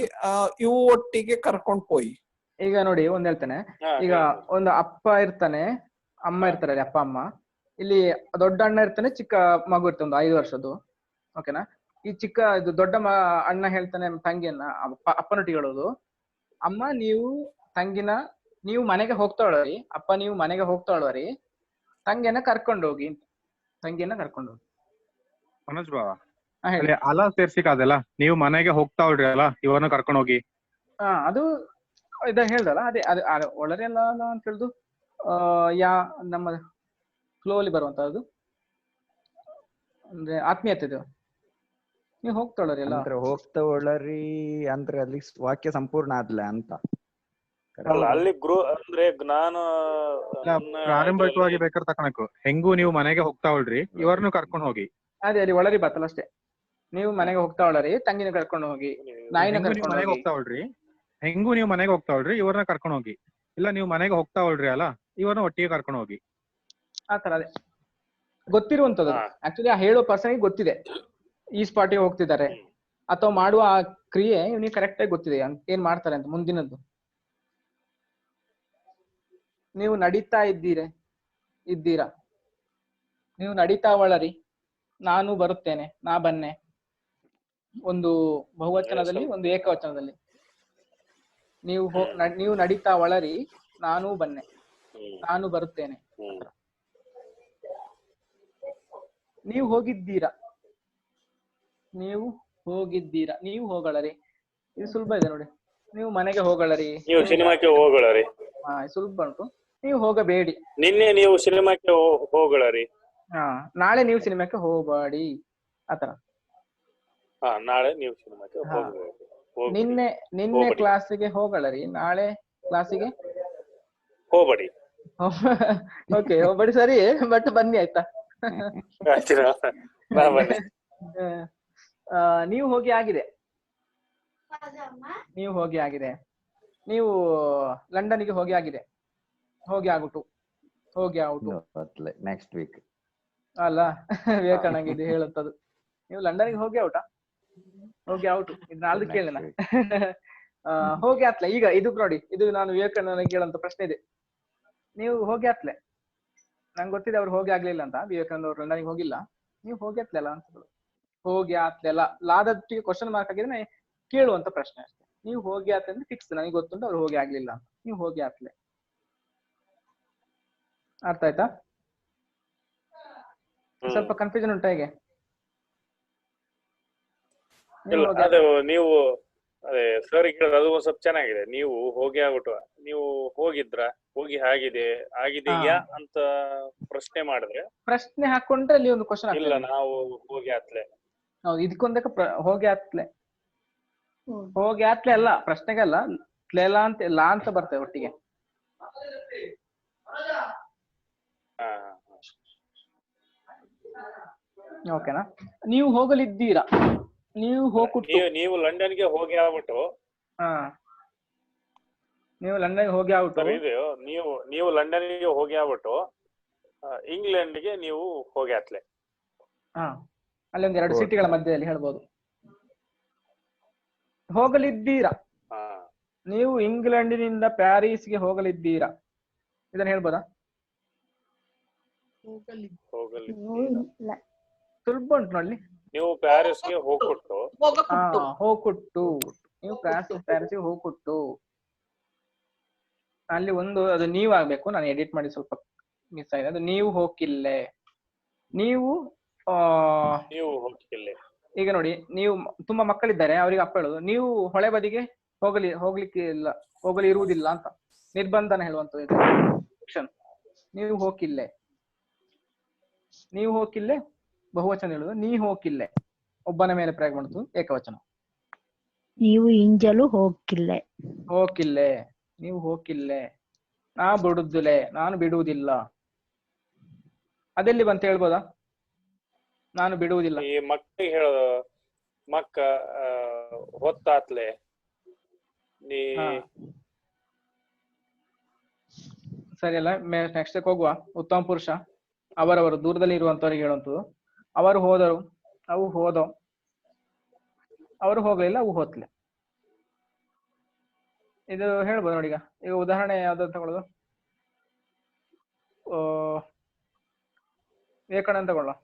ಇವು ಒಟ್ಟಿಗೆ ಕರ್ಕೊಂಡ್ ಹೋಗಿ. ಈಗ ನೋಡಿ ಒಂದ್ ಹೇಳ್ತೇನೆ, ಈಗ ಒಂದು ಅಪ್ಪ ಇರ್ತಾನೆ, ಅಮ್ಮ ಇರ್ತಾರೆ, ಅಪ್ಪ ಅಮ್ಮ. ಇಲ್ಲಿ ದೊಡ್ಡ ಅಣ್ಣ ಇರ್ತಾನೆ, ಚಿಕ್ಕ ಮಗು ಇರ್ತಾನೆ, ಒಂದು 5 ವರ್ಷದ್ದು, ಓಕೆನಾ? ಈ ಚಿಕ್ಕ ಇದು ದೊಡ್ಡ ಅಣ್ಣ ಹೇಳ್ತಾನೆ ತಂಗಿಯನ್ನ ಅಪ್ಪನೊಟ್ಟಿಗೆ ಹೇಳೋದು, ಅಮ್ಮ ನೀವು ಮನೆಗೆ ಹೋಗ್ತಾಳರಿ, ಅಪ್ಪ ನೀವು ಮನೆಗೆ ಹೋಗ್ತಾಳರಿ, ತಂಗಿಯನ್ನ ಕರ್ಕೊಂಡು ಹೋಗಿ ಅಂತ. ತಂಗಿಯನ್ನ ಕರ್ಕೊಂಡು ಹೋಗಿ. ಮನೋಜ್ ಬಾವ ಅಲ ಸೇರ್ಸಿಕಾದಲ್ಲ, ನೀವು ಮನೆಗೆ ಹೋಗ್ತಾ ಹೋಗ್ರಿ ಅಲ್ಲ, ಇವರನ್ನ ಕರ್ಕೊಂಡು ಹೋಗಿ. ಅದು ಇದ ಹೇಳ್ದಲ್ಲ, ಅದೇ ಒಳರೆ ಅಲ್ಲ ಅಂತ ಹೇಳುದು, ನಮ್ಮ ಫ್ಲೋ ಅಲ್ಲಿ ಬರುವಂತದ್ದು, ಅಂದ್ರೆ ಆತ್ಮೀಯತೆ. ನೀವು ಹೋಗ್ತಾಳರಿ ಅಲ್ಲ, ಹೋಗ್ತಾ ಒಳರಿ ಅಂದ್ರೆ ಅಲ್ಲಿ ವಾಕ್ಯ ಸಂಪೂರ್ಣ ಆದ್ಲ ಅಂತ. ಅಲ್ಲಿ ಅಂದ್ರೆ ಜ್ಞಾನ ಪ್ರಾರಂಭಿಕವಾಗಿ ಬೇಕಾದ್ರೆ ತಕೊಳಕು. ಹೆಂಗೂ ನೀವು ಮನೆಗೆ ಹೋಗ್ತಾ ಹೋಗ್ರಿ, ಇವರನ್ನು ಕರ್ಕೊಂಡು ಹೋಗಿ. ಅದೇ ಅಲ್ಲಿ ಒಳರಿ ಬತ್ತಲ್ಲ ಅಷ್ಟೇ. ನೀವು ಮನೆಗೆ ಹೋಗ್ತಾ ಒಳರಿ, ತಂಗಿನ ಕರ್ಕೊಂಡು ಹೋಗಿ, ನಾಯಿನ ಕರ್ಕೊಂಡು ಮನೆಗೆ ಹೋಗ್ತಾ ಹೋಗ್ರಿ, ಹೆಂಗೂ ನೀವು ಮನೆಗೆ ಹೋಗ್ತಾ ಹೋಗ್ರಿ, ಇವ್ರನ್ನ ಕರ್ಕೊಂಡು ಹೋಗಿ. ಇಲ್ಲ ನೀವು ಮನೆಗೆ ಹೋಗ್ತಾ ಹೋಗ್ರಿ ಅಲ್ಲ, ಇವ್ರನ್ನ ಒಟ್ಟಿಗೆ ಕರ್ಕೊಂಡು ಹೋಗಿ. ಆತರ ಅದೇ ಗೊತ್ತಿರುವಂತದ್ದು. ಆಕ್ಚುಲಿ ಆ ಹೇಳೋ ಪರ್ಸನ್ಗೆ ಗೊತ್ತಿದೆ ಈ ಸ್ಪಾಟಿಗೆ ಹೋಗ್ತಿದ್ದಾರೆ, ಅಥವಾ ಮಾಡುವ ಆ ಕ್ರಿಯೆ ನೀವು ಕರೆಕ್ಟ್ ಆಗಿ ಗೊತ್ತಿದೆ ಏನ್ ಮಾಡ್ತಾರೆ ಅಂತ ಮುಂದಿನದ್ದು. ನೀವು ನಡೀತಾ ಇದ್ದೀರಾ, ನೀವು ನಡೀತಾ ಒಳರಿ, ನಾನು ಬರುತ್ತೇನೆ, ನಾ ಬನ್ನೆ, ಒಂದು ಬಹುವಚನದಲ್ಲಿ ಒಂದು ಏಕವಚನದಲ್ಲಿ. ನೀವು ನಡೀತಾ ಒಳರಿ, ನಾನು ಬನ್ನೆ, ನಾನು ಬರುತ್ತೇನೆ. ನೀವು ಹೋಗಿದ್ದೀರಾ, ನೀವು ಹೋಗಿದ್ದೀರಾ, ನೀವು ಹೋಗಳರಿ. ಇದು ಸುಲಭ ಇದೆ ನೋಡಿ. ನೀವು ಮನೆಗೆ ಹೋಗಳರಿ, ನೀವು ಸಿನಿಮಾಕ್ಕೆ ಹೋಗಳರಿ. ಹಾ ಸುಲಭ ಉಂಟು. ನೀವು ಹೋಗಬೇಡಿ, ನಿನ್ನೆ ನೀವು ಸಿನಿಮಾಕ್ಕೆ ಹೋಗಳರಿ. ಹಾ ನಾಳೆ ನೀವು ಸಿನಿಮಾಕ್ಕೆ ಹೋಗಬೇಡಿ, ಆತರ. ಹಾ ನಾಳೆ ನೀವು ಸಿನಿಮಾಕ್ಕೆ ಹೋಗಬೇಡಿ. ನಿನ್ನೆ ಕ್ಲಾಸಿಗೆ ಹೋಗಳರಿ, ನಾಳೆ ಕ್ಲಾಸಿಗೆ ಹೋಗಬೇಡಿ. ಓಕೆ ಹೋಗಬೇಡಿ ಸರಿ, ಬಟ್ ಬನ್ನಿ ಆಯ್ತಾ. ನೀವು ಹೋಗಿ ಆಗಿದೆ, ನೀವು ಹೋಗಿ ಆಗಿದೆ. ನೀವು ಲಂಡನ್ಗೆ ಹೋಗಿ ಆಗಿದೆ, ಹೋಗಿ ಆಗುಟು, ಹೋಗಿ ಆಗುಟು. ನೆಕ್ಸ್ಟ್ ವೀಕ್ ಅಲ್ಲ ವಿವೇಕಾನಂದ ಇದು ಹೇಳುತ್ತದು. ನೀವು ಲಂಡನ್ಗೆ ಹೋಗಿ ಔಟಾ, ಹೋಗಿ ಔಟು. ಇದು ನಾಳ್ದು ಕೇಳಿ ನಾ. ಹೋಗಿ ಆತ್ಲೆ. ಈಗ ಇದು ನೋಡಿ, ಇದು ನಾನು ವಿವೇಕಾನಂದ ಕೇಳುವಂತ ಪ್ರಶ್ನೆ ಇದೆ. ನೀವು ಹೋಗಿ ಆತ್ಲೆ, ನಂಗೆ ಗೊತ್ತಿದೆ ಅವ್ರು ಹೋಗಿ ಆಗ್ಲಿಲ್ಲ ಅಂತ. ವಿವೇಕಾನಂದ ಅವ್ರು ಲಂಡನ್ಗೆ ಹೋಗಿಲ್ಲ, ನೀವು ಹೋಗಿ ಆತ್ಲೆಲ್ಲ ಅಂತ. ಹೋಗಿ ಆತ್ಲೆಲ್ಲ ಲಾದೊಟ್ಟಿಗೆ ಕ್ವಶನ್ ಮಾರ್ಕ್ ಆಗಿದ್ರೆ ಕೇಳುವಂತ ಪ್ರಶ್ನೆ ಅಷ್ಟೇ. ನೀವು ಹೋಗಿ ಆತ್ಲೆ ಅಂದ್ರೆ ಫಿಕ್ಸ್, ನನಗೆ ಗೊತ್ತುಂಟು ಅವ್ರು ಹೋಗಿ ಆಗ್ಲಿಲ್ಲ ಅಂತ. ನೀವು ಹೋಗಿ ಆತ್ಲೆ. ಅರ್ಥ ಆಯ್ತಾ? ಸ್ವಲ್ಪ ಕನ್ಫ್ಯೂಷನ್ ಉಂಟಾ ಹೇಗೆ? ಅದು ನೀವು ಅದೇ ಸರ್ ಕೇಳಿದ್ರೆ ಅದು ಒಂದ್ ಸ್ವಲ್ಪ ಚೆನ್ನಾಗಿದೆ. ನೀವು ಹೋಗಿ ಆಗ್ಬಿಟ್ಟು ನೀವು ಹೋಗಿದ್ರ, ಹೋಗಿ ಆಗಿದೆಯಾ ಅಂತ ಪ್ರಶ್ನೆ ಮಾಡಿದ್ರೆ, ಪ್ರಶ್ನೆ ಹಾಕೊಂಡ್ರೆ ಅಲ್ಲಿ ಒಂದು ಕ್ವಶನ್ ಇಲ್ಲ ನಾವು ಹೋಗಿ ಆತ್ಲೆ. ಹೌದು, ಇದಕ್ಕೊಂದಕ್ಕೆ ಹೋಗಿ ಆತ್ಲೆ. ಹೋಗಿ ಆತ್ಲೆ ಅಲ್ಲ, ಪ್ರಶ್ನೆಗೆ ಅಲ್ಲ, ತ್ಲೆಲ ಅಂತ ಲಾ ಅಂತ ಬರ್ತೇವೆ ಒಟ್ಟಿಗೆ. ಓಕೆನಾ? ನೀವು ಹೋಗಲಿದ್ದೀರಾ, ನೀವು ಹೋಗ್ಬಿಟ್ಟು, ನೀವು ಲಂಡನ್ಗೆ ಹೋಗಿ ಆಗ್ಬಿಟ್ಟು, ನೀವು ಲಂಡನ್ಗೆ ಹೋಗಿ ಆಗ್ಬಿಟ್ಟು, ನೀವು ಲಂಡನ್ಗೆ ಹೋಗಿ ಆಗ್ಬಿಟ್ಟು ಇಂಗ್ಲೆಂಡ್ಗೆ ನೀವು ಹೋಗಿ ಆತ್ಲೆ. ಅಲ್ಲಿ ಒಂದ್ 2 ಸಿಟಿಗಳ ಮಧ್ಯದಲ್ಲಿ ಹೇಳ್ಬೋದು. ಹೋಗಲಿದ್ದೀರಾ, ನೀವು ಇಂಗ್ಲೆಂಡಿನಿಂದ ಪ್ಯಾರಿಸ್ಗೆ ಹೋಗಲಿದ್ದೀರಾ, ಇದನ್ನ ಹೇಳ್ಬೋದಾ? ಸುಲಭ ಉಂಟು ನೋಡಿ. ನೀವು ಪ್ಯಾರಿಸ್ಗೆ ಹೋಗ್ಬಿಟ್ಟು, ಹೋಗ್ಬಿಟ್ಟು, ನೀವು ಪ್ಯಾರಿಸ್ಗೆ ಹೋಗ್ಬಿಟ್ಟು, ಅಲ್ಲಿ ಒಂದು ಅದು ನೀವು ಆಗ್ಬೇಕು. ನಾನು ಎಡಿಟ್ ಮಾಡಿ ಸ್ವಲ್ಪ ಮಿಸ್ ಆಗಿದೆ. ಅದು ನೀವು ಹೋಗಿಲ್ಲೆ. ನೀವು ಹೋಗಿಲ್ಲೆ. ಈಗ ನೋಡಿ, ನೀವು ತುಂಬಾ ಮಕ್ಕಳಿದ್ದಾರೆ, ಅವರಿಗೆ ಅಪ್ಪ ಹೇಳುದು ನೀವು ಹೊಳೆ ಬದಿಗೆ ಹೋಗ್ಲಿಕ್ಕೆ ಇಲ್ಲ, ಹೋಗಲಿ ಇರುವುದಿಲ್ಲ ಅಂತ ನಿರ್ಬಂಧನ ಹೇಳುವಂತ. ನೀವು ಹೋಗಿಲ್ಲೆ, ನೀವು ಹೋಗಿಲ್ಲೆ ಬಹುವಚನ ಹೇಳುದು. ನೀ ಹೋಗಿಲ್ಲೆ ಒಬ್ಬನ ಮೇಲೆ ಪ್ರಯೋಗ ಮಾಡುದು ಏಕವಚನ. ನೀವು ಇಂಜಲು ಹೋಗಿಲ್ಲೆ, ಹೋಗಿಲ್ಲೆ, ನೀವು ಹೋಗಿಲ್ಲೆ. ನಾ ಬಿಡುದಿಲ್ಲ, ನಾನು ಬಿಡುವುದಿಲ್ಲ. ಅದೆಲ್ಲಿ ಬಂತ ಹೇಳ್ಬೋದಾ? ನಾನು ಬಿಡುವುದಿಲ್ಲ. ಈ ಮಕ್ಕಳಿಗೆ ಹೇಳೋದು, ಮಕ್ಕ ಹೊತ್ತಾತ್ಲೆ. ಸರಿ ಅಲ್ಲ, ನೆಕ್ಸ್ಟ್ ಹೋಗುವ. ಉತ್ತಮ ಪುರುಷ ಅವರವರು, ದೂರದಲ್ಲಿ ಇರುವಂತವರಿಗೆ ಹೇಳುವಂಥದ್ದು. ಅವರು ಹೋದರು, ಅವು ಹೋದೋ. ಅವರು ಹೋಗ್ಲಿಲ್ಲ, ಅವು ಹೋತ್ಲೆ. ಇದು ಹೇಳ್ಬೋದು ನೋಡಿ. ಈಗ ಉದಾಹರಣೆ ಯಾವ್ದು ತಗೊಳ್ಳೋದು? ವಿವೇಕಾನಂದ ತಗೊಳ್ಳ.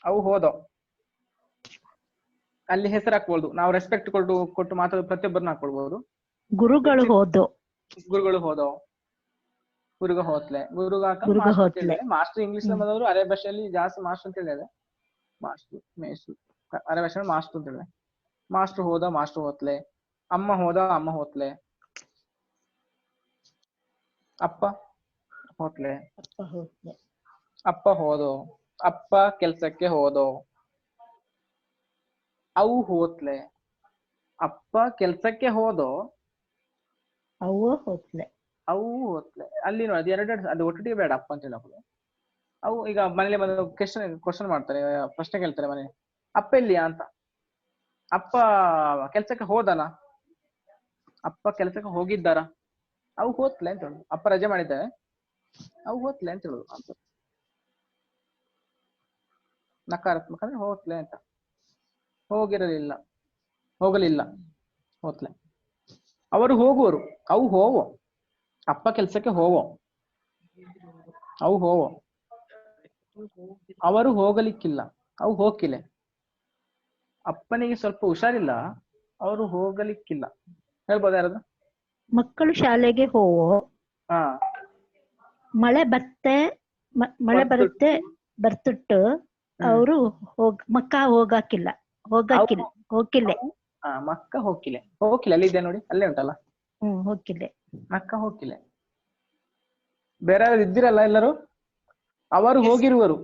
ಅವು ಹೋದೋ, ಅಲ್ಲಿ ಹೆಸರು ಹಾಕ್ಬೋದು. ನಾವು ರೆಸ್ಪೆಕ್ಟ್ ಕೊಟ್ಟು ಮಾತಾಡೋ ಪ್ರತಿಯೊಬ್ಬರನ್ನ ಹಾಕೊಳ್ಬಹುದು. ಗುರುಗಳು ಹೋದೋ, ಗುರುಗಳು ಹೋದೋ, ಗುರುಗ ಹೋತ್ಲೆ, ಮಾಸ್ಟರ್ ಇಂಗ್ಲಿಷ್ ಬಂದವರು ಅರೆ ಭಾಷೆಯಲ್ಲಿ ಜಾಸ್ತಿ ಮಾಸ್ಟರ್ ಅಂತ ಹೇಳಿದೆ. ಮಾಸ್ಟರ್ ಮೇಸ್ಟರ್, ಅರೆ ಭಾಷೆ ಮಾಸ್ಟರ್ ಅಂತ ಹೇಳಿದೆ. ಮಾಸ್ಟರ್ ಹೋದ, ಮಾಸ್ಟರ್ ಹೋತ್ಲೆ. ಅಮ್ಮ ಹೋದ, ಅಮ್ಮ ಹೋತ್ಲೆ. ಅಪ್ಪ ಹೋತ್ಲೆ, ಅಪ್ಪ ಹೋದೋ, ಅಪ್ಪ ಕೆಲ್ಸಕ್ಕೆ ಹೋದೋ. ಅವು ಹೋತ್ಲೆ, ಅಪ್ಪ ಕೆಲ್ಸಕ್ಕೆ ಹೋದೋ, ಅವು ಹೋತ್ಲೆ, ಅವು ಹೋತ್ಲೆ. ಅಲ್ಲಿ ನೋಡಿ ಎರಡು, ಅದು ಒಟ್ಟಿಗೆ ಬೇಡ ಅಪ್ಪ ಅಂತ ಹೇಳೋದು. ಅವು ಈಗ ಮನೇಲಿ ಬಂದು ಕ್ವಶನ್ ಮಾಡ್ತಾರೆ, ಪ್ರಶ್ನೆ ಕೇಳ್ತಾರೆ ಮನೆ, ಅಪ್ಪ ಎಲ್ಲಿಯಾ ಅಂತ. ಅಪ್ಪ ಕೆಲ್ಸಕ್ಕೆ ಹೋದನ, ಅಪ್ಪ ಕೆಲ್ಸಕ್ಕೆ ಹೋಗಿದ್ದಾರ. ಅವು ಹೋತ್ಲೆ ಅಂತ ಹೇಳುದು. ಅಪ್ಪ ರಜೆ ಮಾಡಿದ್ದಾರೆ, ಅವು ಹೋತ್ಲೆ ಅಂತ ಹೇಳುದು. ಅಂತ ನಕಾರಾತ್ಮಕ ಅಂದ್ರೆ ಹೋತ್ಲೆ ಅಂತ. ಹೋಗಿರಲಿಲ್ಲ, ಹೋಗಲಿಲ್ಲ, ಹೋತ್ಲೆ. ಅವರು ಹೋಗುವರು, ಅವು ಹೋವೋ. ಅಪ್ಪ ಕೆಲ್ಸಕ್ಕೆ ಹೋವೋ, ಅವು ಹೋವೋ. ಅವರು ಹೋಗಲಿಕ್ಕಿಲ್ಲ, ಅವು ಹೋಗಿಲೆ. ಅಪ್ಪನಿಗೆ ಸ್ವಲ್ಪ ಹುಷಾರಿಲ್ಲ, ಅವರು ಹೋಗಲಿಕ್ಕಿಲ್ಲ. ಹೇಳ್ಬೋದಾ ಯಾರದು? ಮಕ್ಕಳು ಶಾಲೆಗೆ ಹೋವೋ, ಹಾ ಮಳೆ ಬರುತ್ತೆ ಬರ್ತಿಟ್ಟು ಅವರು ಮಕ್ಕ ಹೋಗಕ್ಕಿಲ್ಲ ಹೋಗಿಲ್ಲೆ. ಮಕ್ಕ ಹೋಗಿಲ್ಲ ಅಲ್ಲಿ ಇದೆ ನೋಡಿ, ಅಲ್ಲೇ ಉಂಟಲ್ಲ. ಹೋಗಿಲ್ಲೆ ಮಕ್ಕ ಹೋಗಿಲ್ಲ. ಬೇರೆ ಯಾರು ಇದ್ದಿರಲ್ಲ ಎಲ್ಲರೂ? ಅವರು ಹೋಗಿರುವರು,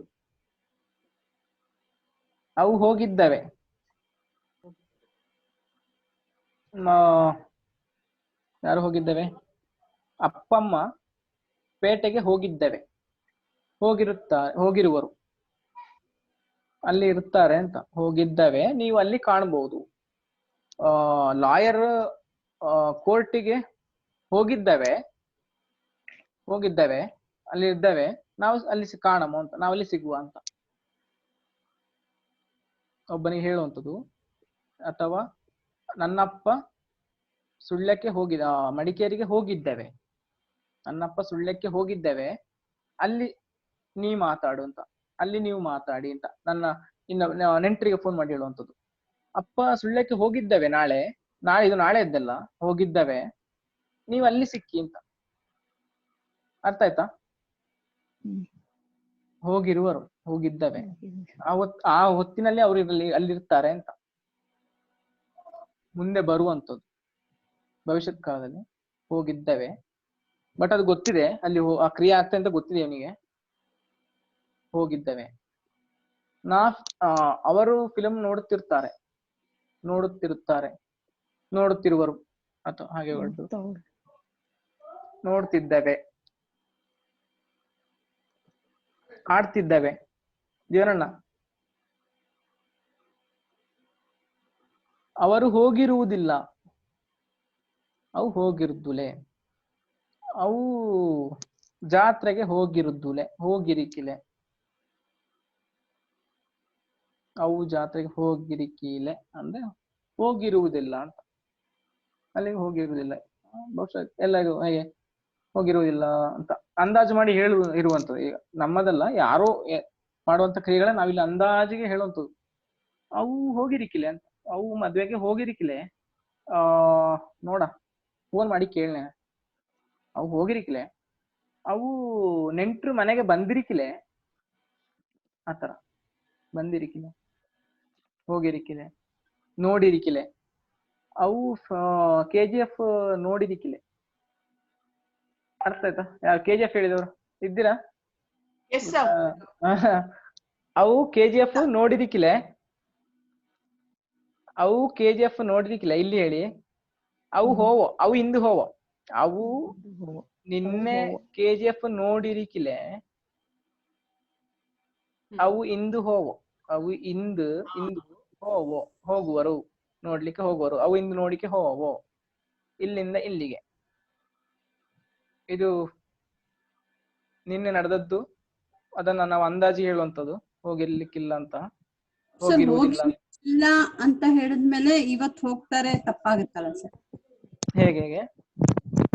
ಅವು ಹೋಗಿದ್ದಾವೆ. ಯಾರು ಹೋಗಿದ್ದೇವೆ? ಅಪ್ಪಮ್ಮ ಪೇಟೆಗೆ ಹೋಗಿದ್ದೇವೆ, ಹೋಗಿರುವರು, ಅಲ್ಲಿ ಇರುತ್ತಾರೆ ಅಂತ. ಹೋಗಿದ್ದಾವೆ, ನೀವು ಅಲ್ಲಿ ಕಾಣಬಹುದು. ಲಾಯರ್ ಕೋರ್ಟಿಗೆ ಹೋಗಿದ್ದಾವೆ, ಅಲ್ಲಿ ಇದ್ದಾವೆ, ನಾವು ಅಲ್ಲಿ ಕಾಣಮೋ ಅಂತ, ನಾವಲ್ಲಿ ಸಿಗುವ ಅಂತ ಒಬ್ಬನಿಗೆ ಹೇಳುವಂಥದ್ದು. ಅಥವಾ ನನ್ನಪ್ಪ ಸುಳ್ಯಕ್ಕೆ ಮಡಿಕೇರಿಗೆ ಹೋಗಿದ್ದೇವೆ, ನನ್ನಪ್ಪ ಸುಳ್ಯಕ್ಕೆ ಹೋಗಿದ್ದೇವೆ, ಅಲ್ಲಿ ನೀ ಮಾತಾಡು ಅಂತ, ಅಲ್ಲಿ ನೀವು ಮಾತಾಡಿ ಅಂತ ನನ್ನ ನೆಂಟರಿಗೆ ಫೋನ್ ಮಾಡಿ ಹೇಳುವಂಥದ್ದು. ಅಪ್ಪ ಸುಳ್ಯಕ್ಕೆ ಹೋಗಿದ್ದೇವೆ, ನಾಳೆ ಇದ್ದಲ್ಲ, ಹೋಗಿದ್ದೇವೆ, ನೀವು ಅಲ್ಲಿ ಸಿಕ್ಕಿ ಅಂತ. ಅರ್ಥ ಆಯ್ತಾ? ಹೋಗಿರುವರು, ಹೋಗಿದ್ದೇವೆ, ಆ ಹೊತ್ತಿನಲ್ಲಿ ಅವರು ಅಲ್ಲಿರ್ತಾರೆ ಅಂತ. ಮುಂದೆ ಬರುವಂಥದ್ದು, ಭವಿಷ್ಯತ್ ಕಾಲದಲ್ಲಿ ಹೋಗಿದ್ದೇವೆ. ಬಟ್ ಅದು ಗೊತ್ತಿದೆ, ಅಲ್ಲಿ ಆ ಕ್ರಿಯೆ ಆಗ್ತದೆ ಅಂತ ಗೊತ್ತಿದೆ ಅವನಿಗೆ. ಹೋಗಿದ್ದೇವೆ. ಅವರು ಫಿಲಂ ನೋಡುತ್ತಿರುವರು ಅಥವಾ ಹಾಗೆ ನೋಡ್ತಿದ್ದೇವೆ, ಆಡ್ತಿದ್ದೇವೆ. ಜೀವನಣ್ಣ, ಅವರು ಹೋಗಿರುವುದಿಲ್ಲ, ಅವು ಹೋಗಿರುದುಲೆ, ಅವು ಜಾತ್ರೆಗೆ ಹೋಗಿರಿಕಿಲೆ, ಅವು ಜಾತ್ರೆಗೆ ಹೋಗಿರಿಕಿಲೆ ಅಂದ್ರೆ ಹೋಗಿರುವುದಿಲ್ಲ ಅಂತ. ಅಲ್ಲಿಗೆ ಹೋಗಿರುವುದಿಲ್ಲ, ಬಹುಶಃ ಎಲ್ಲರಿಗೂ ಹಾಗೆ ಹೋಗಿರುವುದಿಲ್ಲ ಅಂತ ಅಂದಾಜು ಮಾಡಿ ಇರುವಂಥದ್ದು. ಈಗ ನಮ್ಮದಲ್ಲ, ಯಾರೋ ಮಾಡುವಂತ ಕ್ರಿಯೆಗಳ ನಾವಿಲ್ಲಿ ಅಂದಾಜಿಗೆ ಹೇಳುವಂಥದ್ದು. ಅವು ಹೋಗಿರಿಕಿಲೆ ಅಂತ, ಅವು ಮದ್ವೆಗೆ ಹೋಗಿರಿಕಿಲೆ, ನೋಡ ಫೋನ್ ಮಾಡಿ ಕೇಳನೆ, ಅವು ಹೋಗಿರಿಕಿಲೆ, ಅವು ನೆಂಟ್ರು ಮನೆಗೆ ಬಂದಿರಿಕಿಲೆ, ಆತರ ಬಂದಿರಿಕಿಲೆ, ಹೋಗಿರಿಕಿಲೆ, ನೋಡಿರಿಕಿಲೆ, ಅವು KGF ನೋಡಿರಿಕಿಲೆ. ಅರ್ಥ ಆಯ್ತಾ? ಯಾರು KGF ಹೇಳಿದವರು ಇದ್ದೀರಾ? ಅವು KGF ನೋಡಿರಿಕಿಲೆ, ಇಲ್ಲಿ ಹೇಳಿ. ಅವು ಇಂದು ಹೋವೋ, ಅವು ನಿನ್ನೆ KGF ನೋಡಿರಿಕಿಲೆ, ಅವು ಇಂದು ಹೋವೋ, ಅವು ಇಂದು ಹೋಗುವರು, ನೋಡ್ಲಿಕ್ಕೆ ಹೋಗುವರು, ಅವು ಇಂದು ನೋಡಿಕೆ ಹೋವೋ, ಇಲ್ಲಿಂದ ಇಲ್ಲಿಗೆ. ಇದು ನಿನ್ನೆ ನಡೆದದ್ದು, ಅದನ್ನ ನಾವು ಅಂದಾಜಿ ಹೇಳುವಂಥದ್ದು. ಹೋಗಿರ್ಲಿಕ್ಕಿಲ್ಲ ಅಂತ, ಹೋಗಿರುವುದಿಲ್ಲ ಇಲ್ಲ ಅಂತ ಹೇಳಿದ್ಮೇಲೆ ಇವತ್ತು ಹೋಗ್ತಾರೆ ತಪ್ಪಾಗುತ್ತಲ್ಲ ಸರ್? ಹೇಗೆ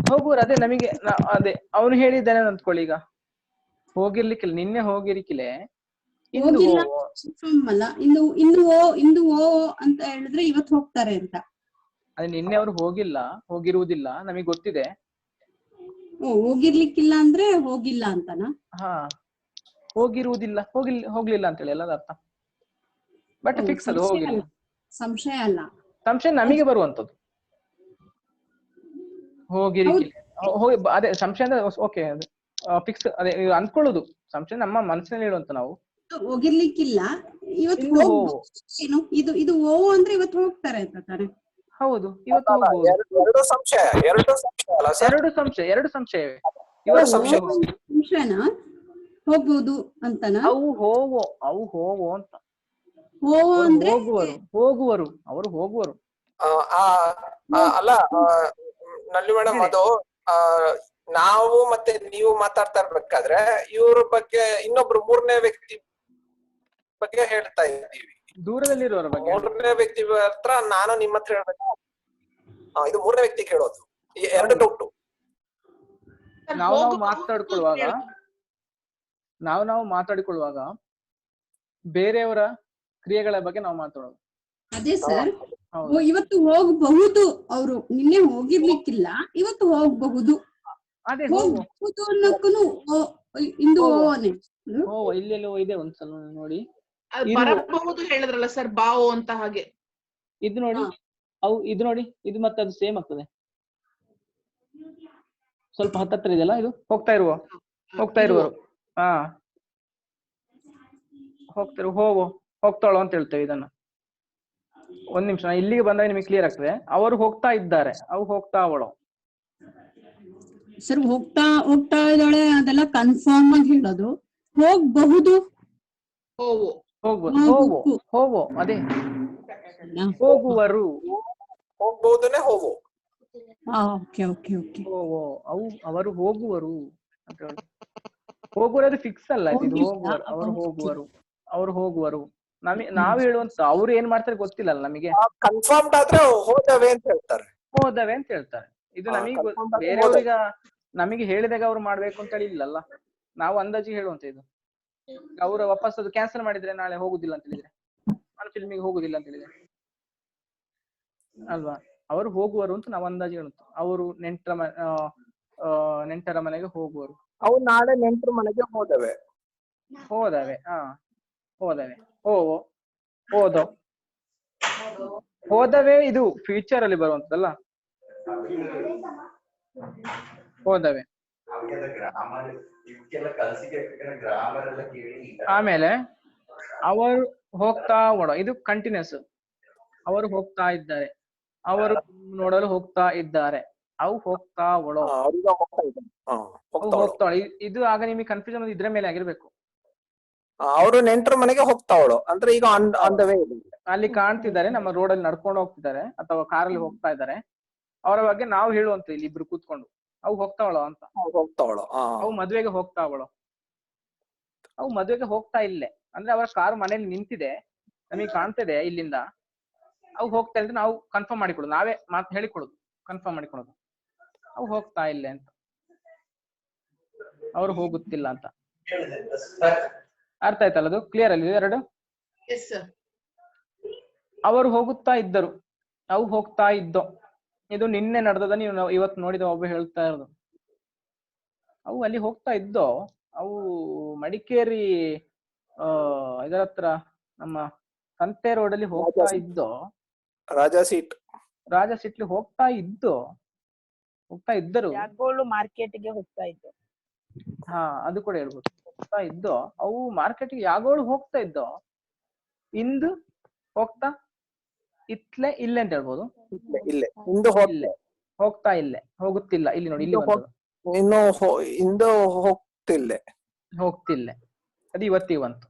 ಹೋಗುವರು? ಅದೇ ನಮಗೆ ಅದೇ ಅವನು ಹೇಳಿದ್ದಾನೆ ಅಂದ್ಕೊಳ್ಳಿ. ಈಗ ಹೋಗಿರ್ಲಿಕ್ಕಿಲ್ಲ, ನಿನ್ನೆ ಹೋಗಿರ್ಲಿಕ್ಕಿಲ್ಲ, ಇಂದು ಓ ಅಂತ ಹೇಳಿದ್ರೆ ಇವತ್ತು ಹೋಗ್ತಾರೆ ಅಂತ. ಅದೇ ನಿನ್ನೆ ಅವರು ಹೋಗಿರುವುದಿಲ್ಲ ನಮಗೆ ಗೊತ್ತಿದೆ. ಹೋಗಿರ್ಲಿಕ್ಕಿಲ್ಲ ಅಂದ್ರೆ ಹೋಗಿಲ್ಲ ಅಂತನಾ? ಹಾ, ಹೋಗಿರುವುದಿಲ್ಲ, ಹೋಗ್ಲಿಲ್ಲ ಅಂತ ಹೇಳಿ ಎಲ್ಲದ ಅರ್ಥ. ಬಟ್ ಫಿಕ್ಸ್ ಅಲ್ಲ, ಹೋಗಿಲ್ಲ. ಸಂಶಯ ಅಲ್ಲ, ಸಂಶಯ ನಮಗೆ ಬರುವಂತದ್ದು. ಅದೇ ಸಂಶಯ ಅಂದ್ರೆ ಓಕೆ, ಫಿಕ್ಸ್, ಅದೇ ಅನ್ಕೊಳ್ಳುದು. ಸಂಶಯ ನಮ್ಮ ಮನಸ್ಸಿನಲ್ಲಿ ಇಡುವಂತ ನಾವು. ಹೋಗಿರ್ಲಿಕ್ಕಿಲ್ಲ, ಇವತ್ತು ಏನು ಇದು ಓ ಅಂದ್ರೆ ಇವತ್ತು ಹೋಗ್ತಾರೆ ಅಂತ ತಾನೆ? ಹೌದು, ಇವತ್ತು ಹೋಗ್ಬೋದು. ಎರಡು ಸಂಶಯವೇ. ಸಂಶಯನ ಹೋಗ್ಬೋದು ಅಂತನಾ? ಅವು ಹೋವೋ ಅಂತ. ಅಂದ್ರೆ ಹೋಗುವರು, ಅವರು ಹೋಗುವರು. ಅಲ್ಲ ನಲ್ಲಿ ಮೇಡಮ್, ಅದು ನಾವು ಮತ್ತೆ ನೀವು ಮಾತಾಡ್ತಾ ಇರ್ಬೇಕಾದ್ರೆ ಇವ್ರ ಬಗ್ಗೆ ಇನ್ನೊಬ್ರು ಮೂರನೇ ವ್ಯಕ್ತಿ ಬಗ್ಗೆ ಹೇಳ್ತಾ ಇದ್ದೀವಿ. ದೂರದಲ್ಲಿರೋರ ಬಗ್ಗೆ. ಮೂರನೇ ವ್ಯಕ್ತಿ ಹತ್ರ ನಾನು ನಿಮ್ಮ ಹತ್ರ ಹೇಳ್ಬೇಕು, ಇದು ಮೂರನೇ ವ್ಯಕ್ತಿ ಕೇಳೋದು. ಎರಡು ಡೌಟು. ನಾವು ಮಾತಾಡಿಕೊಳ್ಳುವಾಗ ಬೇರೆಯವರ ಕ್ರಿಯೆಗಳ ಬಗ್ಗೆ ನಾವು ಮಾತಾಡೋದು. ಅದೇ ಸರ್ ಇವತ್ತು ಹೋಗಬಹುದು, ಅವರು ನಿನ್ನೆ ಹೋಗಿರ್ಲಿಕ್ಕಿಲ್ಲ, ಇವತ್ತು ಹೋಗಬಹುದು. ಅದೇ ಹೋಗಬಹುದು ಅನ್ನಕ್ಕೂ ಇಂದು ಓನೆ ಇಲ್ಲೆಲ್ಲೋ ಇದೆ ಒಂದ್ಸಲ ನೋಡಿ. ಅದು ಬರಬಹುದು ಹೇಳಿದ್ರಲ್ಲ ಸರ್, ಬಾವು ಅಂತ. ಹಾಗೆ ಇದು ನೋಡಿ, ಇದು ನೋಡಿ, ಇದು ಮತ್ತೆ ಅದು ಸೇಮ್ ಆಗ್ತದೆ. ಸ್ವಲ್ಪ ಹತ್ತತ್ರ ಇದೆಯಲ್ಲ, ಇದು ಹೋಗ್ತಾ ಇರುವರು. ಹಾ, ಹೋಗ್ತಾಳೋ ಅಂತ ಹೇಳ್ತೇವೆ ಇದನ್ನ. ಒಂದ್ ನಿಮಿಷ, ಇಲ್ಲಿಗೆ ಬಂದಾಗ ನಿಮಗೆ ಕ್ಲಿಯರ್ ಆಗ್ತದೆ. ಅವರು ಹೋಗ್ತಾ ಇದ್ದಾರೆ, ಅವು ಹೋಗ್ತಾ ಅವಳು. ಸರ್ ಹೋಗ್ತಾ ಇದ್ದಾಳೆ, ಅದೆಲ್ಲ ಕನ್ಫರ್ಮ್ ಆಗಿ ಹೇಳೋದು. ಹೋಗ್ಬಹುದು, ಹೋಗೋ ಅದೇ ಹೋಗುವರು. ಹೋಗ್ಬಹುದನೆ ಹೋಗು. ಅವರು ಹೋಗುವರು ಅಂತ ಹೇಳಿ. ಹೋಗುವರು ಫಿಕ್ಸ್ ಅಲ್ಲ, ಇದು ಹೋಗುವರು, ಅವರು ಹೋಗುವರು. ನಾವ್ ಹೇಳುವಂತ ಅವ್ರು ಏನ್ ಮಾಡ್ತಾರೆ ಗೊತ್ತಿಲ್ಲ ನಮಗೆ. ಕನ್ಫರ್ಮ್ಡ್ ಆದ್ರೆ ಹೋದವೆ ಅಂತ ಹೇಳ್ತಾರೆ. ಇದು ನಮಗೆ ಬೇರೆಯವ್ರೀಗ ನಮಗೆ ಹೇಳಿದಾಗ ಅವ್ರು ಮಾಡ್ಬೇಕು ಅಂತ ಹೇಳಿ ಇಲ್ಲಲ್ಲ, ನಾವು ಅಂದಾಜಿಗೆ ಹೇಳುವಂತ. ಇದು ಅವ್ರು ವಾಪಸ್ ಅದು ಕ್ಯಾನ್ಸಲ್ ಮಾಡಿದ್ರೆ ನಾಳೆ ಹೋಗುದಿಲ್ಲ ಅಂತ ಹೇಳಿದ್ರೆ, ನಾನು ಫಿಲ್ಮಿಗೆ ಹೋಗುದಿಲ್ಲ ಅಂತ ಹೇಳಿದ್ರೆ ಅಲ್ವಾ, ಅವರು ಹೋಗುವರು ಅಂತ ನಾವು ಅಂದಾಜು ಹೇಳುತ್ತ. ಅವರು ನೆಂಟರ ಮನೆಗೆ ಹೋಗುವರು. ಅವು ನಾಳೆ ನೆಂಟರ ಮನೆಗೆ ಹೋದವೆ. ಹೋದವೆ ಇದು ಫ್ಯೂಚರ್ ಅಲ್ಲಿ ಬರುವಂತಲ್ಲ. ಹೋದವೆ. ಆಮೇಲೆ ಅವರು ಹೋಗ್ತಾ ಇದು ಕಂಟಿನ್ಯೂಸ್. ಅವರು ಹೋಗ್ತಾ ಇದ್ದಾರೆ, ಅವರು ನೋಡಲು ಹೋಗ್ತಾ ಇದ್ದಾರೆ, ಅವು ಹೋಗ್ತಾವಳೋ, ಹೋಗ್ತಾವಳು. ಇದು ಆಗ ನಿಮಗೆ ಕನ್ಫ್ಯೂಷನ್ ಇದ್ರ ಮೇಲೆ ಆಗಿರ್ಬೇಕು. ಅವರು ನೆಂಟರ ಮನೆಗೆ ಹೋಗ್ತಾವಳು ಅಂದ್ರೆ ಈಗ ಅಲ್ಲಿ ಕಾಣ್ತಿದ್ದಾರೆ, ನಮ್ಮ ರೋಡಲ್ಲಿ ನಡ್ಕೊಂಡು ಹೋಗ್ತಿದ್ದಾರೆ ಅಥವಾ ಕಾರಲ್ಲಿ ಹೋಗ್ತಾ ಇದ್ದಾರೆ. ಅವರ ಬಗ್ಗೆ ನಾವು ಹೇಳುವಂತ ಇಲ್ಲಿ ಇಬ್ರು ಕೂತ್ಕೊಂಡು, ಅವು ಹೋಗ್ತಾವಳೋ ಅಂತ. ಅವು ಮದ್ವೆಗೆ ಹೋಗ್ತಾವಳೋ, ಅವು ಮದ್ವೆಗೆ ಹೋಗ್ತಾ ಇಲ್ಲೇ ಅಂದ್ರೆ ಅವರ ಕಾರು ಮನೇಲಿ ನಿಂತಿದೆ, ನಮಗೆ ಕಾಣ್ತಿದೆ ಇಲ್ಲಿಂದ. ಅವು ಹೋಗ್ತಾ ಇದ್ರೆ ನಾವು ಕನ್ಫರ್ಮ್ ಮಾಡಿಕೊಡೋದು, ನಾವೇ ಮಾತು ಹೇಳಿಕೊಡೋದು, ಕನ್ಫರ್ಮ್ ಮಾಡಿಕೊಡೋದು. ಅವು ಹೋಗ್ತಾ ಇಲ್ಲೇ ಅಂತ, ಅವರು ಹೋಗುತ್ತಿಲ್ಲ ಅಂತ. ಅರ್ಥ ಆಯ್ತಲ್ಲ? ಅದು ಕ್ಲಿಯರ್ ಅಲ್ಲಿ ಎರಡು. ಅವರು ಹೋಗುತ್ತಾ ಇದ್ದರು, ಅವು ಹೋಗ್ತಾ ಇದ್ದೋ. ಇದು ನಿನ್ನೆ ನಡೆದದ, ನೀವು ಇವತ್ತು ನೋಡಿದ ಒಬ್ಬ ಹೇಳ್ತಾ ಇರೋದು. ಅವು ಅಲ್ಲಿ ಹೋಗ್ತಾ ಇದ್ದೋ, ಅವು ಮಡಿಕೇರಿ ಇದರ ಹತ್ರ ನಮ್ಮ ಸಂತೆ ರೋಡ್ ಅಲ್ಲಿ ಹೋಗ್ತಾ ಇದ್ದೋ, ರಾಜಾ ಸೀಟ್ಲಿ ಹೋಗ್ತಾ ಇದ್ದರು. ಮಾರ್ಕೆಟ್ಗೆ ಹೋಗ್ತಾ ಇದ್ದು. ಹಾ, ಅದು ಕೂಡ ಹೇಳ್ಬೋದು. ಹೋಗ್ತಾ ಇದ್ದೋ, ಅವು ಮಾರ್ಕೆಟ್ಗೆ ಯಾಗೋಳು ಹೋಗ್ತಾ ಇದ್ದೋ. ಇಂದು ಹೋಗ್ತಾ ಇತ್ಲೆ ಇಲ್ಲೇ ಅಂತ ಹೇಳ್ಬೋದು. ಹೋಗ್ತಾ ಇಲ್ಲೇ, ಹೋಗುತ್ತಿಲ್ಲ. ಇಲ್ಲಿ ನೋಡಿ, ಇಲ್ಲಿ ಹೋಗ್ತಿಲ್ಲ. ಅದು ಇವತ್ತಿಗೆ ಬಂತು.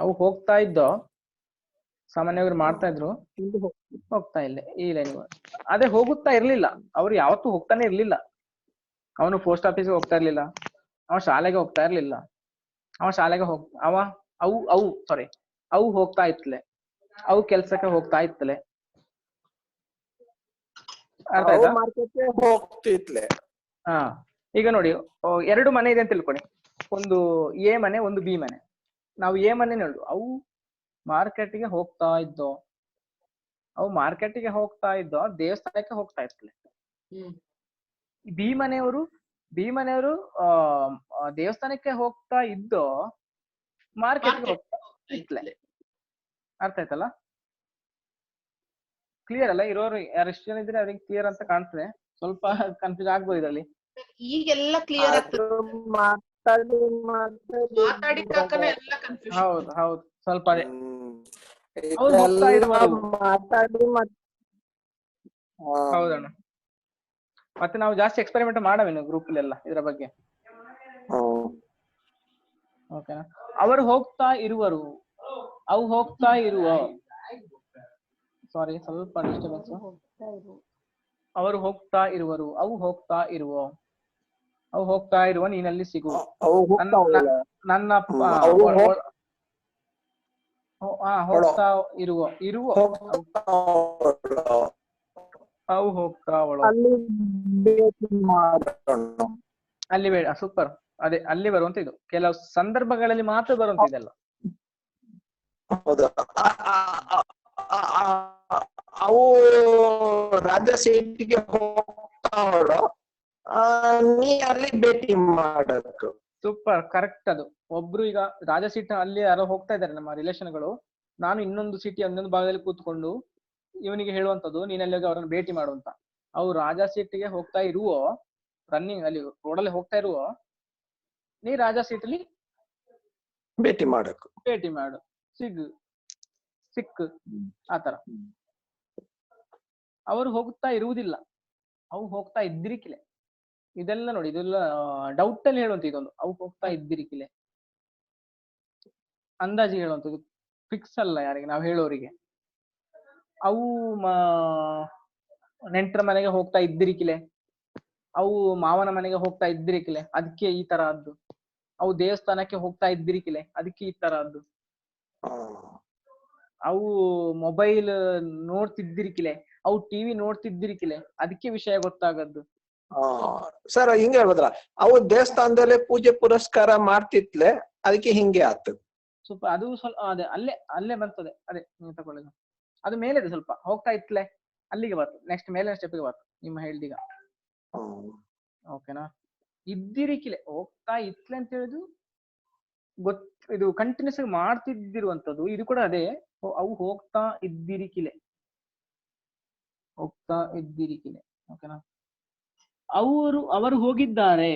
ಅವು ಹೋಗ್ತಾ ಇದ್ದೋ, ಸಾಮಾನ್ಯವಾಗಿ ಮಾಡ್ತಾ ಇದ್ರು. ಹೋಗ್ತಾ ಇಲ್ಲ ಈ ಲೈನ್. ಅದೇ ಹೋಗುತ್ತಾ ಇರ್ಲಿಲ್ಲ, ಅವ್ರು ಯಾವತ್ತೂ ಹೋಗ್ತಾನೆ ಇರ್ಲಿಲ್ಲ. ಅವನು ಪೋಸ್ಟ್ ಆಫೀಸ್ಗೆ ಹೋಗ್ತಾ ಇರ್ಲಿಲ್ಲ, ಅವ ಶಾಲೆಗೆ ಹೋಗ್ತಾ ಇರ್ಲಿಲ್ಲ. ಅವು ಹೋಗ್ತಾ ಇತ್ಲೆ, ಅವು ಕೆಲ್ಸಕ್ಕೆ ಹೋಗ್ತಾ ಇತ್ತಲೆ. ಅರ್ಥ ಆಯ್ತಾ? ಹಾ, ಈಗ ನೋಡಿ, ಎರಡು ಮನೆ ಇದೆ ಅಂತ ತಿಳ್ಕೊಳ್ಳಿ. ಒಂದು ಎ ಮನೆ, ಒಂದು ಬಿ ಮನೆ. ನಾವು ಎ ಮನೆ ನೋಡು, ಅವು ಮಾರ್ಕೆಟ್ಗೆ ಹೋಗ್ತಾ ಇದ್ದೋ. ದೇವಸ್ಥಾನಕ್ಕೆ ಹೋಗ್ತಾ ಇತ್ತಲೆ. ಬಿ ಮನೆಯವರು ದೇವಸ್ಥಾನಕ್ಕೆ ಹೋಗ್ತಾ ಇದ್ದೋ, ಮಾರ್ಕೆಟ್ಗೆ ಹೋಗ್ತಾ ಇತ್ಲೆ. ಅರ್ಥ ಆಯ್ತಲ್ಲ? ಕ್ಲಿಯರ್ ಅಲ್ಲ? ಇರೋರು ಯಾರು ಎಷ್ಟು ಜನ ಇದ್ರೆ ಅವ್ರಿಗೆ ಕ್ಲಿಯರ್ ಅಂತ ಕಾಣ್ತದೆ. ಸ್ವಲ್ಪ ಕನ್ಫ್ಯೂಸ್ ಆಗ್ಬೋದು ಇದರಲ್ಲಿ. ಈಗೆಲ್ಲ ಕ್ಲಿಯರ್ ಆಗ್ತದೆ. ಹೌದು, ಸ್ವಲ್ಪ ಅದೇ. ಹೌದಣ್ಣ. ಮತ್ತೆ ನಾವು ಜಾಸ್ತಿ ಎಕ್ಸ್ಪೆರಿಮೆಂಟ್ ಮಾಡವೇನು ಗ್ರೂಪ್ ಅಲ್ಲೆಲ್ಲ ಇದರ ಬಗ್ಗೆ. ಓಕೆನಾ? ಅವರು ಹೋಗ್ತಾ ಇರುವರು, ಅವು ಹೋಗ್ತಾ ಇರುವ. ಸಾರಿ, ಸ್ವಲ್ಪ ಡಿಸ್ಟರ್ಬೆನ್ಸ್. ಅವರು ಹೋಗ್ತಾ ಇರುವರು, ಅವು ಹೋಗ್ತಾ ಇರುವ. ಅವು ಹೋಗ್ತಾ ಇರುವ ನೀನಲ್ಲಿ ಸಿಗು. ನನ್ನ ಹೋಗ್ತಾ ಇರುವ ಅವು ಹೋಗ್ತಾವಳು. ಅಲ್ಲಿ ಬೇಡ. ಸೂಪರ್. ಅದೇ ಅಲ್ಲಿ ಬರುವಂತ ಇದು ಕೆಲವು ಸಂದರ್ಭಗಳಲ್ಲಿ ಮಾತ್ರ ಬರುವಂತ ಇದೆಲ್ಲ. ಹೌದಾ ಅವು ರಾಜ ಸೀಟಿಗೆ ಹೋಗ್ತಾವಳು, ನೀ ಅಲ್ಲಿ ಭೇಟಿ ಮಾಡಬೇಕು. Super, correct. ಅದು ಒಬ್ರು ಈಗ ರಾಜ ಸೀಟ್ ಅಲ್ಲಿ ಯಾರೋ ಹೋಗ್ತಾ ಇದ್ದಾರೆ ನಮ್ಮ ರಿಲೇಷನ್ಗಳು, ನಾನು ಇನ್ನೊಂದು ಸಿಟಿ ಇನ್ನೊಂದು ಭಾಗದಲ್ಲಿ ಕೂತ್ಕೊಂಡು ಇವನಿಗೆ ಹೇಳುವಂತದ್ದು ನೀನಲ್ಲಿ ಹೋಗಿ ಅವರನ್ನು ಭೇಟಿ ಮಾಡುವಂತ. ಅವ್ರು ರಾಜ ಸೀಟಿಗೆ ಹೋಗ್ತಾ ಇರುವೋ, ರನ್ನಿಂಗ್ ಅಲ್ಲಿ ರೋಡಲ್ಲಿ ಹೋಗ್ತಾ ಇರುವೋ, ನೀ ರಾಜ ಸೀಟಲ್ಲಿ ಭೇಟಿ ಮಾಡಬೇಕು, ಭೇಟಿ ಮಾಡು, ಸಿಕ್ಕು ಆತರ. ಅವರು ಹೋಗ್ತಾ ಇರುವುದಿಲ್ಲ, ಅವು ಹೋಗ್ತಾ ಇದ್ದಿರಿಕಿಲೆ. ಇದೆಲ್ಲ ನೋಡಿ, ಇದೆಲ್ಲ ಡೌಟ್ ಅಲ್ಲಿ ಹೇಳುವಂತ ಇದೊಂದು. ಅವು ಹೋಗ್ತಾ ಇದ್ದಿರಿಕಿಲೆ ಅಂದಾಜಿಗೆ ಹೇಳುವಂಥದ್ದು, ಫಿಕ್ಸ್ ಅಲ್ಲ ಯಾರಿಗೆ, ನಾವು ಹೇಳೋರಿಗೆ. ಅವು ನೆಂಟರ ಮನೆಗೆ ಹೋಗ್ತಾ ಇದ್ದಿರಿಕಿಲೆ, ಅವು ಮಾವನ ಮನೆಗೆ ಹೋಗ್ತಾ ಇದ್ದಿರಿಕಿಲೆ, ಅದಕ್ಕೆ ಈ ತರ ಅದ್ದು. ಅವು ದೇವಸ್ಥಾನಕ್ಕೆ ಹೋಗ್ತಾ ಇದ್ದಿರಿಕಿಲೆ, ಅದಕ್ಕೆ ಈ ತರ ಅದ್ದು. ಅವು ಮೊಬೈಲ್ ನೋಡ್ತಿದ್ದಿರಿಕಿಲೆ, ಅವು ಟಿವಿ ನೋಡ್ತಿದ್ದಿರಿಕಿಲೆ, ಅದಕ್ಕೆ ವಿಷಯ ಗೊತ್ತಾಗದ್ದು. ಸರ್ ಹಿಂಗೆ ಹೇಳ್ಬೋದ್ರ, ಅವು ದೇವಸ್ಥಾನದಲ್ಲೇ ಪೂಜೆ ಪುರಸ್ಕಾರ ಮಾಡ್ತಿತ್ಲೆ, ಅದಕ್ಕೆ ಹಿಂಗೆ ಆಗ್ತದೆ. ಸ್ವಲ್ಪ ಅದು ಸ್ವಲ್ಪ ಅದೇ ಅಲ್ಲೇ ಬರ್ತದೆ. ಅದೇ ನೀವು ತಗೊಳ್ಳೋದು ಅದು ಮೇಲೆ ಸ್ವಲ್ಪ ಹೋಗ್ತಾ ಇತ್ಲೆ, ಅಲ್ಲಿಗೆ ಬರ್ತದೆ. ನೆಕ್ಸ್ಟ್ ಮೇಲಿನ ಸ್ಟೆಪ್ಗೆ ಬರ್ತದೆ ನಿಮ್ಮ ಹೇಳ್ದೀಗ. ಓಕೆನಾ? ಇದ್ದಿರಿಕಿಲೆ ಹೋಗ್ತಾ ಇತ್ಲೆ ಅಂತ ಹೇಳಿದ್ರು ಇದು ಕಂಟಿನ್ಯೂಸ್ ಆಗಿ ಮಾಡ್ತಿದ್ದಿರುವಂತದ್ದು. ಇದು ಕೂಡ ಅದೇ, ಅವು ಹೋಗ್ತಾ ಇದ್ದಿರಿಕಿಲೆ, ಹೋಗ್ತಾ ಇದ್ದಿರಿಕಿಲೆ. ಓಕೆನಾ? ಅವರು ಹೋಗಿದ್ದಾರೆ,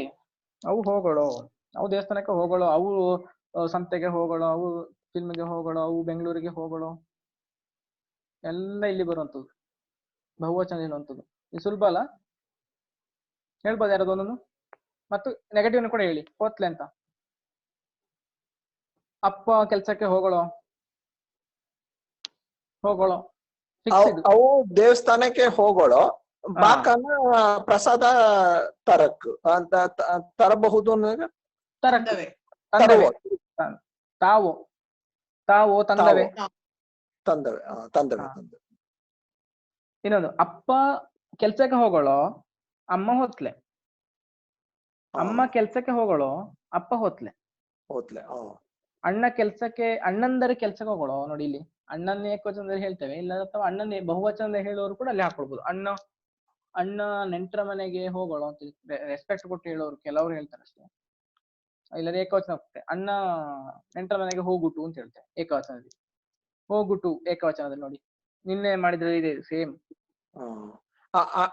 ಅವು ಹೋಗೋಳು, ಅವು ದೇವಸ್ಥಾನಕ್ಕೆ ಹೋಗೋಳು, ಅವು ಸಂತೆಗೆ ಹೋಗೋಳು, ಅವು ಫಿಲ್ಮ್ಗೆ ಹೋಗೋಳು, ಅವು ಬೆಂಗಳೂರಿಗೆ ಹೋಗೋಳು, ಎಲ್ಲ ಇಲ್ಲಿ ಬರುವಂತದ್ದು, ಬಹುವಚನ ಹೇಳುವಂಥದ್ದು. ಇದು ಸುಲಭ ಅಲ್ಲ, ಹೇಳ್ಬೋದು ಯಾರದೊಂದನ್ನು. ಮತ್ತು ನೆಗೆಟಿವ್ ಕೂಡ ಹೇಳಿ, ಹೋತ್ಲೆ ಅಂತ. ಅಪ್ಪ ಕೆಲ್ಸಕ್ಕೆ ಹೋಗೋಳು, ಅವು ದೇವಸ್ಥಾನಕ್ಕೆ ಹೋಗೋಳು, ಬಾಕನ ಪ್ರಸಾದ ತರಬಹುದು, ತಾವು ತಂದವೆ. ಇನ್ನೊಂದು, ಅಪ್ಪ ಕೆಲ್ಸಕ್ಕೆ ಹೋಗೋಳು, ಅಮ್ಮ ಹೊತ್ಲೆ. ಅಮ್ಮ ಕೆಲ್ಸಕ್ಕೆ ಹೋಗೋಳು, ಅಪ್ಪ ಹೊತ್ಲೆ. ಅಣ್ಣಂದರೆ ಕೆಲ್ಸಕ್ಕೆ ಹೋಗೋಳು. ನೋಡಿ ಇಲ್ಲಿ ಅಣ್ಣನ ಏಕವಚನದಲ್ಲಿ ಹೇಳ್ತೇವೆ, ಇಲ್ಲ ಅಥವಾ ಅಣ್ಣನ ಬಹುವಚನದಲ್ಲಿ ಹೇಳೋರು ಕೂಡ ಅಲ್ಲಿ ಹಾಕೊಳ್ಬಹುದು. ಅಣ್ಣ ನೆಂಟರ ಮನೆಗೆ ಹೋಗೋಳು ಅಂತ ರೆಸ್ಪೆಕ್ಟ್ ಕೊಟ್ಟು ಹೇಳೋರು ಕೆಲವರು ಹೇಳ್ತಾರೆ ಅಷ್ಟೇ. ಇಲ್ಲದೆ ಏಕವಚನ ಹೋಗ್ತದೆ, ಅಣ್ಣ ನೆಂಟರ ಮನೆಗೆ ಹೋಗುಟು ಅಂತ ಹೇಳ್ತೇವೆ ಏಕವಚನದಲ್ಲಿ. ಹೋಗುಟು ಏಕವಚನದಲ್ಲಿ ನೋಡಿ, ನಿನ್ನೆ ಮಾಡಿದ್ರೆ ಇದೆ ಸೇಮ್.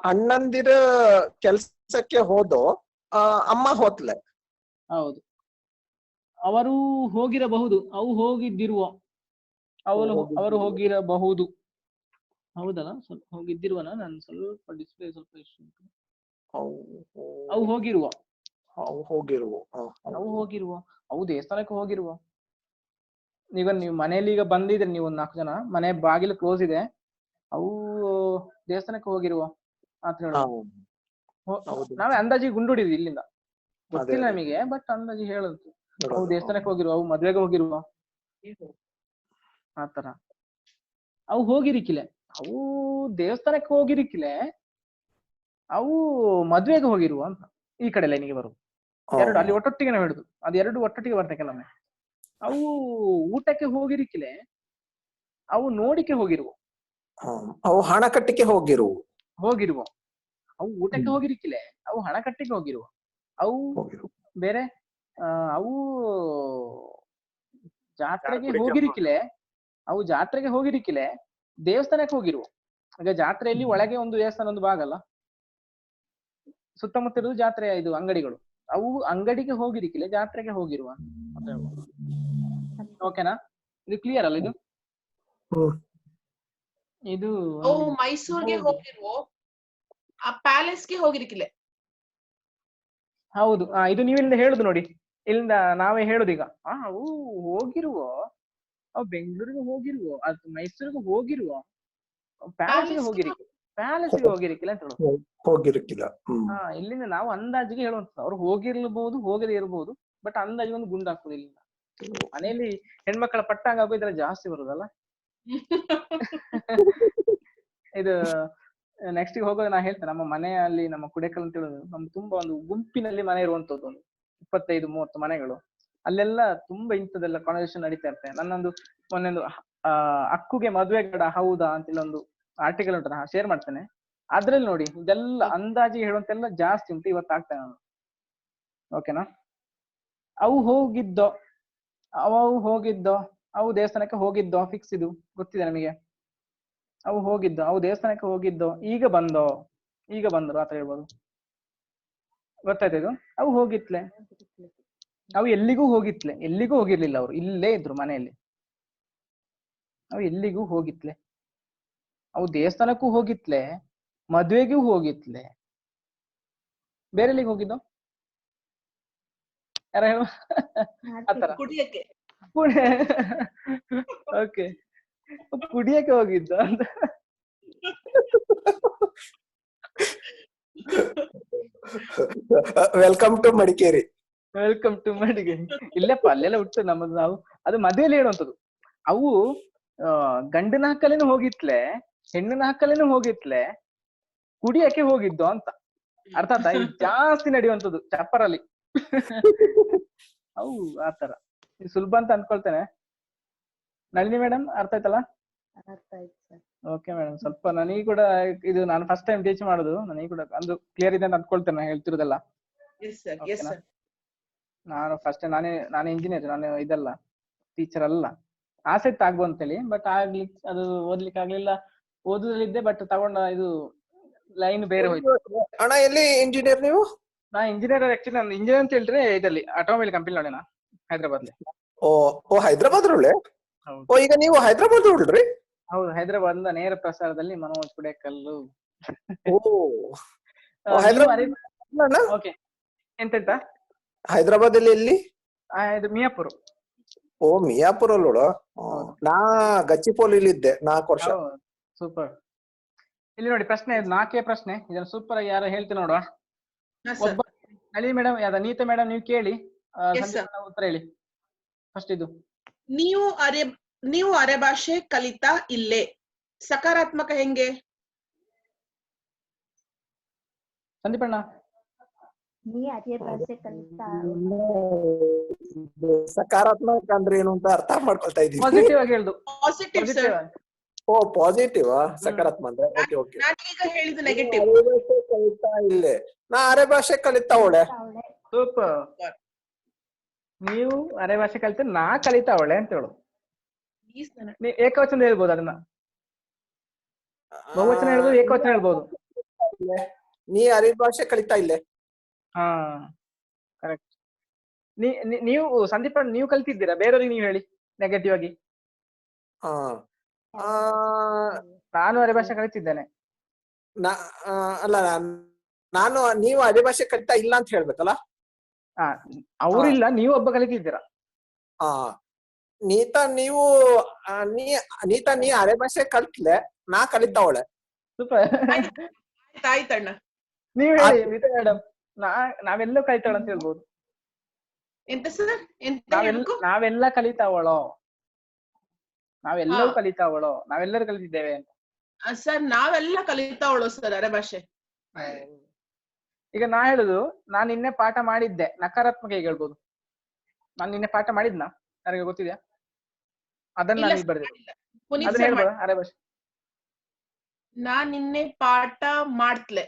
ಅಣ್ಣಂದಿರ ಕೆಲ್ಸಕ್ಕೆ ಹೋದೋ, ಅಮ್ಮ ಹೋತ್ಲೆ. ಹೌದು, ಅವರು ಹೋಗಿರಬಹುದು, ಅವು ಹೋಗಿದ್ದಿರುವ, ಅವರು ಹೋಗಿರಬಹುದು. ಹೌದಲ್ಲ? ಸ್ವಲ್ಪ ಹೋಗಿದ್ದಿರುವನ, ನಾನು ಸ್ವಲ್ಪ ಡಿಸ್ಪ್ಲೇ ಸ್ವಲ್ಪ ಇಶ್ಯೂ ಉಂಟು. ಅವು ಹೋಗಿರುವ, ಅವು ದೇವಸ್ಥಾನಕ್ಕೆ ಹೋಗಿರುವ. ಈಗ ನೀವು ಮನೆಯಲ್ಲಿ ಈಗ ಬಂದಿದ್ರೆ, ನೀವು 4 ಜನ, ಮನೆ ಬಾಗಿಲು ಕ್ಲೋಸ್ ಇದೆ, ಅವು ದೇವಸ್ಥಾನಕ್ಕೆ ಹೋಗಿರುವ ಅಂತ ಹೇಳೋದು. ನಾವೇ ಅಂದಾಜಿಗೆ ಗುಂಡುಡಿದ್ವಿ ಇಲ್ಲಿಂದ, ಗೊತ್ತಿಲ್ಲ ನಮಗೆ, ಬಟ್ ಅಂದಾಜಿ ಹೇಳುದು. ಅವು ದೇವಸ್ಥಾನಕ್ಕೆ ಹೋಗಿರುವ, ಅವು ಮದ್ವೆಗೆ ಹೋಗಿರುವ, ಆತರ. ಅವು ಹೋಗಿರಿಕಿಲೆ, ಅವು ದೇವಸ್ಥಾನಕ್ಕೆ ಹೋಗಿರಿಕಿಲೆ, ಅವು ಮದ್ವೆಗೆ ಹೋಗಿರುವ ಅಂತ ಈ ಕಡೆ ಲೈನಿಗೆ ಬರುದು. ಎರಡು ಅಲ್ಲಿ ಒಟ್ಟೊಟ್ಟಿಗೆ ನಾವು ಹೇಳುದು, ಅದು ಎರಡು ಒಟ್ಟೊಟ್ಟಿಗೆ ಬರ್ತದೆ ಕೆಲವೊಮ್ಮೆ. ಅವು ಊಟಕ್ಕೆ ಹೋಗಿರಿಕಿಲೆ, ಅವು ನೋಡಿಕೆ ಹೋಗಿರುವ, ಅವು ಹಣಕಟ್ಟಿಗೆ ಹೋಗಿರುವ, ಅವು ಊಟಕ್ಕೆ ಹೋಗಿರಿಕಿಲೆ, ಅವು ಹಣಕಟ್ಟಿಗೆ ಹೋಗಿರುವ. ಅವು ಬೇರೆ, ಅವು ಜಾತ್ರೆಗೆ ಹೋಗಿರಿಕಿಲೆ, ದೇವಸ್ಥಾನಕ್ಕೆ ಹೋಗಿರುವ. ಈಗ ಜಾತ್ರೆಯಲ್ಲಿ ಒಳಗೆ ಒಂದು ದೇವಸ್ಥಾನ ಒಂದು ಭಾಗ ಅಲ್ಲ, ಸುತ್ತಮುತ್ತ ಇರುವುದು ಜಾತ್ರೆ, ಇದು ಅಂಗಡಿಗಳು. ಅವು ಅಂಗಡಿಗೆ ಹೋಗಿರಿಕಿಲೆ, ಜಾತ್ರೆಗೆ ಹೋಗಿರುವ. ಓಕೆನಾ? ಇದು ಕ್ಲಿಯರ್ ಅಲ್ಲ? ಇದು ಮೈಸೂರಿಗೆ ಹೋಗಿರುವ, ಆ ಪ್ಯಾಲೇಸ್ಗೆ ಹೋಗಿರಿಕಿಲೆ. ಹೌದು, ಇದು ನೀವು ಇಲ್ಲಿಂದ ಹೇಳುದು ನೋಡಿ, ಇಲ್ಲಿಂದ ನಾವೇ ಹೇಳುದು ಈಗ. ಅವು ಹೋಗಿರುವ, ಅವು ಬೆಂಗಳೂರಿಗೆ ಹೋಗಿರುವ, ಅದು ಮೈಸೂರಿಗೆ ಹೋಗಿರುವ, ಪ್ಯಾಲೇಸ್ಗೆ ಹೋಗಿರಿಕಿಲ್ಲ ಅಂತ ಹೋಗಿರಕ್ಕಿಲ್ಲ. ಇಲ್ಲಿಂದ ನಾವು ಅಂದಾಜಿಗೆ ಹೇಳುವಂತ, ಅವ್ರು ಹೋಗಿರ್ಲಬಹುದು, ಹೋಗದೇ ಇರಬಹುದು, ಬಟ್ ಅಂದಾಜಿಗೆ ಒಂದು ಗುಂಡಾಗ್ತದೆ ಇಲ್ಲಿಂದ. ಮನೆಯಲ್ಲಿ ಹೆಣ್ಮಕ್ಳ ಪಟ್ಟಾಂಗ ಇದ್ರೆ ಜಾಸ್ತಿ ಬರುದಲ್ಲ. ಇದು ನೆಕ್ಸ್ಟ್ ಹೋಗೋದು ನಾ ಹೇಳ್ತೇನೆ. ನಮ್ಮ ಮನೆಯಲ್ಲಿ, ನಮ್ಮ ಕುಡೆಕಲ್ ಅಂತ ಹೇಳೋದು, ನಮ್ದು ತುಂಬಾ ಒಂದು ಗುಂಪಿನಲ್ಲಿ ಮನೆ ಇರುವಂತದ್ದು, ಒಂದು 25-30 ಮನೆಗಳು. ಅಲ್ಲೆಲ್ಲ ತುಂಬಾ ಇಂಥದೆಲ್ಲ ಕಾನ್ವರ್ಸೇಷನ್ ನಡೀತಾ ಇರ್ತದೆ. ನನ್ನೊಂದು ಮೊನ್ನೆಂದು ಅಕ್ಕುಗೆ ಮದುವೆ ಗಡ ಹೌದಾ ಅಂತ ಒಂದು ಆರ್ಟಿಕಲ್ ಉಂಟು, ಶೇರ್ ಮಾಡ್ತೇನೆ. ಅದ್ರಲ್ಲಿ ನೋಡಿ ಇದೆಲ್ಲ ಅಂದಾಜಿಗೆ ಹೇಳುವಂತೆಲ್ಲ ಜಾಸ್ತಿ ಉಂಟು, ಇವತ್ತು ಆಗ್ತೇನೆ ನಾನು. ಓಕೆನಾ? ಅವು ಹೋಗಿದ್ದೋ ಅವು ದೇವಸ್ಥಾನಕ್ಕೆ ಹೋಗಿದ್ದೋ ಫಿಕ್ಸ್, ಇದು ಗೊತ್ತಿದೆ ನಮಗೆ. ಅವು ದೇವಸ್ಥಾನಕ್ಕೆ ಹೋಗಿದ್ದೋ ಈಗ ಬಂದರು ಆತರ ಹೇಳ್ಬೋದು. ಗೊತ್ತಾಯ್ತು ಇದು? ಅವು ಹೋಗಿತ್ಲೆ, ಅವು ಎಲ್ಲಿಗೂ ಹೋಗಿರ್ಲಿಲ್ಲ, ಅವರು ಇಲ್ಲೇ ಇದ್ರು ಮನೆಯಲ್ಲಿ. ಅವು ಎಲ್ಲಿಗೂ ಹೋಗಿತ್ಲೆ, ಅವು ದೇವಸ್ಥಾನಕ್ಕೂ ಹೋಗಿತ್ಲೆ, ಮದ್ವೆಗೂ ಹೋಗಿತ್ಲೆ, ಬೇರೆ ಎಲ್ಲಿಗೆ ಹೋಗಿದ್ದು ಯಾರ ಹೇಳು? ಆತರ ಕುಡಿಯಕ್ಕೆ. ಓಕೆ, ಕುಡಿಯಕ್ಕೆ ಹೋಗಿದ್ದು ಅಂತ. Welcome to Madikeri. ಇಲ್ಲಪ್ಪ, ಅಲ್ಲೆಲ್ಲ ಉಂಟು ನಮ್ಮದು. ನಾವು ಅದು ಮದುವೆಯಲ್ಲಿ ಹೇಳುವಂಥದ್ದು. ಅವು ಗಂಡನ ಹಕ್ಕಲೇನು ಹೋಗಿತ್ಲೆ, ಹೆಣ್ಣಿನ ಹಕ್ಕಲೇನು ಹೋಗಿತ್ಲೆ, ಕುಡಿಯಕ್ಕೆ ಹೋಗಿದ್ದು ಅಂತ. ಅರ್ಥ ಆಯ್ತಾ? ಇದು ಜಾಸ್ತಿ ನಡೆಯುವಂಥದ್ದು ಚಪ್ಪರಲ್ಲಿ. ಅವು ಆತರ ಸುಲಭ ಅಂತ ಅನ್ಕೊಳ್ತೇನೆ. ನಳಿನಿ ಮೇಡಮ್ ಅರ್ಥ ಆಯ್ತಲ್ಲ? ಓಕೆ ಮೇಡಮ್, ಸ್ವಲ್ಪ ನನಗೆ ಕೂಡ ಇದು ನಾನು ಫಸ್ಟ್ ಟೈಮ್ ಟೀಚ್ ಮಾಡೋದು, ನನಗೆ ಕೂಡ ಒಂದು ಕ್ಲಿಯರ್ ಇದೆ ಅಂತ ಅನ್ಕೊಳ್ತೇನೆ ಹೇಳ್ತಿರೋದೆಲ್ಲ. ನಾನು ಇಂಜಿನಿಯರ್, ನಾನು ಇದಲ್ಲ ಟೀಚರ್ ಅಲ್ಲ. ಆಸೆ ಇತ್ತು ಆಗ್ಬೋದು ಅಂತೇಳಿ, ಬಟ್ ಅದು ಓದ್ಲಿಕ್ಕೆ ಆಗ್ಲಿಲ್ಲ. ಓದುದಲ್ಲಿದ್ದೆ, ಬಟ್ ತಗೊಂಡ ಇದು ಲೈನ್ ಬೇರೆ ಹೋಯ್ತು. ಅಣ್ಣ ಎಲ್ಲಿ ಇಂಜಿನಿಯರ್ ನೀವು? ನಾ ಇಂಜಿನಿಯರ್, ಆಕ್ಚುಲಿ ನಾನು ಇಂಜಿನಿಯರ್ ಅಂತ ಹೇಳಿದ್ರೆ ಇದರಲ್ಲಿ ಆಟೋಮೊಬೈಲ್ ಕಂಪನಿ ನೋಡೋಣ, ಹೈದರಾಬಾದ್ಲಿ. ಓ ಹೈದರಾಬಾದ್ ರುಳ್ಳೆ? ಓ ಈಗ ನೀವು ಹೈದರಾಬಾದ್ ರುಳ್ರಿ? ಹೌದು, ಹೈದರಾಬಾದ್ ನೇರ ಪ್ರಸಾರದಲ್ಲಿ ಮನೋಜ್ ಕುಡೇಕಲ್ಲು. ಓಕೆ, ಎಂತೆಂತ ಹೈದರಾಬಾದ್ ಅಲ್ಲಿ ಎಲ್ಲಿ? ಮಿಯಾಪುರ್. ಓ ಮಿಯಾಪುರ್ ಅಲ್ಲೋಡ. ನಾ ಗಚ್ಚಿಪೋಲಿಲಿ ಇದ್ದೆ 4 ವರ್ಷ. ಸೂಪರ್. ಇಲ್ಲಿ ನೋಡಿ ಪ್ರಶ್ನೆ, 4ನೇ ಪ್ರಶ್ನೆ, ಇದನ್ನ ಸೂಪರ್ ಆಗಿ ಯಾರು ಹೇಳ್ತೀನಿ ನೋಡುವ. ಒಬ್ಬ ನಳಿನಿ ಮೇಡಮ್, ನೀತಾ ಮೇಡಮ್ ನೀವು ಕೇಳಿ, ಉತ್ತರ ಹೇಳಿ ಫಸ್ಟ್. ಇದು ನೀವು ಅರೆಭಾಷೆ ಕಲಿತಾ ಇಲ್ಲೇ, ಸಕಾರಾತ್ಮಕ ಹೆಂಗೆ? ಸಂದೀಪಣ್ಣ. ಸಕಾರಾತ್ಮಕ ಅಂದ್ರೆ ಏನು ಅಂತ ಅರ್ಥ ಮಾಡ್ಕೊಳ್ತಾ ಇದ್ದೀವಿ. ಪಾಸಿಟಿವ್ ಆಗಿ ಹೇಳುದು. ಓ ಪಾಸಿಟಿವ್, ಸಕಾರಾತ್ಮಕ ಅಂದ್ರೆ ಓಕೆ ಓಕೆ. ನಾನೀಗ ಹೇಳಿದ್ದು ನೆಗೆಟಿವ್. ಕಲಿತಾ ಇಲ್ಲೇ, ನಾ ಅರೆಭಾಷೆ ಕಲಿತಾವಳೆ. ಸೂಪರ್. ನೀವು ಅರೆಭಾಷೆ ಕಲಿತ, ನಾ ಕಲಿತಾವಳೆ ಅಂತ ಹೇಳು. ಏಕವಚನ ಹೇಳ್ಬೋದು, ಅದನ್ನ ಬಹುವಚನ ಹೇಳ್ಬೋದು, ಏಕವಚನ ಹೇಳ್ಬೋದು. ನೀ ಅರೆಭಾಷೆ ಕಲಿತಾ ಇಲ್ಲೇ. ಹಾ ಕರೆಕ್ಟ್. ನೀವು ಸಂದೀಪ ನೀವು ಕಲ್ತಿದ್ದೀರಾ? ಬೇರೆಯವ್ರಿಗೆ ನೀವು ಹೇಳಿ ನೆಗೆಟಿವ್ ಆಗಿ. ನಾನು ಅರೆಭಾಷೆ ಕಲಿತಿದ್ದೇನೆ. ಅಲ್ಲ, ನಾನು ನೀವು ಅರೆಭಾಷೆ ಕಲಿತಾ ಇಲ್ಲ ಅಂತ ಹೇಳ್ಬೇಕಲ್ಲ. ಅವ್ರಿಲ್ಲ, ನೀವು ಒಬ್ಬ ಕಲಿತಿದ್ದೀರಾ. ನೀತಾ ನೀ ಅರೆಭಾಷೆ ಕಲ್ತ್ಲೆ, ನಾ ಕಲಿತಾವಳೆ. ಸೂಪರ್. ಆಯ್ತಣ್ಣ, ನೀವ್ ಹೇಳಿ ನೀತಾ ಮೇಡಮ್. ನಾವೆಲ್ಲೂ ಕಲಿತಾವಳ ಅಂತ ಹೇಳ್ಬೋದು. ಎಂತ ಸರ್? ನಾವೆಲ್ಲ ಕಲಿತಾವಳೋ, ನಾವೆಲ್ಲರೂ ಕಲಿತಾವಳೋ, ನಾವೆಲ್ಲರೂ ಕಲಿತಿದ್ದೇವೆ ಅಂತ. ಸರ್ ನಾವೆಲ್ಲ ಕಲಿತಾವಳೋ ಸರ್ ಅರೆಭಾಷೆ. ಈಗ ನಾ ಹೇಳುದು, ನಾನು ನಿನ್ನೆ ಪಾಠ ಮಾಡಿದ್ದೆ, ನಕಾರಾತ್ಮಕ ಹೇಗೆ ಹೇಳ್ಬೋದು? ನಾನು ನಿನ್ನೆ ಪಾಠ ಮಾಡಿದ್ನಾ? ಯಾರಿಗೆ ಗೊತ್ತಿದ್ಯಾ? ಅದನ್ನ ನಾನು ಬರ್ದೆ, ಅದನ್ನ ಹೇಳ್ಬೋದಾ ಅರೆಭಾಷೆ? ನಾನ್ ನಿನ್ನೆ ಪಾಠ ಮಾಡ್ತ್ಲೆ.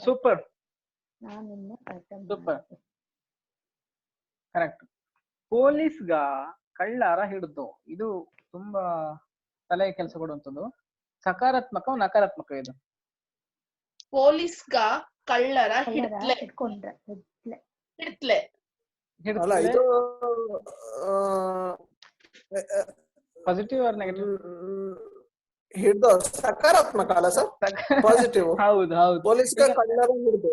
Super super, correct. ಪೊಲೀಸ್ಗ ಕಳ್ಳರ ಹಿಡಿದು, ಇದು ತುಂಬಾ ತಲೆ ಕೆಲಸ ಕೊಡುವಂಥದ್ದು. ಸಕಾರಾತ್ಮಕ ನಕಾರಾತ್ಮಕ ಇದು? ಪೊಲೀಸ್ಗ ಕಳ್ಳರ ಹಿಡಿತ್ಲೆ. Positive or negative? ಹಿಡ್ದು ಸಕಾರಾತ್ಮಕ ಅಲ್ಲ ಸರ್, ಪಾಸಿಟಿವ್. ಹೌದು ಹೌದು, ಪೊಲೀಸ್ಗ ಕಳ್ಳರ ಹಿಡಿದು.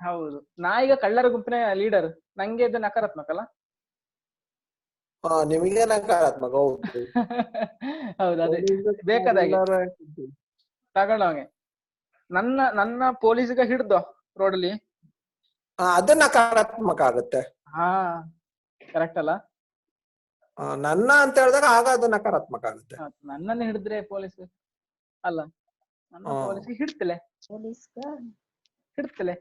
ಹೌದು, ನಾ ಈಗ ಕಳ್ಳರ ಗುಂಪಿನ ಲೀಡರ್, ನಂಗೆ ಇದು ನಕಾರಾತ್ಮಕ ಅಲ್ಲ? ನಿಮಗೆ ನಕಾರಾತ್ಮಕ. ಹೌದು ಹೌದು, ಅದೇ ಬೇಕಾದಾಗೆ ತಗೊಂಡವಂಗೆ. ನನ್ನ ಪೊಲೀಸ್ಗ ಹಿಡ್ದು ರೋಡಲ್ಲಿ, ಅದು ನಕಾರಾತ್ಮಕ ಆಗುತ್ತೆ. ಹಾ ಕರೆಕ್ಟ್ ಅಲ್ಲ? ನನ್ನ ಅಂತ ಹೇಳಿದಾಗ ಆಗ ಅದು ನಕಾರಾತ್ಮಕ ಆಗುತ್ತೆ. ನನ್ನನ್ನು ಹಿಡಿದ್ರೆ ಪೊಲೀಸ್ ಅಲ್ಲ, ನನ್ನ ಪೊಲೀಸ್ ಹಿಡ್ತಲೆ, ಹಿಡ್ತಲೆ,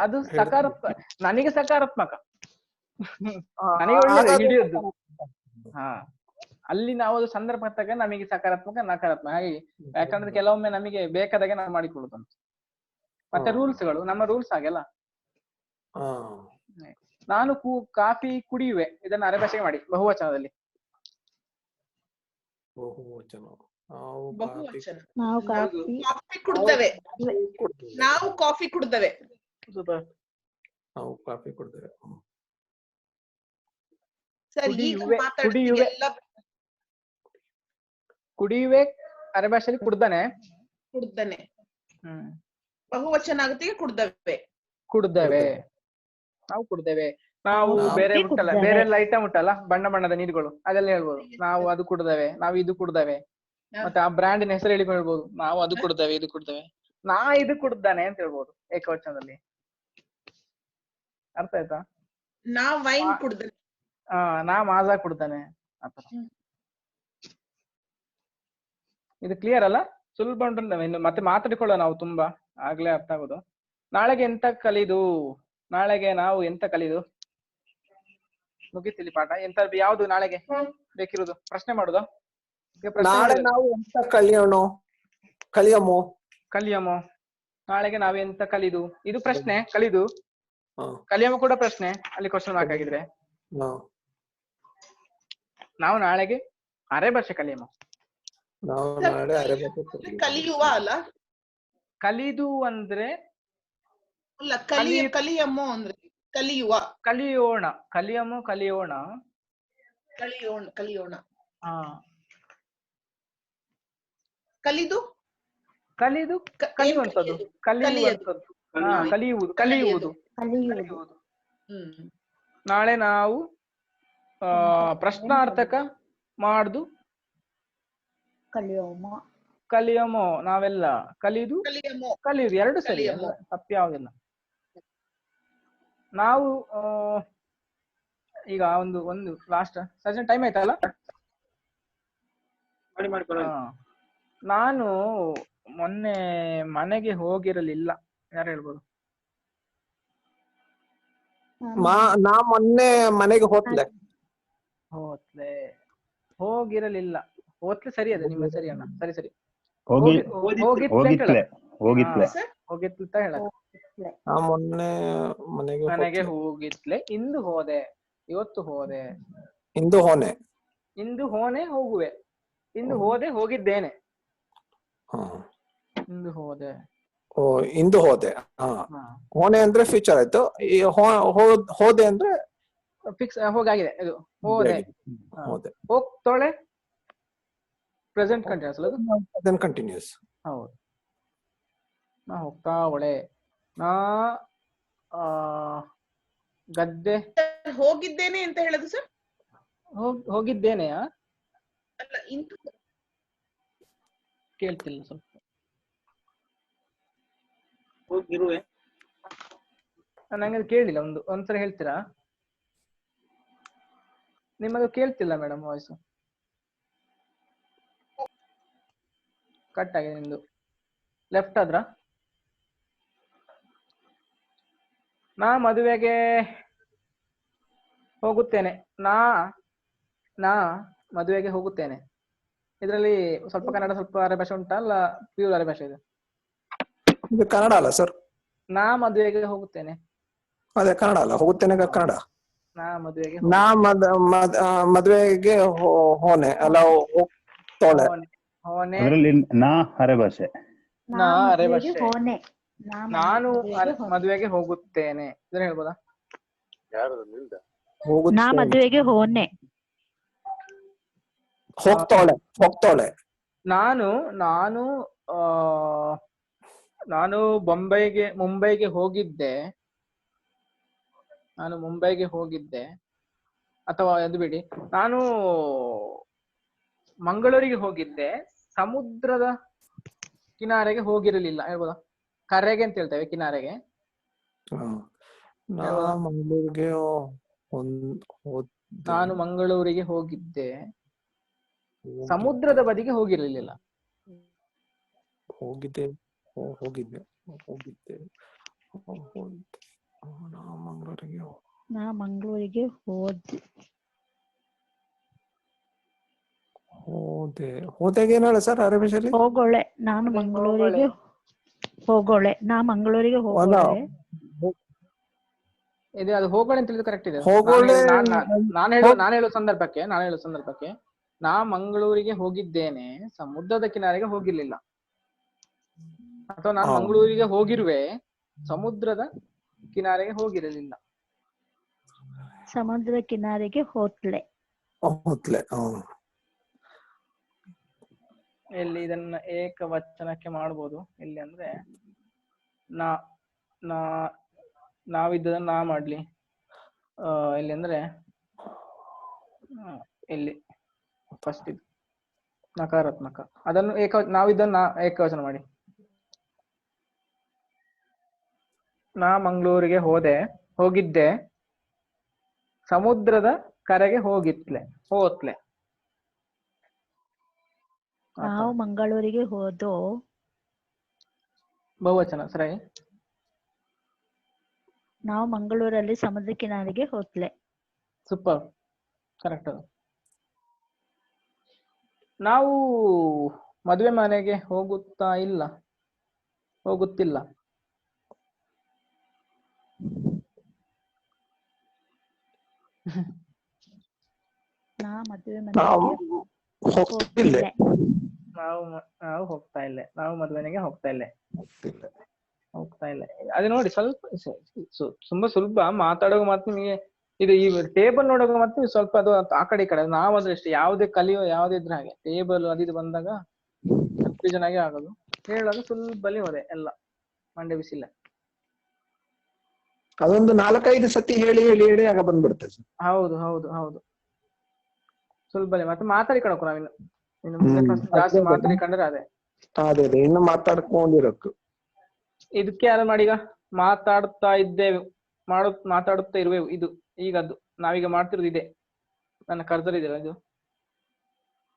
ಅದು ಸಕಾರಾತ್ಮಕ. ನನಗೆ ಸಕಾರಾತ್ಮಕ, ನನಗೆ ಒಳ್ಳೇದು ಹಿಡಿಯೋದು. ಹಾ, ಅಲ್ಲಿ ನಾವು ಅದು ಸಂದರ್ಭ ತಕ್ಕ ನಮಗೆ ಸಕಾರಾತ್ಮಕ ನಕಾರಾತ್ಮಕ ಹಾಗೆ. ಯಾಕಂದ್ರೆ ಕೆಲವೊಮ್ಮೆ ನಮಗೆ ಬೇಕಾದಾಗೆ ನಾವು ಮಾಡಿಕೊಳ್ಳುದಂತ. ಮತ್ತೆ ರೂಲ್ಸ್ಗಳು ನಮ್ಮ ರೂಲ್ಸ್ ಹಾಗೆಲ್ಲ. ನಾನು ಕಾಫಿ ಕುಡಿಯುವೆ, ಇದನ್ನ ಅರೆಭಾಷೆಗೆ ಮಾಡಿ ಬಹುವಚನದಲ್ಲಿ. ಬಹುವಚನ. ನಾವು ಕಾಫಿ ಕುಡ್ದವೆ. ನಾವು ಕಾಫಿ ಕುಡ್ದವೆ. ನಾವು ಕಾಫಿ ಕುಡ್ದೇವೆ. ಸರಿ, ಈಗ ಕುಡಿಯುವೆ ಕುಡಿಯುವೆ ಅರೆಭಾಷೆಯಲ್ಲಿ ಕುಡ್ದಾನೆ. ಕುಡ್ದನೆ. ಬಹುವಚನ ಆಗುತ್ತೆ ಕುಡ್ದವೆ. ಕುಡ್ದವೆ, ನಾವು ಕುಡ್ದೇವೆ. ನಾವು ಬೇರೆ ಉಂಟಲ್ಲ, ಬೇರೆ ಎಲ್ಲ ಐಟಮ್ ಉಂಟಲ್ಲ, ಬಣ್ಣ ಬಣ್ಣದ ನೀರುಗಳು, ಅದೆಲ್ಲ ಹೇಳ್ಬೋದು. ನಾವು ಅದು ಕುಡ್ದವೆ, ನಾವು ಇದು ಕುಡ್ದವೆ. ಮತ್ತೆ ಆ ಬ್ರ್ಯಾಂಡಿನ ಹೆಸರು ಹೇಳಿಕೊಂಡು ಹೇಳ್ಬೋದು. ನಾವು ಅದು ಕುಡ್ದವೆ, ಇದು ಕುಡ್ದವೆ. ನಾ ಇದು ಕುಡ್ದಾನೆ ಅಂತ ಹೇಳ್ಬೋದು ಏಕವಚನದಲ್ಲಿ. ಅರ್ಥ ಆಯ್ತಾ? ನಾ ವೈನ್ ಕುಡ್ದನೆ. ನಾ ಮಾಜಾ ಕುಡ್ದಾನೆ. ಇದು ಕ್ಲಿಯರ್ ಅಲ್ಲ? ಸುಲಭ ಉಂಟು. ಇನ್ನು ಮತ್ತೆ ಮಾತಾಡಿಕೊಳ್ಳೋಣ ನಾವು ತುಂಬಾ, ಆಗ್ಲೇ ಅರ್ಥ ಆಗೋದು. ನಾಳೆಗೆ ಎಂತ ಕಲಿದು, ನಾಳೆಗೆ ನಾವು ಎಂತ ಕಲಿದು ಮುಗಿತಿಲಿ ಪಾಠ. ಎಂತ ಯಾವ್ದು ನಾಳೆಗೆ ಬೇಕಿರುವುದು? ಪ್ರಶ್ನೆ ಮಾಡುದು? ನಾಳೆ ನಾವು ಎಂತ ಕಲಿಯಮೋ ನಾಳೆಗೆ ನಾವೆಂತ ಕಲಿದು, ಇದು ಪ್ರಶ್ನೆ. ಕಲಿದು ಕಲಿಯಮೋ ಕೂಡ ಪ್ರಶ್ನೆ, ಅಲ್ಲಿ ಕ್ವಶನ್ ಮಾರ್ಕ್ ಆಗಿದ್ರೆ. ನಾವು ನಾಳೆಗೆ ಅರೆಭಾಷೆ ಕಲಿಯಮೋ. ಕಲಿಯುವ ಅಲ್ಲ, ಕಲಿದು ಅಂದ್ರೆ ಅಲ್ಲ, ಕಲಿಯಮೋ ಅಂದ್ರೆ ಕಲಿಯುವ. ಕಲಿಯೋಣ, ಕಲಿಯಮೋ ಕಲಿಯೋಣ, ಕಲಿಯೋಣ. ಕಲಿದು ಕಲಿಯುವಂಥದ್ದು, ಕಲಿಯುವುದು. ನಾಳೆ ನಾವು ಪ್ರಶ್ನಾರ್ಥಕ ಮಾಡುದು ಕಲಿಯಮೋ. ನಾವೆಲ್ಲ ಕಲಿಯುವುದು ಎರಡು ಸರಿ, ತಪ್ಪು ಯಾವುದಿಲ್ಲ. ನಾವು ಈಗ ಒಂದು ಲಾಸ್ಟ್ ಸಜೆಷನ್ ಟೈಮ್ ಆಯ್ತಲ್ಲ. ನಾನು ಮೊನ್ನೆ ಮನೆಗೆ ಹೋಗಿರಲಿಲ್ಲ. ಯಾರು ಹೇಳ್ಬೋದು? ನಾ ಮೊನ್ನೆ ಮನೆಗೆ ಹೋಗ್ಲೆ ಹೋಗಿರಲಿಲ್ಲ. ಹೋಗ್ಲೆ ಸರಿ ಅದ ನಿಮ್ಮ ಸರಿ ಅಣ್ಣ, ಸರಿ. ಹೋಗಿತ್ಲೆ ಹೋಗಿತ್ಲೆ ಹೇಳ. ಮೊನ್ನೆ ಮನೆಗೆ ಹೋಗಿತ್ಲೆ. ಇಂದು ಹೋದೆ, ಇವತ್ತು ಹೋದೆ. ಇಂದು ಹೋನೆ ಹೋಗುವೆ. ಇಂದು ಹೋದೆ, ಹೋಗಿದ್ದೇನೆ. ಇಂದು ಹೋದೆ. ಇಂದು ಹೋದೆ. ಹೋನೆ ಅಂದ್ರೆ ಫ್ಯೂಚರ್ ಆಯ್ತು. ಹೋದೆ ಅಂದ್ರೆ ಫಿಕ್ಸ್ ಹೋಗಾಗಿದೆ. ಇದು ಹೋದೆ. ಹೋಗ್ತೋಳೆ ಪ್ರೆಸೆಂಟ್ ಕಂಟಿನ್ಯೂಸ್ ಅಲ್ಲ, ಪ್ರೆಸೆಂಟ್ ಕಂಟಿನ್ಯೂಸ್. ಹೌದು. ನಾ ಹೋಗ್ತಾ ಒಳೆ. ನಾ ಗದ್ದೆ ಹೋಗಿದ್ದೇನೆ ಅಂತ ಹೇಳದು ಸರ್. ಹೋಗಿದ್ದೇನೆಯಾ? ಅಲ್ಲ, ಇಂದು ಕೇಳ್ತಿಲ್ಲ ಸ್ವಲ್ಪ. ಹೋಗಿರುವೆ. ನಂಗೆ ಅದು ಕೇಳಿಲ್ಲ. ಒಂದ್ಸರಿ ಹೇಳ್ತೀರಾ? ನಿಮ್ಮದು ಕೇಳ್ತಿಲ್ಲ ಮೇಡಮ್, ವಾಯ್ಸು ಕಟ್ ಆಗಿದೆ ನಿಮ್ದು. ಲೆಫ್ಟ್ ಆದ್ರ? ನಾ ಮದುವೆಗೆ ಹೋಗುತ್ತೇನೆ. ನಾ ಮದುವೆಗೆ ಹೋಗುತ್ತೇನೆ. ಇದರಲ್ಲಿ ಸ್ವಲ್ಪ ಕನ್ನಡ, ಸ್ವಲ್ಪ ಅರೆಭಾಷೆ ಉಂಟಾ? ಅಲ್ಲ ಪ್ಯೂರ್ ಅರೆಭಾಷೆ ಇದೆ? ಇದು ಕನ್ನಡ ಅಲ್ಲ ಸರ್. ನಾ ಮದುವೆಗೆ ಹೋಗುತ್ತೇನೆ. ಅದೇ ಕನ್ನಡ ಅಲ್ಲ, ಹೋಗುತ್ತೇನೆ ಕನ್ನಡ. ನಾ ಮದುವೆಗೆ ಮದುವೆಗೆ ಹೋನೆ ಅಲ್ಲ, ಹೋಗ್ತೋಳೆ. ಅದರಲ್ಲಿ ನಾ ಅರೆಭಾಷೆ. ನಾನು ಮದುವೆಗೆ ಹೋಗುತ್ತೇನೆ. ಇದನ್ನ ಹೇಳ್ಬೋದಾ? ನಾ ಮದುವೆಗೆ ಹೋನೆ. ಹೋಗ್ತೋಳೆ. ನಾನು ಮುಂಬೈಗೆ ಹೋಗಿದ್ದೆ. ಅಥವಾ ಅದು ಬಿಡಿ, ನಾನು ಮಂಗಳೂರಿಗೆ ಹೋಗಿದ್ದೆ. ಸಮುದ್ರದ ಕಿನಾರೆಗೆ ಹೋಗಿರಲಿಲ್ಲ ಹೇಳ್ಬೋದಾ? ಕರೆಗೆ ಅಂತ ಹೇಳ್ತೇವೆ, ಕಿನಾರೆಗೆ. ನಾನು ಮಂಗಳೂರಿಗೆ ಹೋಗಿದ್ದೆ, ಸಮುದ್ರದ ಬದಿಗೆ ಹೋಗಿರಲಿಲ್ಲ. ಹೋಗಿದ್ದೆ. ಮಂಗಳೂರಿಗೆ ನಾ ಮಂಗಳೂರಿಗೆ ಹೋದೆಗೆ ಏನ್ ಹೇಳ ಸರ್ ಅರೇಬಿಷಲ್ಲಿ? ಹೋಗೋಳೆ. ನಾನು ಮಂಗಳೂರಿಗೆ ಹೋಗೋಳೆ. ನಾ ಮಂಗಳೂರಿಗೆ ಹೋಗೋಳೆ. ಇದೆ ಅದು ಹೋಗೋಳೆ ಅಂತ ಹೇಳಿದ್ರೆ ಕರೆಕ್ಟ್ ಇದೆ. ಹೋಗೋಳೆ ನಾನು ಹೇಳೋ ಸಂದರ್ಭಕ್ಕೆ ನಾ ಮಂಗಳೂರಿಗೆ ಹೋಗಿದ್ದೇನೆ, ಸಮುದ್ರದ ಕಿನಾರೆಗೆ ಹೋಗಿರ್ಲಿಲ್ಲ. ಅಥವಾ ನಾನು ಮಂಗಳೂರಿಗೆ ಹೋಗಿರುವೆ, ಸಮುದ್ರದ ಕಿನಾರೆಗೆ ಹೋಗಿರಲಿಲ್ಲ. ಸಮುದ್ರದ ಕಿನಾರೆಗೆ ಹೋತ್ಲೆ. ಇಲ್ಲಿ ಇದನ್ನ ಏಕವಚನಕ್ಕೆ ಮಾಡ್ಬೋದು. ಇಲ್ಲಿ ಅಂದ್ರೆ ನಾವಿದ್ದದನ್ನ ನಾ ಮಾಡ್ಲಿ. ಇಲ್ಲಿ ಅಂದ್ರೆ ಇಲ್ಲಿ ಫಸ್ಟ್ ಇದು ನಕಾರಾತ್ಮಕ, ಅದನ್ನು ನಾವಿದ್ದನ್ನ ಏಕವಚನ ಮಾಡಿ. ನಾ ಮಂಗಳೂರಿಗೆ ಹೋಗಿದ್ದೆ, ಸಮುದ್ರದ ಕರೆಗೆ ಹೋತ್ಲೆ. ನಾವು ಮಂಗಳೂರಿಗೆ ಹೋದೋ. ಬಹುವಚನ ಸರಿ. ನಾವು ಮಂಗಳೂರಲ್ಲಿ ಸಮುದ್ರ ಕಿನಾರೆಗೆ ಹೋತ್ಲೆ. Super, correct. ಅದು ನಾವು ಮದುವೆ ಮನೆಗೆ ಹೋಗುತ್ತಿಲ್ಲ. ನಾ ಮದುವೆ ಮನೆಗೆ ಹೋಗ್ತಿಲ್ಲ. ನಾವು ಹೋಗ್ತಾ ಇಲ್ಲ. ನಾವು ಮದುವೆಗೆ ಹೋಗ್ತಾ ಇಲ್ಲ. ಅದು ನೋಡಿ, ಸ್ವಲ್ಪ ತುಂಬಾ ಸುಲಭ ಮಾತಾಡುವ ಮಾತು ನಿಮಗೆ. ಇದು ಈ ಟೇಬಲ್ ನೋಡುವಾಗ ಮತ್ತೆ ಸ್ವಲ್ಪ ಅದು ಆ ಕಡೆ ಈ ಕಡೆ. ನಾವಾದ್ರೆ ಅಷ್ಟೇ, ಯಾವುದೇ ಕಲಿಯೋ ಯಾವುದೇ ಇದ್ರ ಹಾಗೆ ಟೇಬಲ್ ಅದಿದು ಬಂದಾಗ ಕನ್ಫ್ಯೂಷನ್ ಆಗಿ ಆಗೋದು. ಹೇಳೋದು ಸುಲಭಲ್ಲಿ ಹೋದೆ ಎಲ್ಲ, ಮಂಡೆ ಬಿಸಿಲ್ಲ. ಅದೊಂದು 4-5 ಸತಿ ಹೇಳಿ ಆಗ ಬಂದ್ಬಿಡ್ತದೆ. ಹೌದು ಸುಲಭಲ್ಲಿ ಮತ್ತೆ ಮಾತಾಡಿಕೊಳಕು. ನಾವಿನ್ನು ಮುಂದೆ ಜಾಸ್ತಿ ಮಾತಾಡಿಕೊಂಡ್ರೆ ಅದೇ ಇನ್ನು ಮಾತಾಡ್ಕೊಂಡಿರಬೇಕು. ಇದಕ್ಕೆ ಯಾರು ಮಾಡೀಗ ಮಾತಾಡುತ್ತಾ ಇರುವೆವು. ಇದು ಈಗದ್ದು ನಾವೀಗ ಮಾಡ್ತಿರೋದು ಇದೆ. ನನ್ನ ಕರ್ಸರ್ ಇದೆಯಲ್ಲ,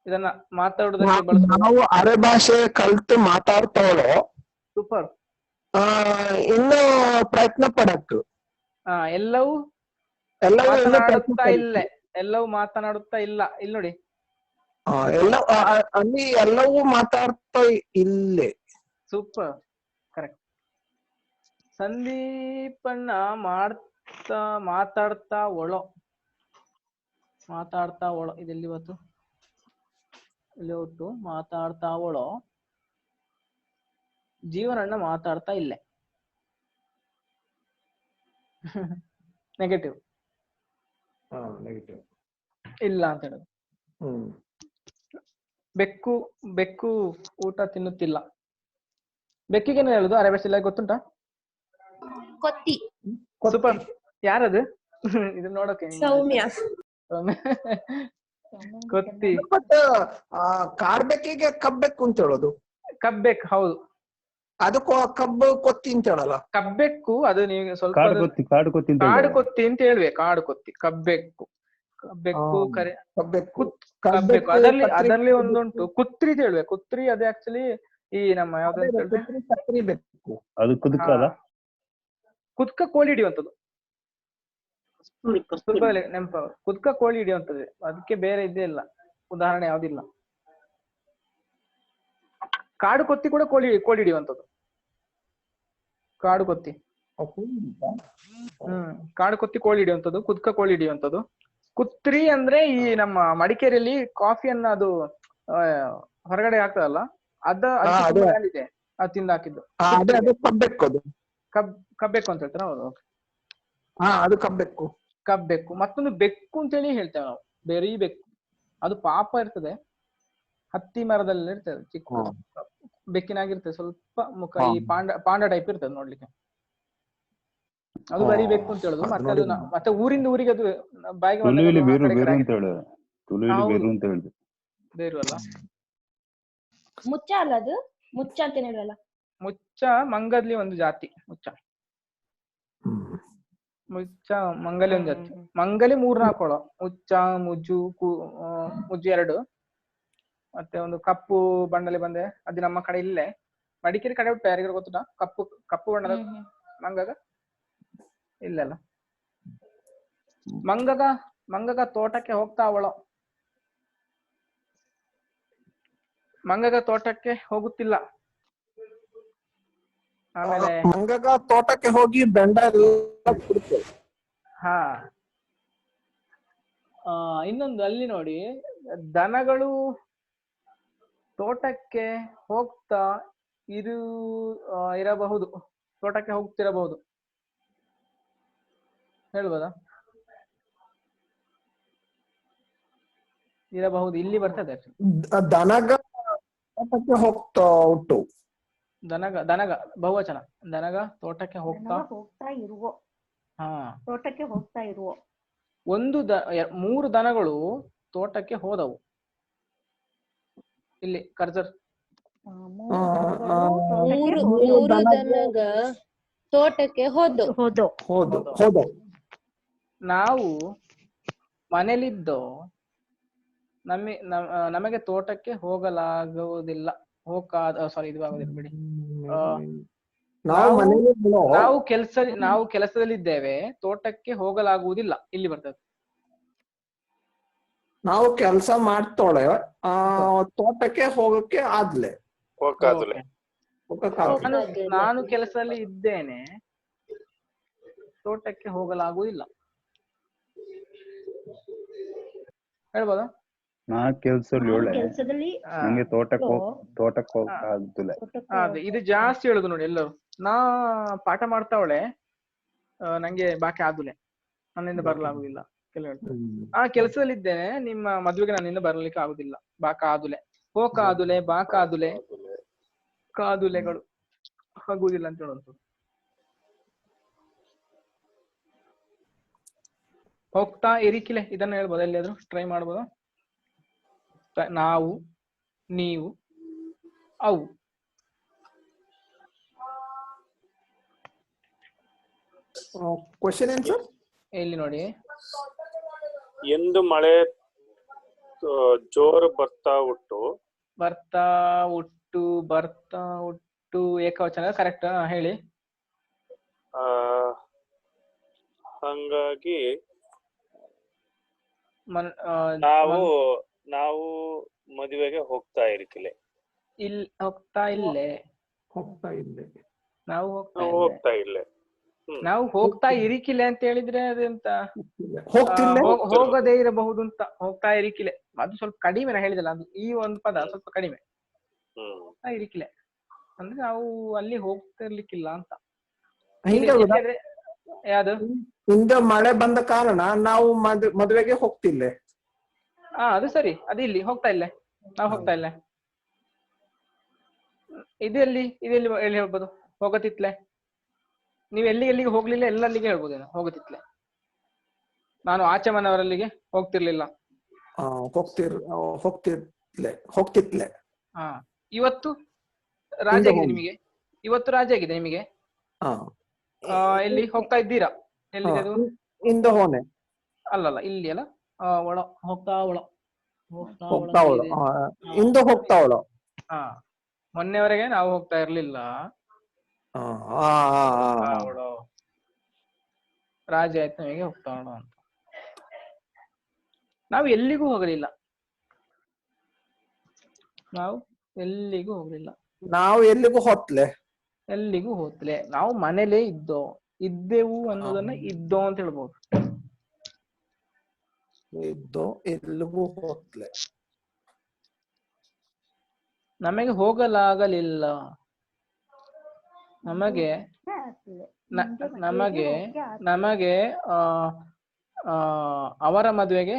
ಇದನ್ನ ಮಾತಾಡೋದಕ್ಕೆ ಬಳಸ್ಬೋದು. ನಾವು ಅರೆ ಭಾಷೆ ಕಲ್ತು ಮಾತಾಡ್ತಾವಳೋ ಸೂಪರ್. ಇನ್ನು ಪ್ರಯತ್ನ ಪಡಕ್ಕು. ಎಲ್ಲವೂ ಮಾತನಾಡುತ್ತಾ ಇಲ್ಲ. ಇಲ್ಲಿ ನೋಡಿ, ಅಲ್ಲಿ ಎಲ್ಲವೂ ಮಾತಾಡ್ತಾ ಇಲ್ಲೇ. Super, correct. ಸಂದೀಪಣ್ಣ ಮಾತಾಡ್ತಾ ಒಳೋ. ಇದೆಲ್ಲಿ ಇವತ್ತು ಇಲ್ಲಿ ಹೊತ್ತು ಮಾತಾಡ್ತಾ ಒಳೋ. ಜೀವನಣ್ಣ ಮಾತಾಡ್ತಾ ಇಲ್ಲೇ. ನೆಗೆಟಿವ್ ಇಲ್ಲ ಅಂತ ಹೇಳೋದು. ಬೆಕ್ಕು ಊಟ ತಿನ್ನುತ್ತಿಲ್ಲ. ಬೆಕ್ಕಿಗೇನು ಹೇಳುದು ಅರೆ ಭಾಷೆಯಲ್ಲಿ ಗೊತ್ತುಂಟಾ? ಕೊತ್ತಿ. ಸೂಪರ್. ಯಾರದು? ಇದು ನೋಡೋಕೆ ಸೌಮ್ಯ. ಕೊತ್ತಿ. ಕಾಡ್ಬೆಕ್ಕಿಗೆ ಕಬ್ಬೆಕ್ಕು ಅಂತ ಹೇಳೋದು. ಕಬ್ಬೆಕ್ಕು, ಹೌದು. ಅದಕ್ಕೂ ಕಬ್ಬು ಕೊತ್ತಿ ಅಂತ ಹೇಳಲ್ಲ. ಕಬ್ಬೆಕ್ಕು ಅದು ನೀವು ಸ್ವಲ್ಪ ಕಾಡು ಕೊತ್ತಿ ಅಂತ ಹೇಳ್ವೆ. ಕಾಡು ಕೊತ್ತಿ, ಕಬ್ಬೆಕ್ಕು ಕರೆ. ಕಬ್ಬೆಕ್ಕು ಅದರಲ್ಲಿ ಒಂದುಂಟು ಕುತ್ರಿ ಅಂತ ಹೇಳ್ವೆ. ಕುತ್ರಿ ಅದು ಆಕ್ಚುಲಿ ಈ ನಮ್ಮ ಸಕ್ರಿ ಬೆಕ್ಕು. ಅದು ಕುದ್ಕ ಕೋಳಿ ಹಿಡಿಯುವಂಥದ್ದು. ನೆನಪ, ಕುದ್ಕ ಕೋಳಿ ಹಿಡಿಯುವಂಥದ್ದು. ಅದಕ್ಕೆ ಬೇರೆ ಇದೇ ಇಲ್ಲ, ಉದಾಹರಣೆ ಯಾವ್ದಿಲ್ಲ. ಕಾಡು ಕೊತ್ತಿ ಕೂಡ ಕೋಳಿ ಹಿಡಿಯುವಂಥದ್ದು. ಕಾಡು ಕೊತ್ತಿ ಕಾಡು ಕೊತ್ತಿ ಕೋಳಿ ಹಿಡಿಯುವಂಥದ್ದು, ಕುದ್ಕ ಕೋಳಿ ಹಿಡಿಯುವಂಥದ್ದು. ಕುತ್ರಿ ಅಂದ್ರೆ ಈ ನಮ್ಮ ಮಡಿಕೇರಿಯಲ್ಲಿ ಕಾಫಿಯನ್ನ ಅದು ಹೊರಗಡೆ ಆಗ್ತದಲ್ಲ, ಇದೆ ಅದು ತಿಂದು ಹಾಕಿದ್ದು. ಕಬ್ಬೆಕ್ಕು ಅಂತ ಹೇಳ್ತಾರೆ. ಹೌದು, ಅದು ಕಬ್ಬೆಕ್ಕು. ಮತ್ತೊಂದು ಬೆಕ್ಕು ಅಂತೇಳಿ ಹೇಳ್ತೇವೆ ನಾವು, ಬೆರಿ ಬೆಕ್ಕು. ಅದು ಪಾಪ ಇರ್ತದೆ, ಹತ್ತಿ ಮರದಲ್ಲಿ ಇರ್ತದೆ, ಚಿಕ್ಕ ಬೆಕ್ಕಿನಾಗಿರ್ತದೆ, ಸ್ವಲ್ಪ ಮುಖ ಈ ಪಾಂಡ ಟೈಪ್ ಇರ್ತದೆ ನೋಡ್ಲಿಕ್ಕೆ. ಅದು ಬರೀ ಬೆಕ್ಕು ಅಂತ ಹೇಳುದು. ಮತ್ತೆ ಅದು ಮತ್ತೆ ಊರಿಂದ ಊರಿಗೆ ಅದು ಬಾಯಿಗೆ ಬೇರು ಅಲ್ಲ. ಮುಚ್ಚ ಅಲ್ಲ, ಅದು ಮುಚ್ಚ ಅಂತ ಹೇಳಲ್ಲ. ಮುಚ್ಚ ಮಂಗದ್ಲಿ ಒಂದು ಜಾತಿ. ಮುಚ್ಚ ಮಂಗಲಿ ಒಂದು ಜಾತಿ. ಮಂಗಲಿ 3-4 ಕೊಳ. ಮುಚ್ಚ, ಮುಜ್ಜು, ಮುಜ್ಜು 2, ಮತ್ತೆ ಒಂದು ಕಪ್ಪು ಬಣ್ಣದಲ್ಲಿ ಬಂದೆ. ಅದು ನಮ್ಮ ಕಡೆ ಇಲ್ಲೇ ಮಡಿಕೇರಿ ಕಡೆ ಉಂಟು. ಯಾರಿಗಾರು ಗೊತ್ತುಂಟಾ? ಕಪ್ಪು ಬಣ್ಣದ ಮಂಗಗ ಇಲ್ಲಲ್ಲ. ಮಂಗಗ ತೋಟಕ್ಕೆ ಹೋಗ್ತಾವಳೋ? ಮಂಗಗ ತೋಟಕ್ಕೆ ಹೋಗುತ್ತಿಲ್ಲ. ಆಮೇಲೆ ಮಂಗಗ ತೋಟಕ್ಕೆ ಹೋಗಿ ಬೆಂಡ ಎಲ್ಲ ಕುಡ್ತೇವೆ. ಹಾ ಇನ್ನೊಂದು ಅಲ್ಲಿ ನೋಡಿ, ದನಗಳು ತೋಟಕ್ಕೆ ಹೋಗ್ತಾ ಇರಬಹುದು, ತೋಟಕ್ಕೆ ಹೋಗ್ತಿರಬಹುದು. ಹೇಳ್ಬೋದಾ? ಇರಬಹುದು, ಇಲ್ಲಿ ಬರ್ತದೆ. ದನಗ ತೋಟಕ್ಕೆ ಹೋಗ್ತಾ ಉಂಟು. ದನಗ ಬಹುವಚನ. ದನಗ ತೋಟಕ್ಕೆ ಹೋಗ್ತಾ ಇರುವ, ಹಾ ತೋಟಕ್ಕೆ ಹೋಗ್ತಾ ಇರುವ. ಮೂರು ದನಗಳು ತೋಟಕ್ಕೆ ಹೋದವು. ಇಲ್ಲಿ ಕರ್ಸರ್. ಮೂರು ದನಗ ತೋಟಕ್ಕೆ ಹೋದು. ನಾವು ಮನೇಲಿದ್ದೋ ನಮಗೆ ತೋಟಕ್ಕೆ ಹೋಗಲಾಗುವುದಿಲ್ಲ. ಇದು ಆಗುದಿಲ್ಲ ಬಿಡಿ. ನಾವು ಕೆಲಸದಲ್ಲಿದ್ದೇವೆ, ತೋಟಕ್ಕೆ ಹೋಗಲಾಗುವುದಿಲ್ಲ. ಇಲ್ಲಿ ಬರ್ತದೆ. ನಾವು ಕೆಲಸ ಮಾಡ್ತೋಳೆ, ತೋಟಕ್ಕೆ ಹೋಗಕ್ಕೆ ಆದ್ಲೆ. ನಾನು ಕೆಲಸದಲ್ಲಿ ಇದ್ದೇನೆ, ತೋಟಕ್ಕೆ ಹೋಗಲಾಗುವುದಿಲ್ಲ. ಹೇಳ್ಬೋದಾ? ನಾ ಕೆಲ್ಸದಲ್ಲಿ ನಂಗೆ ತೋಟಕ್ಕೆ ಹೋಗಕ್ಕಾಗುದಿಲ್ಲ. ಇದು ಜಾಸ್ತಿ ಹೇಳುದು ನೋಡಿ ಎಲ್ಲರೂ. ನಾ ಪಾಠ ಮಾಡ್ತಾವಳೆ, ನಂಗೆ ಬಾಕಿ ಆದುಲೆ, ನನ್ನಿಂದ ಬರ್ಲಾಗುದಿಲ್ಲ. ಕೆಲಸದಲ್ಲಿ ಇದ್ದೇನೆ, ನಿಮ್ಮ ಮದುವೆಗೆ ನನ್ನಿಂದ ಬರ್ಲಿಕ್ಕೆ ಆಗುದಿಲ್ಲ. ಬಾಕಾದುಲೆ, ಹೋಕಾದುಲೆ, ಬಾಕಾದುಲೆ, ಕಾದುಲೆಗಳು ಆಗುದಿಲ್ಲ ಅಂತ ಹೇಳುವಂಥದ್ದು. ಹೋಗ್ತಾ ಇರಿಕಿಲೆ, ಇದನ್ನ ಹೇಳ್ಬೋದು. ಎಲ್ಲಿಯಾದ್ರೂ ಟ್ರೈ ಮಾಡ್ಬೋದು. ನಾವು, ನೀವು, ಅವು. ಕ್ವಶನ್ ಆನ್ಸರ್ ಇಲ್ಲಿ ನೋಡಿ. ಎಂದು ಮಳೆ ಜೋರು ಬರ್ತಾ ಉಟ್ಟು ಏಕವಚನ ಕರೆಕ್ಟ್. ಹೇಳಿ. ಹಂಗಾಗಿ ನಾವು ಮದುವೆಗೆ ಹೋಗ್ತಾ ಇರ್ಕಿಲೆ. ಹೋಗ್ತಾ ಇಲ್ಲೇ. ನಾವು ಹೋಗ್ತಾ ಇರಿಕಿಲೆ ಅಂತ ಹೇಳಿದ್ರೆ ಅದೆಂತ ಹೋಗದೇ ಇರಬಹುದು ಅಂತ. ಹೋಗ್ತಾ ಇರಿಕಿಲೆ ಅದು ಸ್ವಲ್ಪ ಕಡಿಮೆ ಹೇಳಿದಲ್ಲ, ಅದು ಈ ಒಂದು ಪದ ಸ್ವಲ್ಪ ಕಡಿಮೆ. ಇರಿಕಿಲೆ ಅಂದ್ರೆ ನಾವು ಅಲ್ಲಿ ಹೋಗ್ತಿರ್ಲಿಕ್ಕಿಲ್ಲ ಅಂತ. ಯಾವ್ದು? ಹಿಂದೆ ಮಳೆ ಬಂದ ಕಾರಣ ನಾವು ಮದುವೆಗೆ ಹೋಗ್ತಿಲ್ಲ. ಅದು ಸರಿ. ಅದು ಇಲ್ಲಿ ಹೋಗ್ತಾ ಇಲ್ಲ, ನಾವು ಹೋಗ್ತಾ ಇಲ್ಲ. ಇದೆಲ್ಲಿ ಎಲ್ಲಿ ಹೇಳ್ಬೋದು? ಹೋಗತಿತ್ಲೆ. ನೀವು ಎಲ್ಲಿಗೆ ಹೋಗ್ಲಿಲ್ಲ, ಎಲ್ಲಲ್ಲಿಗೆ ಹೇಳ್ಬೋದೇನೋ. ಹೋಗತಿತ್ಲೆ, ನಾನು ಆಚೆ ಮನೆಯವರಲ್ಲಿಗೆ ಹೋಗ್ತಿರ್ಲಿಲ್ಲ. ಹೋಗ್ತಿತ್ಲೆ. ಇವತ್ತು ರಾಜಿ ಆಗಿದೆ ನಿಮಗೆ. ಇವತ್ತು ರಾಜಿ ಆಗಿದೆ ನಿಮಗೆ. ಎಲ್ಲಿ ಹೋಗ್ತಾ ಇದ್ದೀರಾ? ಎಲ್ಲಿದೆ ಅದು? ಹೋನೆ ಅಲ್ಲಲ್ಲ, ಇಲ್ಲಿ ಅಲ್ಲ. ಹೋಗ್ತಾವಳ. ಮೊನ್ನೆವರೆಗೆ ನಾವು ಹೋಗ್ತಾ ಇರ್ಲಿಲ್ಲ. ರಾಜಿ ಆಯ್ತು ನಮಗೆ ಹೋಗ್ತಾವಳ ಅಂತ. ನಾವು ಎಲ್ಲಿಗೂ ಹೋಗಲಿಲ್ಲ. ನಾವು ಎಲ್ಲಿಗೂ ಹೋತ್ಲೆ. ನಾವು ಮನೇಲೇ ಇದ್ದೆವು ಅನ್ನೋದನ್ನ ಇದ್ದೋ ಅಂತ ಹೇಳ್ಬೋದು. ಎಲ್ಲಿಗೂ ಹೋತ್ಲೆ. ನಮಗೆ ಹೋಗಲಾಗಲಿಲ್ಲ. ನಮಗೆ ಅವರ ಮದುವೆಗೆ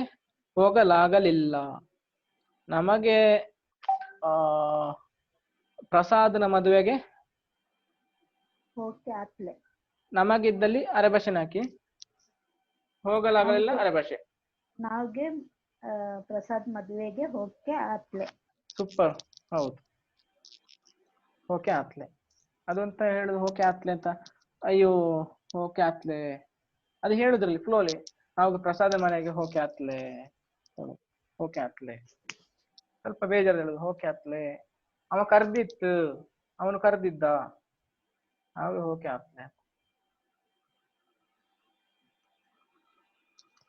ಹೋಗಲಾಗಲಿಲ್ಲ. ನಮಗೆ ಪ್ರಸಾದನ ಮದುವೆಗೆ ನಮಗಿದ್ದಲ್ಲಿ ಅರೆಭಾಷೆ ಹಾಕಿ. ಹೋಗಲಾಗಲಿಲ್ಲ ಅರೆಭಾಷೆ. ನಾವ್ಗೆ ಪ್ರಸಾದ್ ಮದುವೆಗೆ ಹೋಗಕ್ಕೆ ಆತ್ಲೆ. ಸೂಪರ್. ಹೌದು, ಹೋಕೆ ಆತ್ಲೆ. ಅದು ಅಂತ ಹೇಳುದು ಹೋಕೆ ಆತ್ಲೆ ಅಂತ. ಅಯ್ಯೋ ಹೋಕೆ ಆತ್ಲೆ ಅದು ಹೇಳುದ್ರಲ್ಲಿ ಫ್ಲೋಲಿ. ನಾವು ಪ್ರಸಾದ ಮನೆಗೆ ಹೋಕೆ ಆತ್ಲೆ, ಹೋಕೆ ಆತ್ಲೆ. ಸ್ವಲ್ಪ ಬೇಜಾರು ಹೇಳುದು ಹೋಕೆ ಆತ್ಲೆ. ಅವ ಕರ್ದಿತ್ತು, ಅವನು ಕರ್ದಿದ್ದ, ನಾವು ಹೋಕೆ ಆತ್ಲೆ.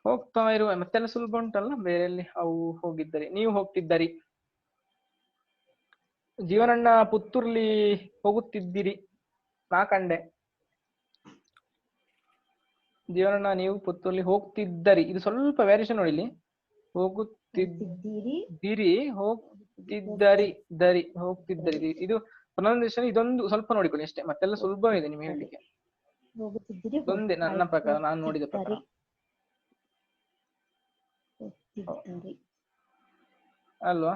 ಹೋಗ್ತಾ ಇರುವ ಮತ್ತೆಲ್ಲ ಸುಲಭ ಉಂಟಲ್ಲ ಬೇರೆಯಲ್ಲಿ ಅವು ಹೋಗಿದ್ದರಿ ನೀವು ಹೋಗ್ತಿದ್ದರಿ. ಜೀವನಣ್ಣ ಪುತ್ತೂರ್ಲಿ ಹೋಗುತ್ತಿದ್ದೀರಿ ನಾ ಕಂಡೆ. ಜೀವನಣ್ಣ ನೀವು ಪುತ್ತೂರ್ಲಿ ಹೋಗ್ತಿದ್ದರಿ, ಇದು ಸ್ವಲ್ಪ ವೇರಿಯೇಷನ್ ನೋಡಿಲಿ. ಹೋಗುತ್ತಿದ್ದೀರಿ ಹೋಗ್ತಿದ್ದರಿ ದರಿ ಹೋಗ್ತಿದ್ದರಿ, ಇದು ಪ್ರೊನೌನ್ಸಿಯೇಷನ್ ಇದೊಂದು ಸ್ವಲ್ಪ ನೋಡಿಕೊಳ್ಳಿ ಅಷ್ಟೇ, ಮತ್ತೆಲ್ಲ ಸುಲಭ ಇದೆ ನಿಮ್ಗೆ ಹೇಳಲಿಕ್ಕೆ. ಒಂದೇ ನನ್ನ ಪ್ರಕಾರ, ನಾನು ನೋಡಿದ ಪ್ರಕಾರ. ಅಲ್ವಾ?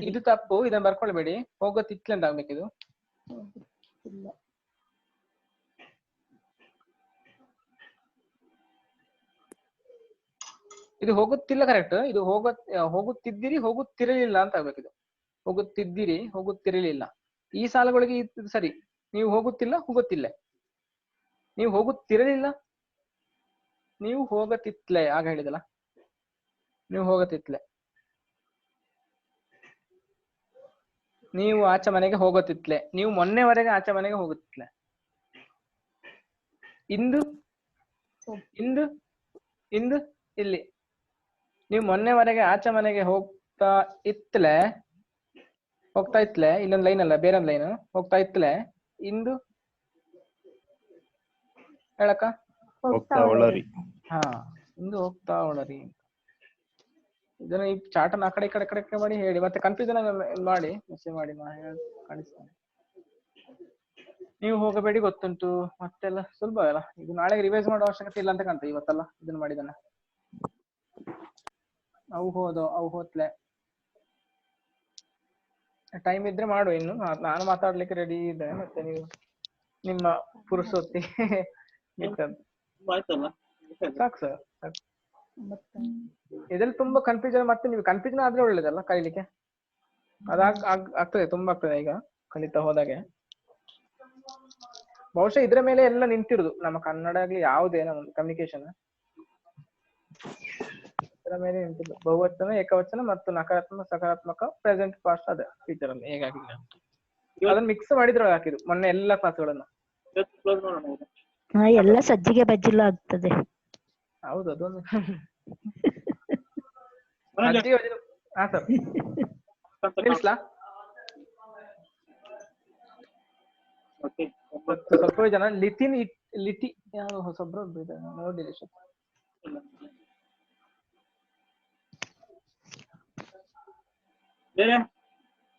ಇದು ತಪ್ಪು, ಇದನ್ನ ಬರ್ಕೊಳ್ಬೇಡಿ. ಹೋಗುತ್ತಿತ್ಲೆ ಅಂತ ಆಗ್ಬೇಕಿದು. ಇದು ಹೋಗುತ್ತಿಲ್ಲ ಕರೆಕ್ಟ್. ಇದು ಹೋಗುತ್ತಿದ್ದೀರಿ ಹೋಗುತ್ತಿರಲಿಲ್ಲ ಅಂತ ಆಗ್ಬೇಕಿದು. ಹೋಗುತ್ತಿದ್ದೀರಿ ಹೋಗುತ್ತಿರಲಿಲ್ಲ, ಈ ಸಾಲುಗಳಿಗೆ ಇದು ಸರಿ. ನೀವು ಹೋಗುತ್ತಿಲ್ಲ ಹೋಗುತ್ತಿಲ್ಲ, ನೀವು ಹೋಗುತ್ತಿರಲಿಲ್ಲ ನೀವು ಹೋಗತಿತ್ಲೆ, ಆಗ ಹೇಳಿದಲ್ಲ ನೀವು ಹೋಗತಿತ್ಲೆ. ನೀವು ಆಚೆ ಮನೆಗೆ ಹೋಗುತ್ತಿತ್ಲೆ, ನೀವು ಮೊನ್ನೆವರೆಗೆ ಆಚೆ ಮನೆಗೆ ಹೋಗುತ್ತಿತ್ಲೆ. ಇಂದು ಇಂದು ಇಂದು ಇಲ್ಲಿ ನೀವು ಮೊನ್ನೆವರೆಗೆ ಆಚೆ ಮನೆಗೆ ಹೋಗ್ತಾ ಇತ್ಲೆ, ಹೋಗ್ತಾ ಇತ್ಲೆ. ಇಲ್ಲೊಂದು ಲೈನ್ ಅಲ್ಲ, ಬೇರೊಂದು ಲೈನ್. ಹೋಗ್ತಾ ಇತ್ಲೆ, ಇಂದು ಹೇಳಕ್ಕ. ಹಾ, ಇಂದು ಹೋಗ್ತಾ ಒಳರಿ. ಇದನ್ನ ಈ ಚಾಟನ್ ಆ ಕಡೆ ಈ ಕಡೆ ಮಾಡಿ ಹೇಳಿ, ಮತ್ತೆ ಕನ್ಫ್ಯೂಷನ್ ಮಾಡಿ ಮೆಸೇಜ್ ಮಾಡಿ ಕಾಣಿಸ್ತೇನೆ. ನೀವು ಹೋಗಬೇಡಿ ಗೊತ್ತುಂಟು, ಮತ್ತೆಲ್ಲ ಸುಲಭ ಅಲ್ಲ. ಇದು ನಾಳೆಗೆ ರಿವೈಸ್ ಮಾಡೋ ಅವಶ್ಯಕತೆ ಇಲ್ಲ ಅಂತ ಕಾಣ್ತದೆ. ಇವತ್ತಲ್ಲ ಇದನ್ನ ಮಾಡಿದಾನೆ. ಅವು ಹೋತ್ಲೆ. ಟೈಮ್ ಇದ್ರೆ ಮಾಡು. ಇನ್ನು ನಾನು ಮಾತಾಡ್ಲಿಕ್ಕೆ ರೆಡಿ ಇದ್ದೇನೆ, ಮತ್ತೆ ನೀವು ನಿಮ್ಮ ಪುರುಸೊತ್ತಿ ಸಾಕು ಸರ್, ಸಾಕು. ಇದ್ರಲ್ಲಿ ತುಂಬಾ ಕನ್ಫ್ಯೂಷನ್, ಮತ್ತೆ ನೀವು ಕನ್ಫ್ಯೂಷನ್ ಆದ್ರೆ ಒಳ್ಳೇದಲ್ಲ ಕಲೀಲಿಕ್ಕೆ. ಆಗ್ತದೆ, ತುಂಬಾ ಆಗ್ತದೆ ಈಗ ಕಲಿತಾ ಹೋದಾಗೆ. ಬಹುಶಃ ಇದ್ರ ಮೇಲೆ ಎಲ್ಲ ನಿಂತಿರುದು ನಮ್ಮ ಕನ್ನಡ ಆಗ್ಲಿ ಯಾವುದೇ ನಮ್ಮ ಕಮ್ಯುನಿಕೇಶನ್ ಇದರ ಮೇಲೆ ನಿಂತಿದ್ದು. ಬಹುವಚನ, ಏಕವಚನ ಮತ್ತು ನಕಾರಾತ್ಮಕ, ಸಕಾರಾತ್ಮಕ, ಪ್ರೆಸೆಂಟ್ ಪಾಸ್ಟ್ ಅದೇ ಟೀಚರ್ ಅಲ್ಲಿ ಹೇಗಾಗಿದೆ ಅದನ್ನ ಮಿಕ್ಸ್ ಮಾಡಿದ್ರು ಹಾಕಿದ್ರು ಮೊನ್ನೆ ಎಲ್ಲ ಕ್ಲಾಸ್ಗಳನ್ನು. ಎಲ್ಲ ಸಜ್ಜಿಗೆ ಬಜ್ಜಿಲ್ಲ ಆಗ್ತದೆ. ಹೌದು, ಅದೊಂದು ನಿಲ್ಸ್ಲಾ? ಸ್ವಲ್ಪ ಜನ ಲಿಟಿ ಯಾರು ಹೊಸೊಬ್ರು ನೋಡಿ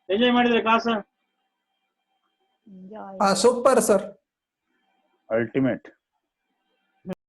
ಎಂಜಾಯ್ ಮಾಡಿದ್ರೆ ಕ್ಲಾಸ್ ಸೂಪರ್ ಸರ್, ಅಲ್ಟಿಮೇಟ್.